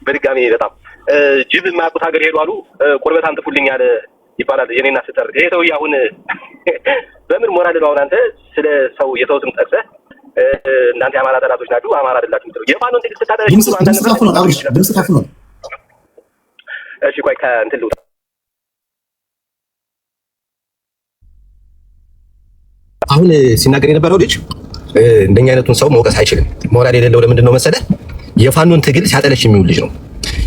በድጋሚ በጣም ጅብ የማያውቁት ሀገር ሄዱ አሉ። ቁርበት አንጥፉልኛል ይባላል። የኔና ስተር ይሄ ሰውዬ አሁን በምን ሞራል ነው አሁን አንተ ስለ ሰው የሰውትም ጠቅሰህ እናንተ የአማራ ጠላቶች ናችሁ፣ አማራ አይደላችሁም ትሉ የፋኖን ትግል ስታደርግ ድምጽ ከፍ ነው። አብርሽ ድምጽ ከፍ ነው። እሺ ቆይ ከእንትን ልውጣ። አሁን ሲናገር የነበረው ልጅ እንደኛ አይነቱን ሰው መውቀስ አይችልም። ሞራል የሌለው ለምንድን ነው መሰለህ? የፋኖን ትግል ሲያጠለሽ የሚውል ልጅ ነው።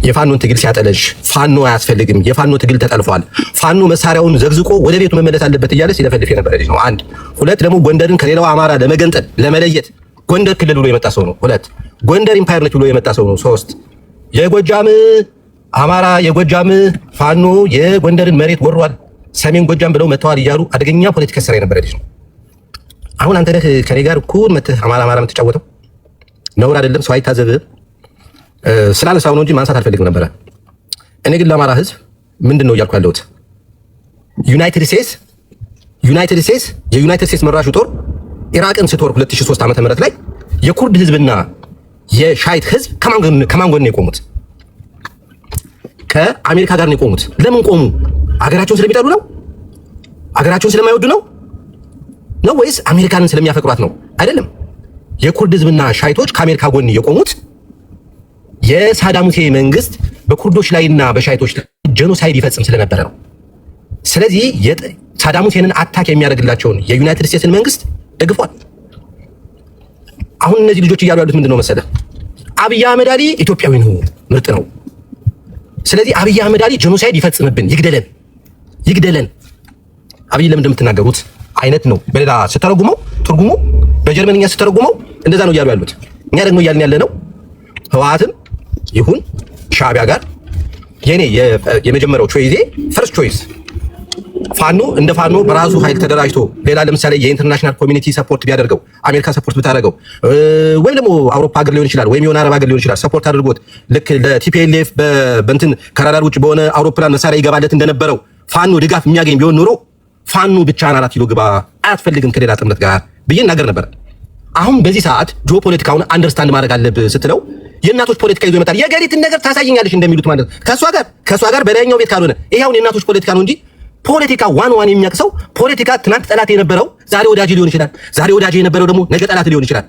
የፋኖን ትግል ሲያጠለሽ ፋኖ አያስፈልግም፣ የፋኖ ትግል ተጠልፏል፣ ፋኖ መሳሪያውን ዘግዝቆ ወደ ቤቱ መመለስ አለበት እያለ ሲለፈልፍ የነበረ ልጅ ነው። አንድ ሁለት ደግሞ ጎንደርን ከሌላው አማራ ለመገንጠል ለመለየት ጎንደር ክልል ብሎ የመጣ ሰው ነው። ሁለት ጎንደር ኢምፓየር ነች ብሎ የመጣ ሰው ነው። ሶስት የጎጃም አማራ የጎጃም ፋኖ የጎንደርን መሬት ወሯል፣ ሰሜን ጎጃም ብለው መተዋል እያሉ አደገኛ ፖለቲካ ሰራ የነበረ ልጅ ነው። አሁን አንተ ነህ ከኔ ጋር እኩል መተህ አማራ የምትጫወተው። ነውር አይደለም፣ ሰው አይታዘብህም። ስላነሳው ነው እንጂ ማንሳት አልፈልግም ነበረ። እኔ ግን ለአማራ ህዝብ ምንድን ነው እያልኩ ያለሁት? ዩናይትድ ስቴትስ የዩናይትድ ስቴትስ መራሹ ጦር ኢራቅን ስትወር 2003 ዓመተ ምህረት ላይ የኩርድ ህዝብና የሻይት ህዝብ ከማን ጎን ነው የቆሙት? ከአሜሪካ ጋር ነው የቆሙት። ለምን ቆሙ? አገራቸውን ስለሚጠሉ ነው? አገራቸውን ስለማይወዱ ነው ወይስ አሜሪካንን ስለሚያፈቅሯት ነው? አይደለም። የኩርድ ህዝብና ሻይቶች ከአሜሪካ ጎን የቆሙት የሳዳም ሁሴን መንግስት በኩርዶች ላይና በሻይቶች ላይ ጄኖሳይድ ይፈጽም ስለነበረ ነው። ስለዚህ ሳዳም ሁሴንን አታክ የሚያደርግላቸውን የዩናይትድ ስቴትስን መንግስት ደግፏል። አሁን እነዚህ ልጆች እያሉ ያሉት ምንድነው መሰለ? አብይ አህመድ አሊ ኢትዮጵያዊ ነው፣ ምርጥ ነው። ስለዚህ አብይ አህመድ አሊ ጄኖሳይድ ይፈጽምብን፣ ይግደለን። አብይ ለምን እንደምትናገሩት አይነት ነው። በሌላ ስተረጉመው ትርጉሙ በጀርመንኛ ስተረጉመው እንደዛ ነው እያሉ ያሉት። እኛ ደግሞ እያልን ያለ ነው ህወሓትም ይሁን ሻዕቢያ ጋር የኔ የመጀመሪያው ቾይዜ ፈርስት ቾይስ ፋኖ እንደ ፋኖ በራሱ ኃይል ተደራጅቶ ሌላ ለምሳሌ የኢንተርናሽናል ኮሚኒቲ ሰፖርት ቢያደርገው አሜሪካ ሰፖርት ብታደርገው ወይም ደግሞ አውሮፓ ሀገር ሊሆን ይችላል ወይም የሆነ አረብ ሀገር ሊሆን ይችላል ሰፖርት አድርጎት ልክ ለቲፒኤልኤፍ በእንትን ከራዳር ውጭ በሆነ አውሮፕላን መሳሪያ ይገባለት እንደነበረው ፋኖ ድጋፍ የሚያገኝ ቢሆን ኖሮ ፋኖ ብቻህን 4 ኪሎ ግባ አያስፈልግም ከሌላ ጥምረት ጋር ብዬ እናገር ነበር። አሁን በዚህ ሰዓት ጂኦፖለቲካውን አንደርስታንድ ማድረግ አለብህ ስትለው የእናቶች ፖለቲካ ይዞ ይመጣል። የገሪትን ነገር ታሳየኛለሽ እንደሚሉት ማለት ከሷ ጋር በላይኛው ቤት ካልሆነ ይሄ አሁን የእናቶች ፖለቲካ ነው እንጂ ፖለቲካ ዋን የሚያቅሰው ፖለቲካ ትናንት ጠላት የነበረው ዛሬ ወዳጅ ሊሆን ይችላል። ዛሬ ወዳጅ የነበረው ደግሞ ነገ ጠላት ሊሆን ይችላል።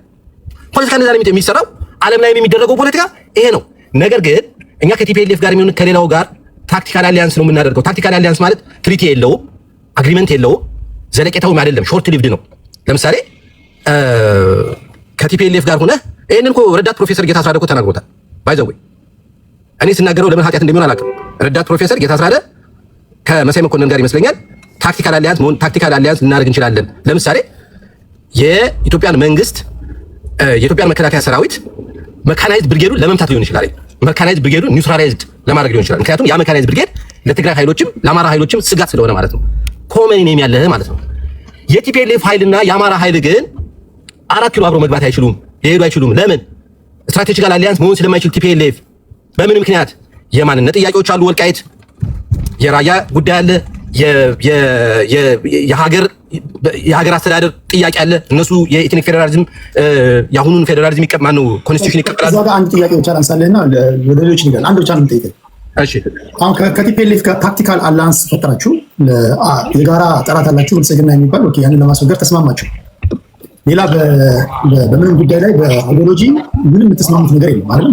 ፖለቲካ እንደዛ ነው የሚሰራው። ዓለም ላይ የሚደረገው ፖለቲካ ይሄ ነው። ነገር ግን እኛ ከቲፒኤልኤፍ ጋር የሚሆን ከሌላው ጋር ታክቲካል አሊያንስ ነው የምናደርገው። ታክቲካል አሊያንስ ማለት ትሪቲ የለውም፣ አግሪመንት የለውም፣ ዘለቄታውም አይደለም፣ ሾርት ሊቭድ ነው። ለምሳሌ ከቲፒኤልኤፍ ጋር ሆነ ይሄንን እኮ ረዳት ፕሮፌሰር ጌታ አስራደ እኮ ተናግሮታል። ባይዘው እኔ ስናገረው ለምን ኃጢአት እንደሚሆን አላውቅም። ረዳት ፕሮፌሰር ጌታ አስራደ ከመሳይ መኮንን ጋር ይመስለኛል ታክቲካል አሊያንስ ልናደርግ እንችላለን። ለምሳሌ የኢትዮጵያን መንግስት የኢትዮጵያን መከላከያ ሰራዊት መካናይዝድ ብርጌዱን ለመምታት ሊሆን ይችላል። መካናይዝድ ብርጌዱን ኒውትራላይዝድ ለማድረግ ሊሆን ይችላል። ምክንያቱም ያ መካናይዝድ ብርጌድ ለትግራይ ኃይሎችም ለአማራ ኃይሎችም ስጋት ስለሆነ ማለት ነው። ኮመን ኔም ያለህ ማለት ነው። የቲፒኤልኤፍ ኃይልና የአማራ ኃይል ግን 4 ኪሎ አብሮ መግባት አይችሉም፣ ሊሄዱ አይችሉም። ለምን? ስትራቴጂካል አሊያንስ መሆን ስለማይችል ቲፒኤልኤፍ በምን ምክንያት? የማንነት ጥያቄዎች አሉ። ወልቃይት የራያ ጉዳይ አለ። የሀገር አስተዳደር ጥያቄ አለ። እነሱ የኢትኒክ ፌዴራሊዝም የአሁኑን ፌዴራሊዝም ይቀማል ነው ኮንስቲቱሽን ይቀበላል። እዛ ጋር አንድ ጥያቄ ብቻ ላንሳለህና ወደ ሌሎች ንገር። አንድ ብቻ ነው የምጠይቅህ። እሺ አሁን ከቲፒኤልኤፍ ጋር ታክቲካል አላያንስ ፈጠራችሁ፣ የጋራ ጠላት አላችሁ ብልጽግና የሚባል ኦኬ፣ ያንን ለማስወገድ ተስማማችሁ። ሌላ በምንም ጉዳይ ላይ በአይዲዮሎጂ ምንም የምትስማሙት ነገር የለም አይደል?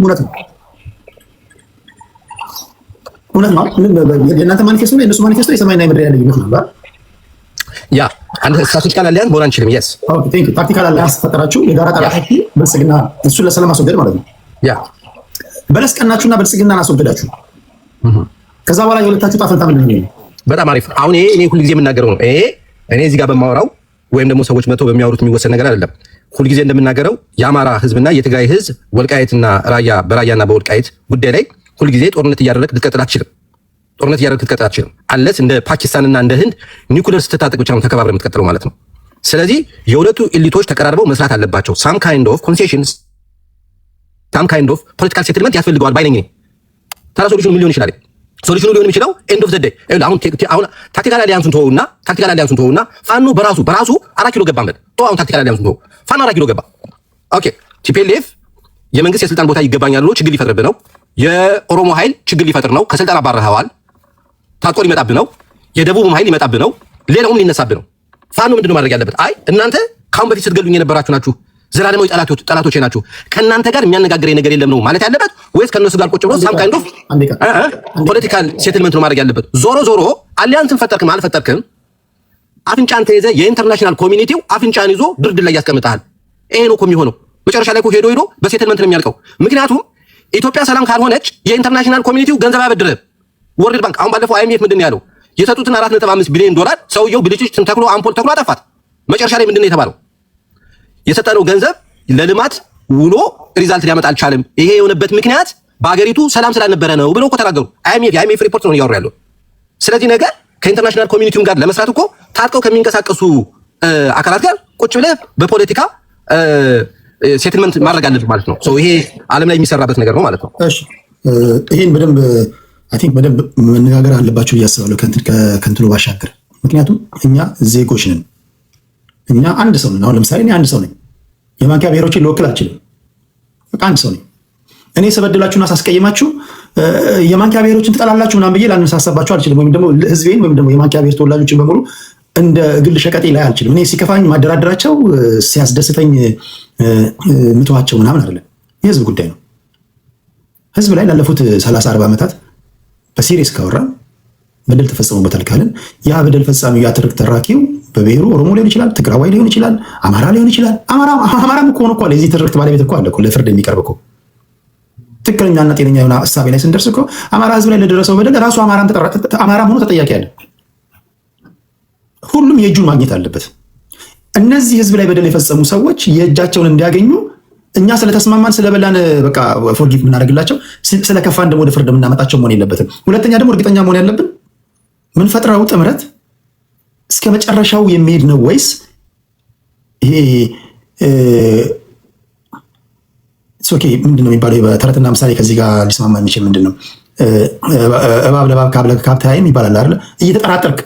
እውነት ነው። የእናንተ ማኒፌስቶ የእነሱ ማኒፌስቶ የሰማይና የምድር ያለ ልዩነት ነው አይደል? ያ አንድ ስትራቴጂካል አሊያንስ መሆን አንችልም። የስ ኦኬ ቴንክ ዩ። ታክቲካል አሊያንስ ፈጠራችሁ፣ የጋራ ጠላታችሁ ብልጽግና፣ እሱን ለማስወገድ ማለት ነው። ያ በለስ ቀናችሁና ብልጽግናን አስወገዳችሁ። ከዛ በኋላ የሁለታችሁ ጣፈንታ ምንድን ነው? በጣም አሪፍ። አሁን እኔ ሁልጊዜ የምናገረው ነው። እኔ እዚህ ጋር በማወራው ወይም ደግሞ ሰዎች መተው በሚያወሩት የሚወሰን ነገር አይደለም። ሁልጊዜ እንደምናገረው የአማራ ህዝብና የትግራይ ህዝብ ወልቃይትና በራያና በወልቃይት ጉዳይ ላይ ሁልጊዜ ጦርነት እያደረግህ ልትቀጥል አትችልም። አለስ እንደ ፓኪስታንና እንደ ህንድ ኒውክሌር ስትታጠቅ ብቻ ነው ተከባብረህ የምትቀጥለው ማለት ነው። ስለዚህ የሁለቱ ኤሊቶች ተቀራርበው መስራት አለባቸው። ሳም ካይንድ ኦፍ ኮንሴሽን፣ ሳም ካይንድ ኦፍ ፖለቲካል ሴትልመንት ያስፈልገዋል ባይነኝ። ታዲያ ሶሉሽኑ ምን ሊሆን ይችላል? ሶሉሽኑ ሊሆን የሚችለው ኤንድ ኦፍ ዘ ዴይ አሁን ታክቲካል አሊያንሱን ተወውና ፋኖ በራሱ 4 ኪሎ ገባ ማለት ነው። አሁን ታክቲካል አሊያንሱን ተወው፣ ፋኖ 4 ኪሎ ገባ። ኦኬ ቲፒኤልኤፍ የመንግስት የስልጣን ቦታ ይገባኛል ብሎ ችግር ሊፈጥርብህ ነው። የኦሮሞ ኃይል ችግር ሊፈጥር ነው። ከስልጣን አባረኸዋል። ታጥቆ ሊመጣብህ ነው። የደቡብም ኃይል ሊመጣብህ ነው። ሌላውም ሊነሳብህ ነው። ፋኖ ምንድነው ማድረግ ያለበት? አይ እናንተ ካሁን በፊት ስትገሉኝ የነበራችሁ ናችሁ፣ ዘላለማዊ ጠላቶቼ ናችሁ፣ ከእናንተ ጋር የሚያነጋግረኝ ነገር የለም ነው ማለት ያለበት? ወይስ ከእነሱ ጋር ቁጭ ብሎ ሳም ካይንድ ኦፍ ፖለቲካል ሴትልመንት ነው ማድረግ ያለበት? ዞሮ አሊያንስን ፈጠርክም አልፈጠርክም አፍንጫን ተይዘህ የኢንተርናሽናል ኮሚኒቲው አፍንጫን ይዞ ድርድር ላይ ያስቀምጣል። ይሄ ነው እኮ የሚሆነው። መጨረሻ ላይ እኮ ሄዶ በሴትልመንት ነው የሚያልቀው። ምክንያቱም ኢትዮጵያ ሰላም ካልሆነች የኢንተርናሽናል ኮሚኒቲው ገንዘብ አያበድርም። ወርልድ ባንክ አሁን ባለፈው አይኤምኤፍ ምንድን ነው ያለው? የሰጡትን 4.5 ቢሊዮን ዶላር ሰውየው ብልጭት ተክሎ አምፖል ተክሎ አጠፋት። መጨረሻ ላይ ምንድን ነው የተባለው? የሰጠነው ገንዘብ ለልማት ውሎ ሪዛልት ሊያመጣ አልቻለም። ይሄ የሆነበት ምክንያት በአገሪቱ ሰላም ስላልነበረ ነው ብለው እኮ ተናገሩ። የአይኤምኤፍ ሪፖርት ነው እያወሩ ያለው። ስለዚህ ነገር ከኢንተርናሽናል ኮሚኒቲውም ጋር ለመስራት እኮ ታጥቀው ከሚንቀሳቀሱ አካላት ጋር ቁጭ ብለህ በፖለቲካ ሴትልመንት ማድረግ አለብህ ማለት ነው። ይሄ ዓለም ላይ የሚሰራበት ነገር ነው ማለት ነው። እሺ ይሄን በደንብ አይ ቲንክ በደንብ መነጋገር አለባቸው ብዬ አስባለሁ ከእንትኑ ባሻገር። ምክንያቱም እኛ ዜጎች ነን። እኛ አንድ ሰው ነን። አሁን ለምሳሌ እኔ አንድ ሰው ነኝ። የማንኪያ ብሔሮችን ልወክል አልችልም። በቃ አንድ ሰው ነኝ። እኔ ስበድላችሁና ሳስቀይማችሁ የማንኪያ ብሔሮችን ትጠላላችሁ ምናምን ብዬ ላነሳሳባችሁ አልችልም። ወይም ደግሞ ህዝቤን ወይም ደግሞ የማንኪያ ብሔር ተወላጆችን በሙሉ እንደ ግል ሸቀጤ ላይ አልችልም። እኔ ሲከፋኝ ማደራደራቸው፣ ሲያስደስተኝ ምተዋቸው ምናምን አይደለም። የህዝብ ጉዳይ ነው። ህዝብ ላይ ላለፉት 30-40 ዓመታት በሲሪየስ ካወራ በደል ተፈጽሞበታል ካልን ያ በደል ፈጻሚው ያ ትርክ ተራኪው በብሔሩ ኦሮሞ ሊሆን ይችላል፣ ትግራዋይ ሊሆን ይችላል፣ አማራ ሊሆን ይችላል። አማራም እኮ ሆኖ እኮ ለዚህ ትርክት ባለቤት እኮ አለ እኮ ለፍርድ የሚቀርብ እኮ። ትክክለኛና ጤነኛ የሆነ ሀሳቤ ላይ ስንደርስ እኮ አማራ ህዝብ ላይ ለደረሰው በደል ራሱ አማራም ሆኖ ተጠያቂ አለ። ሁሉም የእጁን ማግኘት አለበት። እነዚህ ህዝብ ላይ በደል የፈጸሙ ሰዎች የእጃቸውን እንዲያገኙ እኛ ስለተስማማን ስለበላን በቃ ፎርጊቭ የምናደርግላቸው ስለከፋን ደግሞ ወደ ፍርድ የምናመጣቸው መሆን የለበትም። ሁለተኛ ደግሞ እርግጠኛ መሆን ያለብን ምንፈጥረው ጥምረት እስከ መጨረሻው የሚሄድ ነው ወይስ ይሄ ኦኬ ምንድነው የሚባለው በተረትና ምሳሌ ከዚህ ጋር ሊስማማ የሚችል ምንድነው እባብ ለባብ ካብ ለካብ ታይም ይባላል አይደል? እየተጠራጠርክ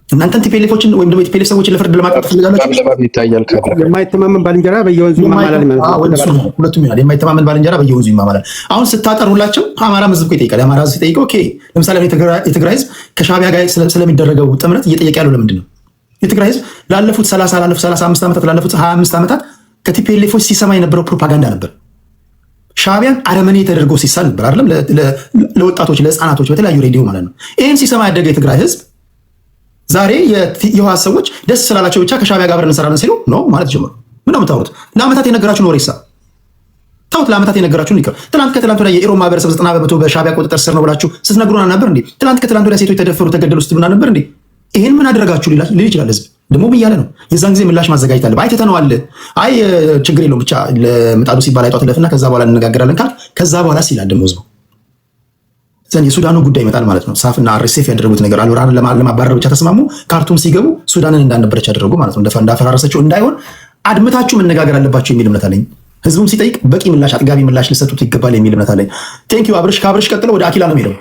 እናንተን ቲፒኤልኤፎችን ወይም ደግሞ ቲፒኤልኤፍ ሰዎችን ለፍርድ ለማቅረብ ትፈልጋላችሁ። የማይተማመን ባልንጀራ በየወንዙ ይማማላል ማለት ነው። ሁለቱም ይላል። የማይተማመን ባልንጀራ በየወንዙ ይማማላል። አሁን ስታጠሩላቸው አማራ ህዝብ እኮ ይጠይቃል። የአማራ ህዝብ ሲጠይቀው ኦኬ ለምሳሌ የትግራይ ህዝብ ከሻዕቢያ ጋር ስለሚደረገው ጥምረት እየጠየቀ ያለው ለምንድን ነው? የትግራይ ህዝብ ላለፉት 35 ዓመታት ላለፉት 25 ዓመታት ከቲፒኤልኤፎች ሲሰማ የነበረው ፕሮፓጋንዳ ነበር። ሻዕቢያን አረመኔ ተደርጎ ሲሳል ነበር አይደለም? ለወጣቶች ለህፃናቶች በተለያዩ ሬዲዮ ማለት ነው። ይህን ሲሰማ ያደገ የትግራይ ህዝብ ዛሬ የህወሓት ሰዎች ደስ ስላላቸው ብቻ ከሻዕቢያ ጋር አብረን እንሰራለን ሲሉ ነው ማለት ጀመሩ። ምን ነው የምታወሩት? ለአመታት የነገራችሁን ወሬ ታውት ለአመታት የነገራችሁን ይቅር። ትናንት ከትላንት ወዲያ የኢሮብ ማህበረሰብ 90% በሻዕቢያ ቁጥጥር ስር ነው ብላችሁ ስትነግሩን ነበር እንዴ? ትናንት ከትላንት ወዲያ ሴቶች ተደፈሩ ተገደሉ ስትሉን ነበር እንዴ? ይህን ምን አደረጋችሁ ሊል ይችላል ህዝብ። ደግሞ ብያለ ነው የዛን ጊዜ ምላሽ ማዘጋጀት አለ። አይተነዋል። አይ ችግር የለውም ብቻ ለምጣዱ ሲባል አይጧት ለፍና ከዛ በኋላ እንነጋገራለን ካል ከዛ በኋላ ሲላል ደግሞ ህዝቡ ዘን የሱዳኑ ጉዳይ ይመጣል ማለት ነው። ሳፍና አርኤስኤፍ ያደረጉት ነገር አልወራን ለማባረር ብቻ ተስማሙ። ካርቱም ሲገቡ ሱዳንን እንዳልነበረች ያደረጉ ማለት ነው። እንዳፈራረሰችው እንዳይሆን አድምታችሁ መነጋገር አለባቸው የሚል እምነት አለኝ። ህዝቡም ሲጠይቅ በቂ ምላሽ አጥጋቢ ምላሽ ሊሰጡት ይገባል የሚል እምነት አለኝ። ቴንክ ዩ አብርሽ። ከአብርሽ ቀጥሎ ወደ አኪላ ነው ሄደው።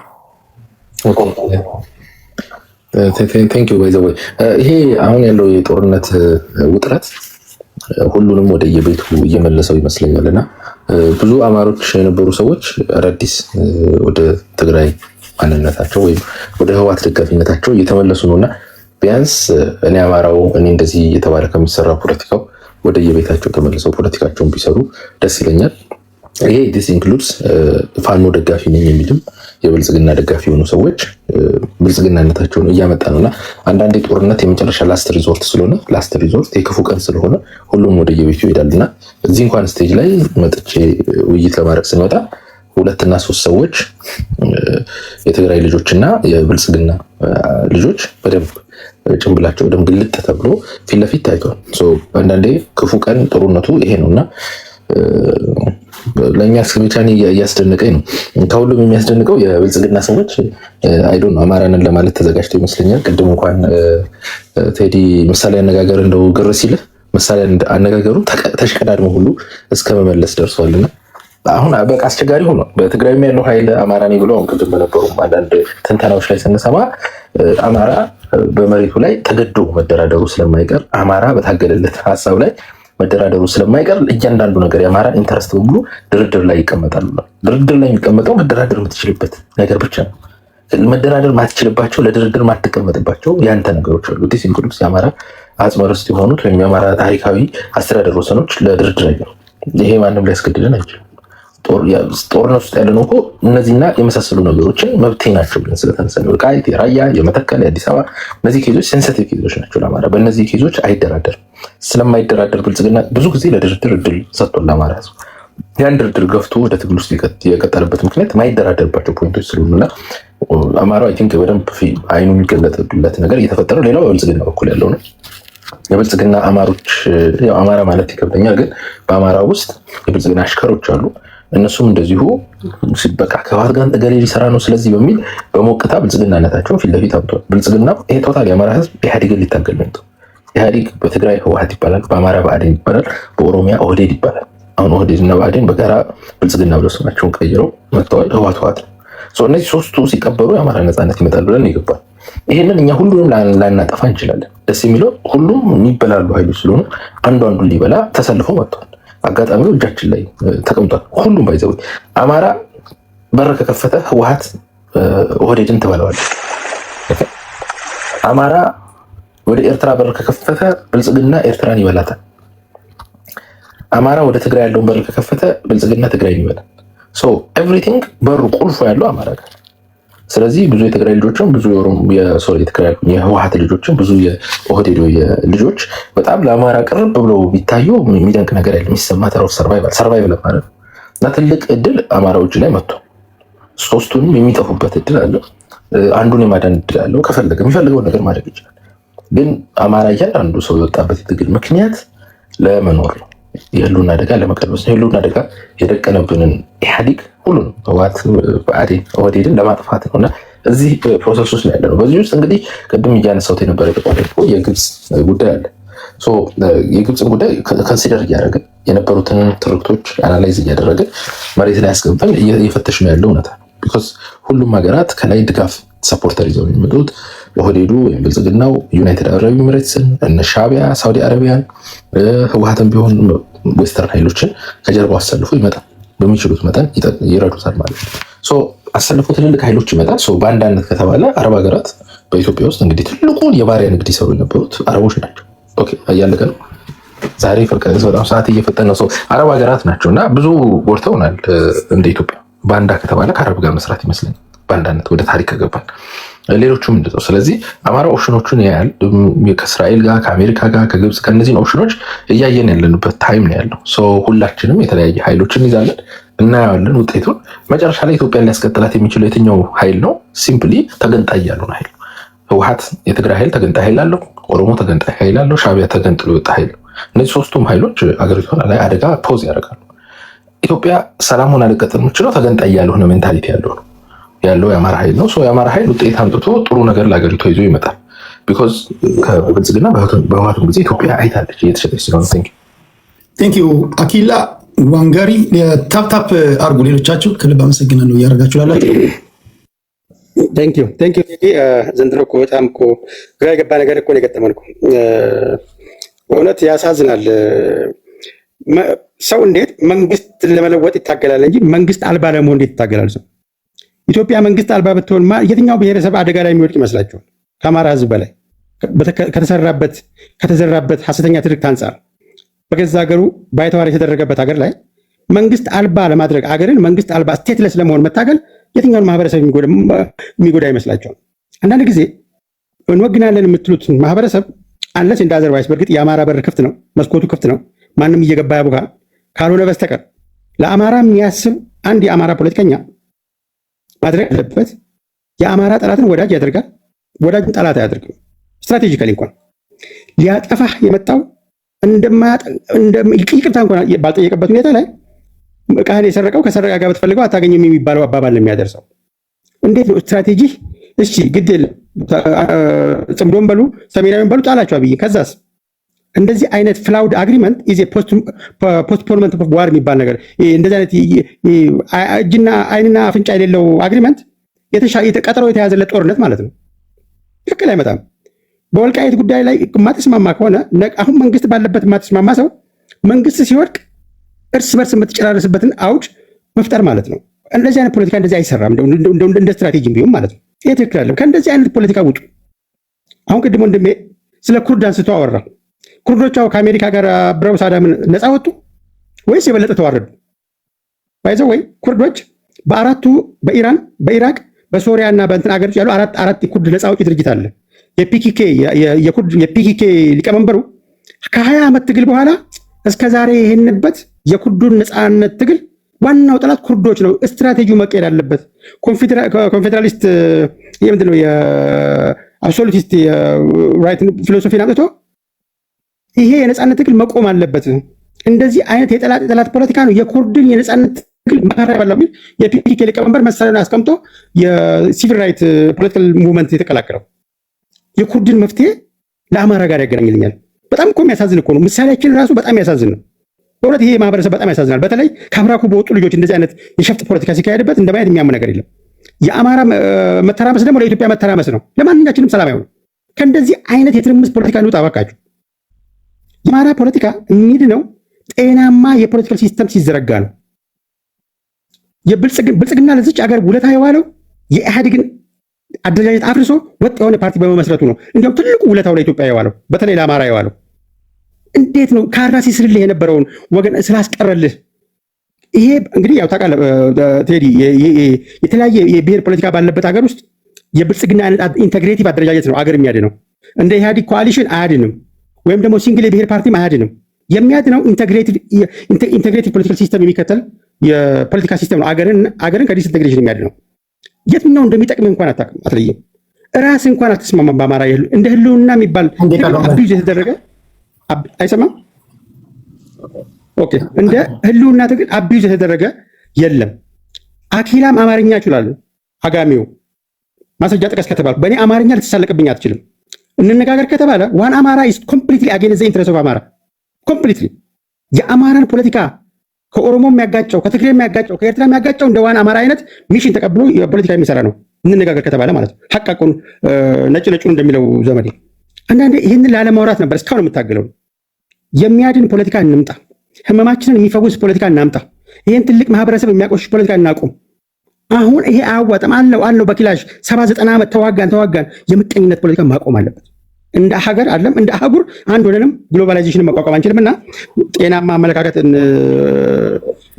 ቴንክ ዩ ባይ ዘ ወይ ይሄ አሁን ያለው የጦርነት ውጥረት ሁሉንም ወደ የቤቱ እየመለሰው ይመስለኛል እና ብዙ አማሮች የነበሩ ሰዎች አዳዲስ ወደ ትግራይ ማንነታቸው ወይም ወደ ህወሓት ደጋፊነታቸው እየተመለሱ ነውና ቢያንስ እኔ አማራው እኔ እንደዚህ እየተባለ ከሚሰራ ፖለቲካው ወደ የቤታቸው ተመልሰው ፖለቲካቸውን ቢሰሩ ደስ ይለኛል። ይሄ ዲስ ኢንክሉድስ ፋኖ ደጋፊ ነኝ የሚልም የብልጽግና ደጋፊ የሆኑ ሰዎች ብልጽግናነታቸውን እያመጣ ነውና አንዳንዴ ጦርነት የመጨረሻ ላስት ሪዞርት ስለሆነ ላስት ሪዞርት የክፉ ቀን ስለሆነ ሁሉም ወደ የቤቱ ይሄዳልና እዚህ እንኳን ስቴጅ ላይ መጥቼ ውይይት ለማድረግ ስንመጣ 2 እና 3 ሰዎች የትግራይ ልጆችና የብልጽግና ልጆች በደንብ ጭንብላቸው ደም ግልጥ ተብሎ ፊት ለፊት ታይቷል። አንዳንዴ ክፉ ቀን ጥሩነቱ ይሄ ነውና ለኛ ስሜቻኒ እያስደነቀኝ ነው። ከሁሉም የሚያስደንቀው የብልጽግና ሰዎች አይዶን አማራንን ለማለት ተዘጋጅተው ይመስለኛል። ቅድም እንኳን ቴዲ ምሳሌ አነጋገር እንደው ግር ሲል ምሳሌ አነጋገሩ ተሽቀዳድሞ ሁሉ እስከ መመለስ ደርሷልና አሁን በቃ አስቸጋሪ ሆኗል። በትግራይም ያለው ኃይል አማራ ነኝ ብሎ ቅድም በነበሩ አንዳንድ ትንተናዎች ላይ ስንሰማ አማራ በመሬቱ ላይ ተገዶ መደራደሩ ስለማይቀር አማራ በታገለለት ሀሳብ ላይ መደራደሩ ስለማይቀር እያንዳንዱ ነገር የአማራ ኢንተረስት በሙሉ ድርድር ላይ ይቀመጣሉ። ድርድር ላይ የሚቀመጠው መደራደር የምትችልበት ነገር ብቻ ነው። መደራደር ማትችልባቸው ለድርድር ማትቀመጥባቸው ያንተ ነገሮች አሉ። ዲስ ኢንክሉድስ የአማራ አጽመ ርስት የሆኑት ወይም የአማራ ታሪካዊ አስተዳደር ወሰኖች ለድርድር አይቀርም። ይሄ ማንም ሊያስገድደን አይችልም። ጦርነት ውስጥ ያለነው እኮ እነዚህና የመሳሰሉ ነገሮችን መብቴ ናቸው ብለን ስለተነሳን ወልቃይት፣ የራያ፣ የመተከል፣ የአዲስ አበባ እነዚህ ኬዞች ሴንሲቲቭ ኬዞች ናቸው ለአማራ። በእነዚህ ኬዞች አይደራደርም። ስለማይደራደር ብልጽግና ብዙ ጊዜ ለድርድር እድል ሰጥቷል ለአማራ ህዝብ። ያን ድርድር ገፍቶ ወደ ትግል ውስጥ የቀጠለበት ምክንያት ማይደራደርባቸው ፖይንቶች ስለሆኑና አማራው አይ ቲንክ በደንብ አይኑ የሚገለጥለት ነገር እየተፈጠረ ሌላው በብልጽግና በኩል ያለው ነው። የብልጽግና አማሮች አማራ ማለት ይከብደኛል፣ ግን በአማራ ውስጥ የብልጽግና አሽከሮች አሉ። እነሱም እንደዚሁ በቃ ከህወሓት ጋር ገሌ ሊሰራ ነው ስለዚህ በሚል በሞቅታ ብልጽግናነታቸውን ፊት ለፊት አምጥተዋል። ብልጽግና ይሄ ቶታል የአማራ ህዝብ ኢህአዴግን ሊታገል ነው። ኢህአዴግ በትግራይ ህወሓት ይባላል፣ በአማራ ብአዴን ይባላል፣ በኦሮሚያ ኦህዴድ ይባላል። አሁን ኦህዴድ እና ብአዴን በጋራ ብልጽግና ብለው ስማቸውን ቀይረው መጥተዋል። ህወሓት ነው። እነዚህ ሶስቱ ሲቀበሉ የአማራ ነፃነት ይመጣል ብለን ይገባል። ይሄንን እኛ ሁሉንም ላናጠፋ እንችላለን። ደስ የሚለው ሁሉም የሚበላሉ ኃይሎች ስለሆኑ አንዱን ሊበላ ተሰልፈው መጥተዋል። አጋጣሚው እጃችን ላይ ተቀምጧል። ሁሉም ባይዘው አማራ በር ከከፈተ ህወሓት ኦህዴድን ትበላዋለች። አማራ ወደ ኤርትራ በር ከከፈተ ብልጽግና ኤርትራን ይበላታል። አማራ ወደ ትግራይ ያለውን በር ከከፈተ ብልጽግና ትግራይን ይበላል። ኤቭሪቲንግ በሩ ቁልፉ ያለው አማራ ጋር። ስለዚህ ብዙ የትግራይ ልጆችም ብዙ የህወሓት ልጆችም ብዙ የኦህዴድ ልጆች በጣም ለአማራ ቅርብ ብለው ቢታዩ የሚደንቅ ነገር ያለ የሚሰማ ተራው ሰርቫይቫል ማለት እና ትልቅ እድል አማራዎች ላይ መጥቶ ሶስቱንም የሚጠፉበት እድል አለ። አንዱን የማዳን እድል አለው። ከፈለገ የሚፈልገውን ነገር ማድረግ ይችላል። ግን አማራ እያንዳንዱ ሰው የወጣበት የትግል ምክንያት ለመኖር ነው፣ የህልውና አደጋ ለመቀልበስ ነው። የህልውና አደጋ የደቀነብንን ኢህአዴግ ሁሉንም ህወሓት፣ ብአዴን፣ ኦህዴድን ለማጥፋት ነው እና እዚህ ፕሮሰስ ውስጥ ያለ ነው። በዚህ ውስጥ እንግዲህ ቅድም እያነሳሁት የነበረ የግብፅ ጉዳይ አለ። የግብፅን ጉዳይ ከንሲደር እያደረግን የነበሩትን ትርክቶች አናላይዝ እያደረግን መሬት ላይ ያስገብተን እየፈተሽ ነው ያለው እውነታ። ቢኮዝ ሁሉም ሀገራት ከላይ ድጋፍ ሰፖርተር ይዘው የሚመጡት ኦህዴዱ ወይም ብልጽግናው ዩናይትድ አረብ ኤሚሬትስን፣ እነ ሻዕቢያ፣ ሳውዲ አረቢያን፣ ህወሓትን ቢሆን ዌስተርን ኃይሎችን ከጀርባው አሰልፎ ይመጣል። በሚችሉት መጠን ይረዱታል ማለት ነው። አሰልፎ ትልልቅ ኃይሎች ይመጣል። በአንዳነት ከተባለ አረብ ሀገራት በኢትዮጵያ ውስጥ እንግዲህ ትልቁን የባሪያ ንግድ ይሰሩ የነበሩት አረቦች ናቸው። እያለቀ ነው። ዛሬ በጣም ሰዓት እየፈጠነ ነው። አረብ ሀገራት ናቸው እና ብዙ ጎድተውናል። እንደ ኢትዮጵያ ባንዳ ከተባለ ከአረብ ጋር መስራት ይመስለኛል። ባንዳነት ወደ ታሪክ ከገባል ሌሎቹም እንደው። ስለዚህ አማራ ኦፕሽኖቹን ያያል። ከእስራኤል ጋር፣ ከአሜሪካ ጋር፣ ከግብፅ ከነዚህን ኦፕሽኖች እያየን ያለንበት ታይም ነው ያለው። ሁላችንም የተለያየ ኃይሎችን ይዛለን፣ እናየዋለን ውጤቱን። መጨረሻ ላይ ኢትዮጵያን ሊያስቀጥላት የሚችለው የትኛው ኃይል ነው? ሲምፕሊ ተገንጣይ ያልሆነ ኃይል። ህወሓት የትግራይ ኃይል ተገንጣይ ኃይል አለው። ኦሮሞ ተገንጣይ ኃይል አለው። ሻዕቢያ ተገንጥሎ የወጣ ኃይል ነው። እነዚህ ሶስቱም ኃይሎች አገሪቷን ላይ አደጋ ፖዝ ያደርጋሉ። ኢትዮጵያ ሰላም ሆና ልቀጥል የምችለው ተገንጣይ ያልሆነ ሜንታሊቲ ያለው የአማራ ኃይል ነው። የአማራ ኃይል ውጤት አምጥቶ ጥሩ ነገር ለሀገሪቷ ይዞ ይመጣል። ቢኮዝ ከብልጽግና በህወሓትም ጊዜ ኢትዮጵያ አይታለች እየተሸጠች ስለሆነ። ቴንክ ዩ አኪላ ዋንጋሪ። ታፕታፕ አርጉ ሌሎቻችሁ። ከልብ አመሰግናለሁ እያደረጋችሁ ላላችሁ። ቴንክ ዩ ዘንድሮ እኮ በጣም እኮ ግራ የገባ ነገር እኮ ነው የገጠመን እኮ። በእውነት ያሳዝናል። ሰው እንዴት መንግስት ለመለወጥ ይታገላል እንጂ መንግስት አልባ ለመሆን እንዴት ይታገላል ሰው? ኢትዮጵያ መንግስት አልባ ብትሆንማ የትኛው ብሔረሰብ አደጋ ላይ የሚወድቅ ይመስላችኋል? ከአማራ ህዝብ በላይ ከተዘራበት ሐሰተኛ ትርክት አንጻር በገዛ ሀገሩ ባይተዋር የተደረገበት ሀገር ላይ መንግስት አልባ ለማድረግ አገርን መንግስት አልባ ስቴትለስ ለመሆን መታገል የትኛውን ማህበረሰብ የሚጎዳ ይመስላችኋል? አንዳንድ ጊዜ እንወግናለን የምትሉት ማህበረሰብ አንለስ እንደ አዘርባይስ፣ በእርግጥ የአማራ በር ክፍት ነው፣ መስኮቱ ክፍት ነው፣ ማንም እየገባ ያቡካ ካልሆነ በስተቀር ለአማራ የሚያስብ አንድ የአማራ ፖለቲከኛ ማድረግ አለበት። የአማራ ጠላትን ወዳጅ ያደርጋል፣ ወዳጅን ጠላት አያደርግም። ስትራቴጂካሊ እንኳን ሊያጠፋህ የመጣው ይቅርታ እንኳን ባልጠየቀበት ሁኔታ ላይ ዕቃህን የሰረቀው ከሰረቃ ጋር ብትፈልገው አታገኝም የሚባለው አባባል የሚያደርሰው እንዴት ነው ስትራቴጂ? እሺ ግድ የለም ጽምዶን በሉ ሰሜናዊን በሉ ጣላቸው አብይ። ከዛስ እንደዚህ አይነት ፍላውድ አግሪመንት ኢዝ ፖስትፖንመንት ኦፍ ዋር የሚባል ነገር፣ እንደዚህ አይነት እጅና አይንና አፍንጫ የሌለው አግሪመንት ቀጠሮ የተያዘለት ጦርነት ማለት ነው። ትክክል አይመጣም። በወልቃይት ጉዳይ ላይ የማትስማማ ከሆነ አሁን መንግስት ባለበት የማትስማማ ሰው መንግስት ሲወድቅ እርስ በርስ የምትጨራረስበትን አውድ መፍጠር ማለት ነው። እንደዚህ አይነት ፖለቲካ እንደዚህ አይሰራም፣ እንደ ስትራቴጂ ቢሆን ማለት ነው። ይህ ትክክል አለ። ከእንደዚህ አይነት ፖለቲካ ውጡ። አሁን ቅድም ወንድሜ ስለ ኩርድ አንስቶ አወራ። ኩርዶች ከአሜሪካ ጋር አብረው ሳዳምን ነፃ ወጡ ወይስ የበለጠ ተዋረዱ? ባይዘው ወይ ኩርዶች በአራቱ በኢራን፣ በኢራቅ፣ በሶሪያ እና በእንትን ሀገሮች ያሉ አራት የኩርድ ነፃ አውጪ ድርጅት አለ። የፒኬኬ ሊቀመንበሩ ከ20 ዓመት ትግል በኋላ እስከዛሬ ይሄንበት የኩርዱን ነፃነት ትግል ዋናው ጠላት ኩርዶች ነው። ስትራቴጂው መቀየር አለበት። ኮንፌዴራሊስት ምንድን ነው የአብሶሉቲስት ራይት ፊሎሶፊን አምጥቶ ይሄ የነፃነት ትግል መቆም አለበት። እንደዚህ አይነት የጠላት ፖለቲካ ነው የኩርድን የነፃነት ትግል መከራ ይባላል የሚል የፒኬኬ ሊቀመንበር መሳሪያውን አስቀምጦ የሲቪል ራይት ፖለቲካል ሙቭመንት የተቀላቀለው የኩርድን መፍትሄ ለአማራ ጋር ያገናኝልኛል። በጣም እኮ የሚያሳዝን እኮ ነው። ምሳሌያችን ራሱ በጣም ያሳዝን ነው። በእውነት ይሄ ማህበረሰብ በጣም ያሳዝናል። በተለይ ከአብራኩ በወጡ ልጆች እንደዚህ አይነት የሸፍጥ ፖለቲካ ሲካሄድበት እንደማየት የሚያም ነገር የለም። የአማራ መተራመስ ደግሞ ለኢትዮጵያ መተራመስ ነው። ለማንኛችንም ሰላም አይሆንም። ከእንደዚህ አይነት የትርምስ ፖለቲካ እንውጣ እባካችሁ። የአማራ ፖለቲካ የሚድነው ጤናማ የፖለቲካል ሲስተም ሲዘረጋ ነው። ብልጽግና ለዚች አገር ውለታ የዋለው የኢህአዴግን አደረጃጀት አፍርሶ ወጥ የሆነ ፓርቲ በመመስረቱ ነው። እንዲያውም ትልቁ ውለታው ለኢትዮጵያ የዋለው በተለይ ለአማራ የዋለው እንዴት ነው? ካራ ሲስርልህ የነበረውን ወገን ስላስቀረልህ። ይሄ እንግዲህ ያው ታውቃለህ ቴዲ፣ የተለያየ የብሔር ፖለቲካ ባለበት ሀገር ውስጥ የብልጽግና አይነት ኢንተግሬቲቭ አደረጃጀት ነው አገር የሚያድነው። እንደ ኢህአዴግ ኮአሊሽን አያድንም፣ ወይም ደግሞ ሲንግል የብሔር ፓርቲም አያድንም። የሚያድነው ኢንተግሬቲቭ ፖለቲካል ሲስተም የሚከተል የፖለቲካ ሲስተም ነው አገርን ከዲስኢንቴግሬሽን የሚያድነው። የትኛው እንደሚጠቅም እንኳን አትለይም። ራስ እንኳን አትስማማም። በአማራ እንደ ህልውና የሚባል አቢዩዝ የተደረገ አይሰማም። ኦኬ፣ እንደ ህልውና ትግል አቢዩዝ የተደረገ የለም። አኪላም አማርኛ ይችላል። አጋሚው ማስረጃ ጥቀስ ከተባለ በእኔ አማርኛ ልትሳለቅብኝ አትችልም። እንነጋገር ከተባለ ዋን አማራ ኢዝ ኮምፕሊትሊ አጌንስት ዘ ኢንትረስት ኦፍ አማራ ኮምፕሊትሊ። የአማራን ፖለቲካ ከኦሮሞ የሚያጋጨው ከትግሬ የሚያጋጨው ከኤርትራ የሚያጋጨው እንደ ዋን አማራ አይነት ሚሽን ተቀብሎ የፖለቲካ የሚሰራ ነው። እንነጋገር ከተባለ ማለት ነው። ሐቃቁን ነጭ ነጩን እንደሚለው ዘመዴ አንዳንዴ ይህንን ላለማውራት ነበር እስካሁን የምታገለው። የሚያድን ፖለቲካ እንምጣ። ህመማችንን የሚፈውስ ፖለቲካ እናምጣ። ይህን ትልቅ ማህበረሰብ የሚያቆሽሽ ፖለቲካ እናቁም። አሁን ይሄ አያዋጥም አለው በኪላሽ 70-90 ዓመት ተዋጋን። የምቀኝነት ፖለቲካ ማቆም አለበት። እንደ ሀገር አይደለም እንደ አህጉር አንድ ሆነንም ግሎባላይዜሽንን መቋቋም አንችልም እና ጤናማ አመለካከት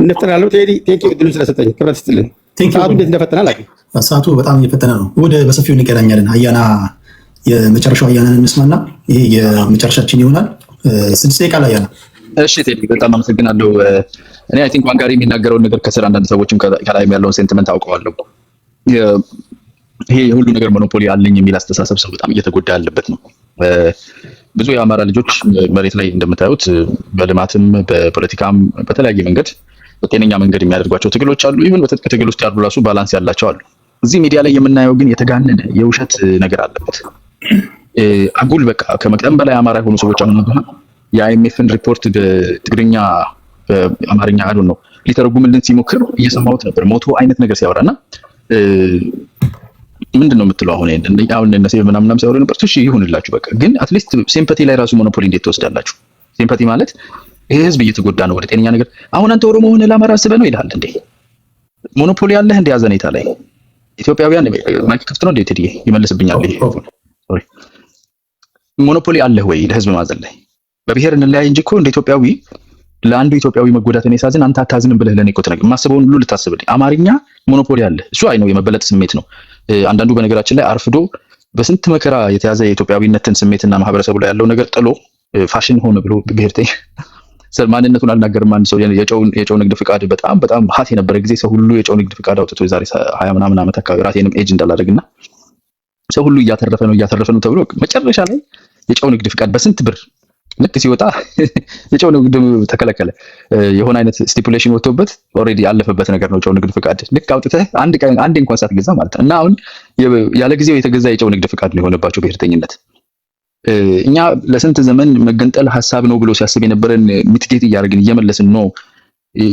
እንፍጠራለሁ። ቴንኪው እድሉን ስለሰጠኝ ክብረት ስትልን። ሰዓቱ እንዴት እንደፈተናል አቂ ሰዓቱ በጣም እየፈተነ ነው። ወደ በሰፊው እንገናኛለን። አያና የመጨረሻው አያናን እንስማና ይሄ የመጨረሻችን ይሆናል። 6 ደቂቃ ላይ አያና። እሺ ቴዲ በጣም አመሰግናለሁ። እኔ አይ ቲንክ ዋንጋሪ የሚናገረውን ነገር ከስር አንዳንድ ሰዎችም ከላይም ያለውን ሴንቲመንት አውቀዋለሁ። ይሄ የሁሉ ነገር ሞኖፖሊ አለኝ የሚል አስተሳሰብ ሰው በጣም እየተጎዳ ያለበት ነው። ብዙ የአማራ ልጆች መሬት ላይ እንደምታዩት በልማትም በፖለቲካም በተለያየ መንገድ በጤነኛ መንገድ የሚያደርጓቸው ትግሎች አሉ። ይሁን በትጥቅ ትግል ውስጥ ያሉ ራሱ ባላንስ ያላቸው አሉ። እዚህ ሚዲያ ላይ የምናየው ግን የተጋነነ የውሸት ነገር አለበት። አጉል በቃ ከመቅደም በላይ አማራ የሆኑ ሰዎች አሁን የአይኤምኤፍን ሪፖርት በትግርኛ በአማርኛ አሉ ነው ሊተረጉምልን ሲሞክር እየሰማሁት ነበር። ሞቶ አይነት ነገር ሲያወራና ምንድን ነው የምትለው? አሁን እነ ሴቭ ምናምን ሲያወሩ ነበር። እሺ ይሁንላችሁ በቃ ግን አትሊስት ሲምፓቲ ላይ ራሱ ሞኖፖሊ እንዴት ትወስዳላችሁ? ሲምፓቲ ማለት ይሄ ህዝብ እየተጎዳ ነው ወደ ጤነኛ ነገር። አሁን አንተ ኦሮሞ ሆነ ለአማራ አስበህ ነው ይልሃል እንዴ? ሞኖፖሊ ያለህ እንደ ያዘኔታ ላይ ኢትዮጵያውያን ማይክ ክፍት ነው እንዴ? ትዲዬ ይመልስብኛል። ይሄ ሶሪ ሞኖፖሊ አለህ ወይ ለህዝብ ማዘን ላይ? በብሔር እንለያይ እንጂ እኮ እንደ ኢትዮጵያዊ ለአንዱ ኢትዮጵያዊ መጎዳት እኔ ሳዝን አንተ አታዝንም ብለህ ለኔ እኮ ተነግረህ ማስበውን ሁሉ ልታስብልኝ። አማርኛ ሞኖፖሊ አለ። እሱ አይ ነው የመበለጥ ስሜት ነው። አንዳንዱ በነገራችን ላይ አርፍዶ በስንት መከራ የተያዘ የኢትዮጵያዊነትን ስሜትና ማህበረሰቡ ላይ ያለው ነገር ጥሎ ፋሽን ሆነ ብሎ ብሔርተኛ ማንነቱን አልናገርም። አንድ ሰው የጨው ንግድ ፍቃድ በጣም ሀት የነበረ ጊዜ ሰው ሁሉ የጨው ንግድ ፍቃድ አውጥቶ የዛሬ 20 ምናምን ዓመት አካባቢ ራሴንም ኤጅ እንዳላደርግና ሰው ሁሉ እያተረፈ ነው ተብሎ መጨረሻ ላይ የጨው ንግድ ፍቃድ በስንት ብር ልክ ሲወጣ የጨው ንግድ ተከለከለ። የሆነ አይነት ስቲፑሌሽን ወጥቶበት ኦልሬዲ ያለፈበት ነገር ነው። ጨው ንግድ ፍቃድ ልክ አውጥተህ አንድ እንኳን ሳትገዛ ማለት እና አሁን ያለ ጊዜው የተገዛ የጨው ንግድ ፍቃድ ነው የሆነባቸው ብሔርተኝነት። እኛ ለስንት ዘመን መገንጠል ሀሳብ ነው ብሎ ሲያስብ የነበረን ሚትጌት እያደረግን እየመለስን ነው።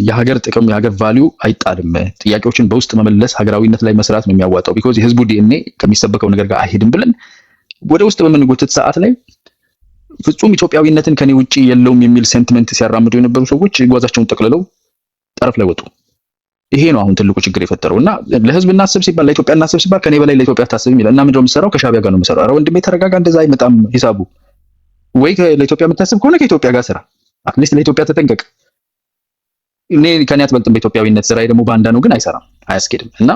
የሀገር ጥቅም የሀገር ቫልዩ አይጣልም። ጥያቄዎችን በውስጥ መመለስ ሀገራዊነት ላይ መስራት ነው የሚያዋጣው። ቢኮዝ የህዝቡ ዲኤንኤ ከሚሰበከው ነገር ጋር አይሄድም ብለን ወደ ውስጥ በምንጎትት ሰዓት ላይ ፍጹም ኢትዮጵያዊነትን ከኔ ውጪ የለውም የሚል ሴንቲመንት ሲያራምዱ የነበሩ ሰዎች ጓዛቸውን ጠቅልለው ጠረፍ ላይ ወጡ። ይሄ ነው አሁን ትልቁ ችግር የፈጠረው እና ለህዝብ እናስብ ሲባል ለኢትዮጵያ እናስብ ሲባል ከኔ በላይ ለኢትዮጵያ ታስብ ይላል እና ምንድነው የምሰራው? ከሻቢያ ጋር ነው የምሰራው። ኧረ ወንድሜ ተረጋጋ፣ እንደዛ አይመጣም ሂሳቡ። ወይ ለኢትዮጵያ የምታስብ ከሆነ ከኢትዮጵያ ጋር ስራ፣ አትሊስት ለኢትዮጵያ ተጠንቀቅ። እኔ ከኔ አትበልጥም በኢትዮጵያዊነት። ስራዬ ደግሞ ባንዳ ነው ግን አይሰራም፣ አያስኬድም። እና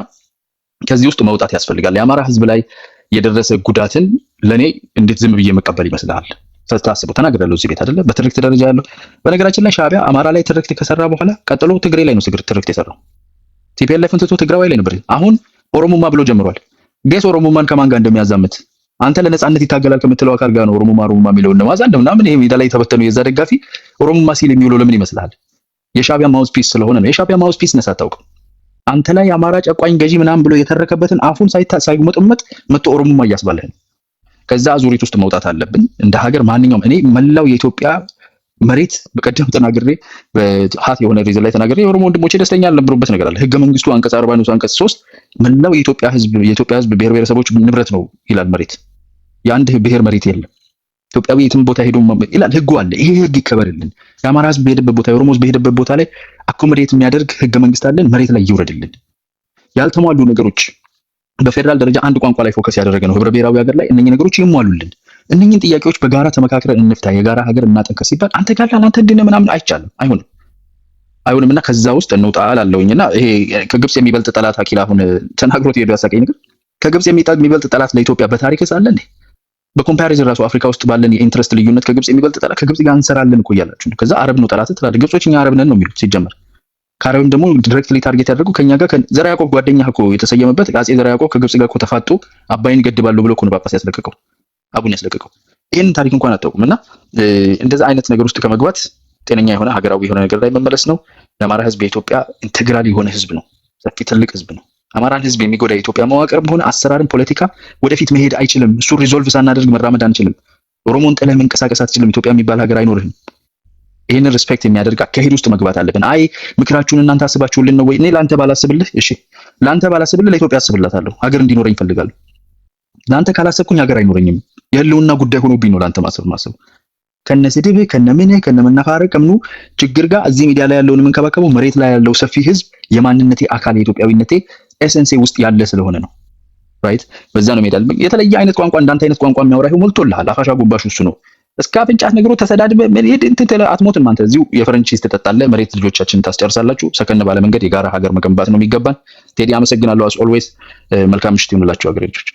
ከዚህ ውስጥ መውጣት ያስፈልጋል። የአማራ ህዝብ ላይ የደረሰ ጉዳትን ለኔ እንዴት ዝም ብዬ መቀበል ይመስልሃል? ታስቡ ተናግሬያለሁ እዚህ ቤት አይደለ? በትርክት ደረጃ ያለው በነገራችን ላይ ሻቢያ አማራ ላይ ትርክት ከሰራ በኋላ ቀጥሎ ትግሬ ላይ ነው ትርክት የሰራው። ቲፒኤልኤፍን ትቶ ትግራዋይ ላይ ነበር። አሁን ኦሮሞማ ብሎ ጀምሯል። ጌስ ኦሮሞማን ከማን ጋር እንደሚያዛምት አንተ ለነጻነት ይታገላል ከምትለው አካል ጋር ነው ኦሮሞማ የሚለውን ነው ማዛን ምናምን። ይሄ ሜዳ ላይ የተበተኑ የዛ ደጋፊ ኦሮሞማ ሲል የሚውለው ለምን ይመስልሃል? የሻቢያ ማውዝ ፒስ ስለሆነ ነው። የሻቢያ ማውዝ ፒስ ነሳ አታውቅም። አንተ ላይ አማራ ጨቋኝ ገዢ ምናምን ብሎ የተረከበትን አፉን ሳይጉመጥመጥ መጥቶ ኦሮሞማ እያስባለህ ነው። ከዛ አዙሪት ውስጥ መውጣት አለብን እንደ ሀገር። ማንኛውም እኔ መላው የኢትዮጵያ መሬት በቀደም ተናግሬ በሀት የሆነ ሪዝን ላይ ተናግሬ የኦሮሞ ወንድሞቼ ደስተኛ ያልነበሩበት ነገር አለ። ህገ መንግስቱ አንቀጽ 40 ንዑስ አንቀጽ 3 መላው የኢትዮጵያ ህዝብ ብሔር ብሔረሰቦች ንብረት ነው ይላል። መሬት የአንድ ብሔር መሬት የለም። ኢትዮጵያዊ የትም ቦታ ሄዶ ይላል። ህጉ አለ። ይሄ ህግ ይከበርልን። የአማራ ህዝብ በሄደበት ቦታ፣ የኦሮሞ ህዝብ በሄደበት ቦታ ላይ አኮሞዴት የሚያደርግ ህገ መንግስት አለን። መሬት ላይ ይውረድልን። ያልተሟሉ ነገሮች በፌደራል ደረጃ አንድ ቋንቋ ላይ ፎከስ ያደረገ ነው ህብረ ብሔራዊ ሀገር ላይ እነኚህ ነገሮች ይሟሉልን። እነኚህን ጥያቄዎች በጋራ ተመካክረን እንፍታ። የጋራ ሀገር እናጠንከር ሲባል አንተ ጋር አንተ እንድነ ምናምን አይቻልም፣ አይሆንም። እና ከዛ ውስጥ እንውጣ አላለውኝና ይሄ ከግብጽ የሚበልጥ ጠላት አኪል አሁን ተናግሮት ሄዶ ያሳቀኝ ነገር ከግብጽ የሚበልጥ ጠላት ለኢትዮጵያ በታሪክ አለ እንዴ? በኮምፓሪዝን ራሱ አፍሪካ ውስጥ ባለን የኢንትረስት ልዩነት ከግብጽ የሚበልጥ ጠላት ከግብጽ ጋር እንሰራለን እኮ እያላችሁ ነው። ከዛ አረብ ነው ጠላት ትላለህ። ግብጾች እኛ አረብ ነን ነው የሚሉት ሲጀመር። ካረብም ደግሞ ዳይሬክትሊ ታርጌት ያደርጉ ከኛ ጋር ዘርዓ ያዕቆብ ጓደኛህ እኮ የተሰየመበት አፄ ዘርዓ ያዕቆብ ከግብጽ ጋር እኮ ተፋጡ አባይን ገድባሉ ብሎ እኮ ነው ጳጳስ ያስለቀቀው አቡን ያስለቀቀው። ይሄን ታሪክ እንኳን አታውቁም። እና እንደዛ አይነት ነገር ውስጥ ከመግባት ጤነኛ የሆነ ሀገራዊ የሆነ ነገር ላይ መመለስ ነው። የአማራ ህዝብ የኢትዮጵያ ኢንቴግራል የሆነ ህዝብ ነው። ሰፊ ትልቅ ህዝብ ነው። አማራን ህዝብ የሚጎዳ የኢትዮጵያ መዋቅርም ሆነ አሰራርም ፖለቲካ ወደፊት መሄድ አይችልም። እሱ ሪዞልቭ ሳናደርግ መራመድ አንችልም። ኦሮሞን ጥለህ መንቀሳቀስ አትችልም። ኢትዮጵያ የሚባል ሀገር አይኖርህም። ይሄንን ሪስፔክት የሚያደርግ አካሄድ ውስጥ መግባት አለብን። አይ ምክራችሁን እናንተ አስባችሁልን ነው ወይ? እኔ ላንተ ባላስብልህ፣ እሺ ላንተ ባላስብልህ ለኢትዮጵያ አስብላታለሁ። ሀገር እንዲኖረኝ ፈልጋለሁ። ላንተ ካላሰብኩኝ ሀገር አይኖረኝም። የህልውና ጉዳይ ሆኖብኝ ነው ላንተ ማሰብ ከነ ስድብ ከነ መናፋረቅ ከምኑ ችግር ጋር እዚህ ሚዲያ ላይ ያለውን የምንከባከበው መሬት ላይ ያለው ሰፊ ህዝብ የማንነቴ አካል የኢትዮጵያዊነቴ ኤሰንሴ ውስጥ ያለ ስለሆነ ነው። ራይት በዛ ነው ሜዳል የተለየ አይነት ቋንቋ እንዳንተ አይነት ቋንቋ የሚያወራ ይሁን ሞልቶልሃል። አፋሻ ጎባሽ እሱ ነው። እስከ አፍንጫት ነገሩ ተሰዳድበ አትሞትም። አንተ እዚሁ የፈረንች ትጠጣለህ፣ መሬት ልጆቻችንን ታስጨርሳላችሁ። ሰከን ባለ መንገድ የጋራ ሀገር መገንባት ነው የሚገባን። ቴዲ አመሰግናለሁ። አስ ኦልዌይስ መልካም ምሽት ይሁንላችሁ ሀገሬ ልጆች።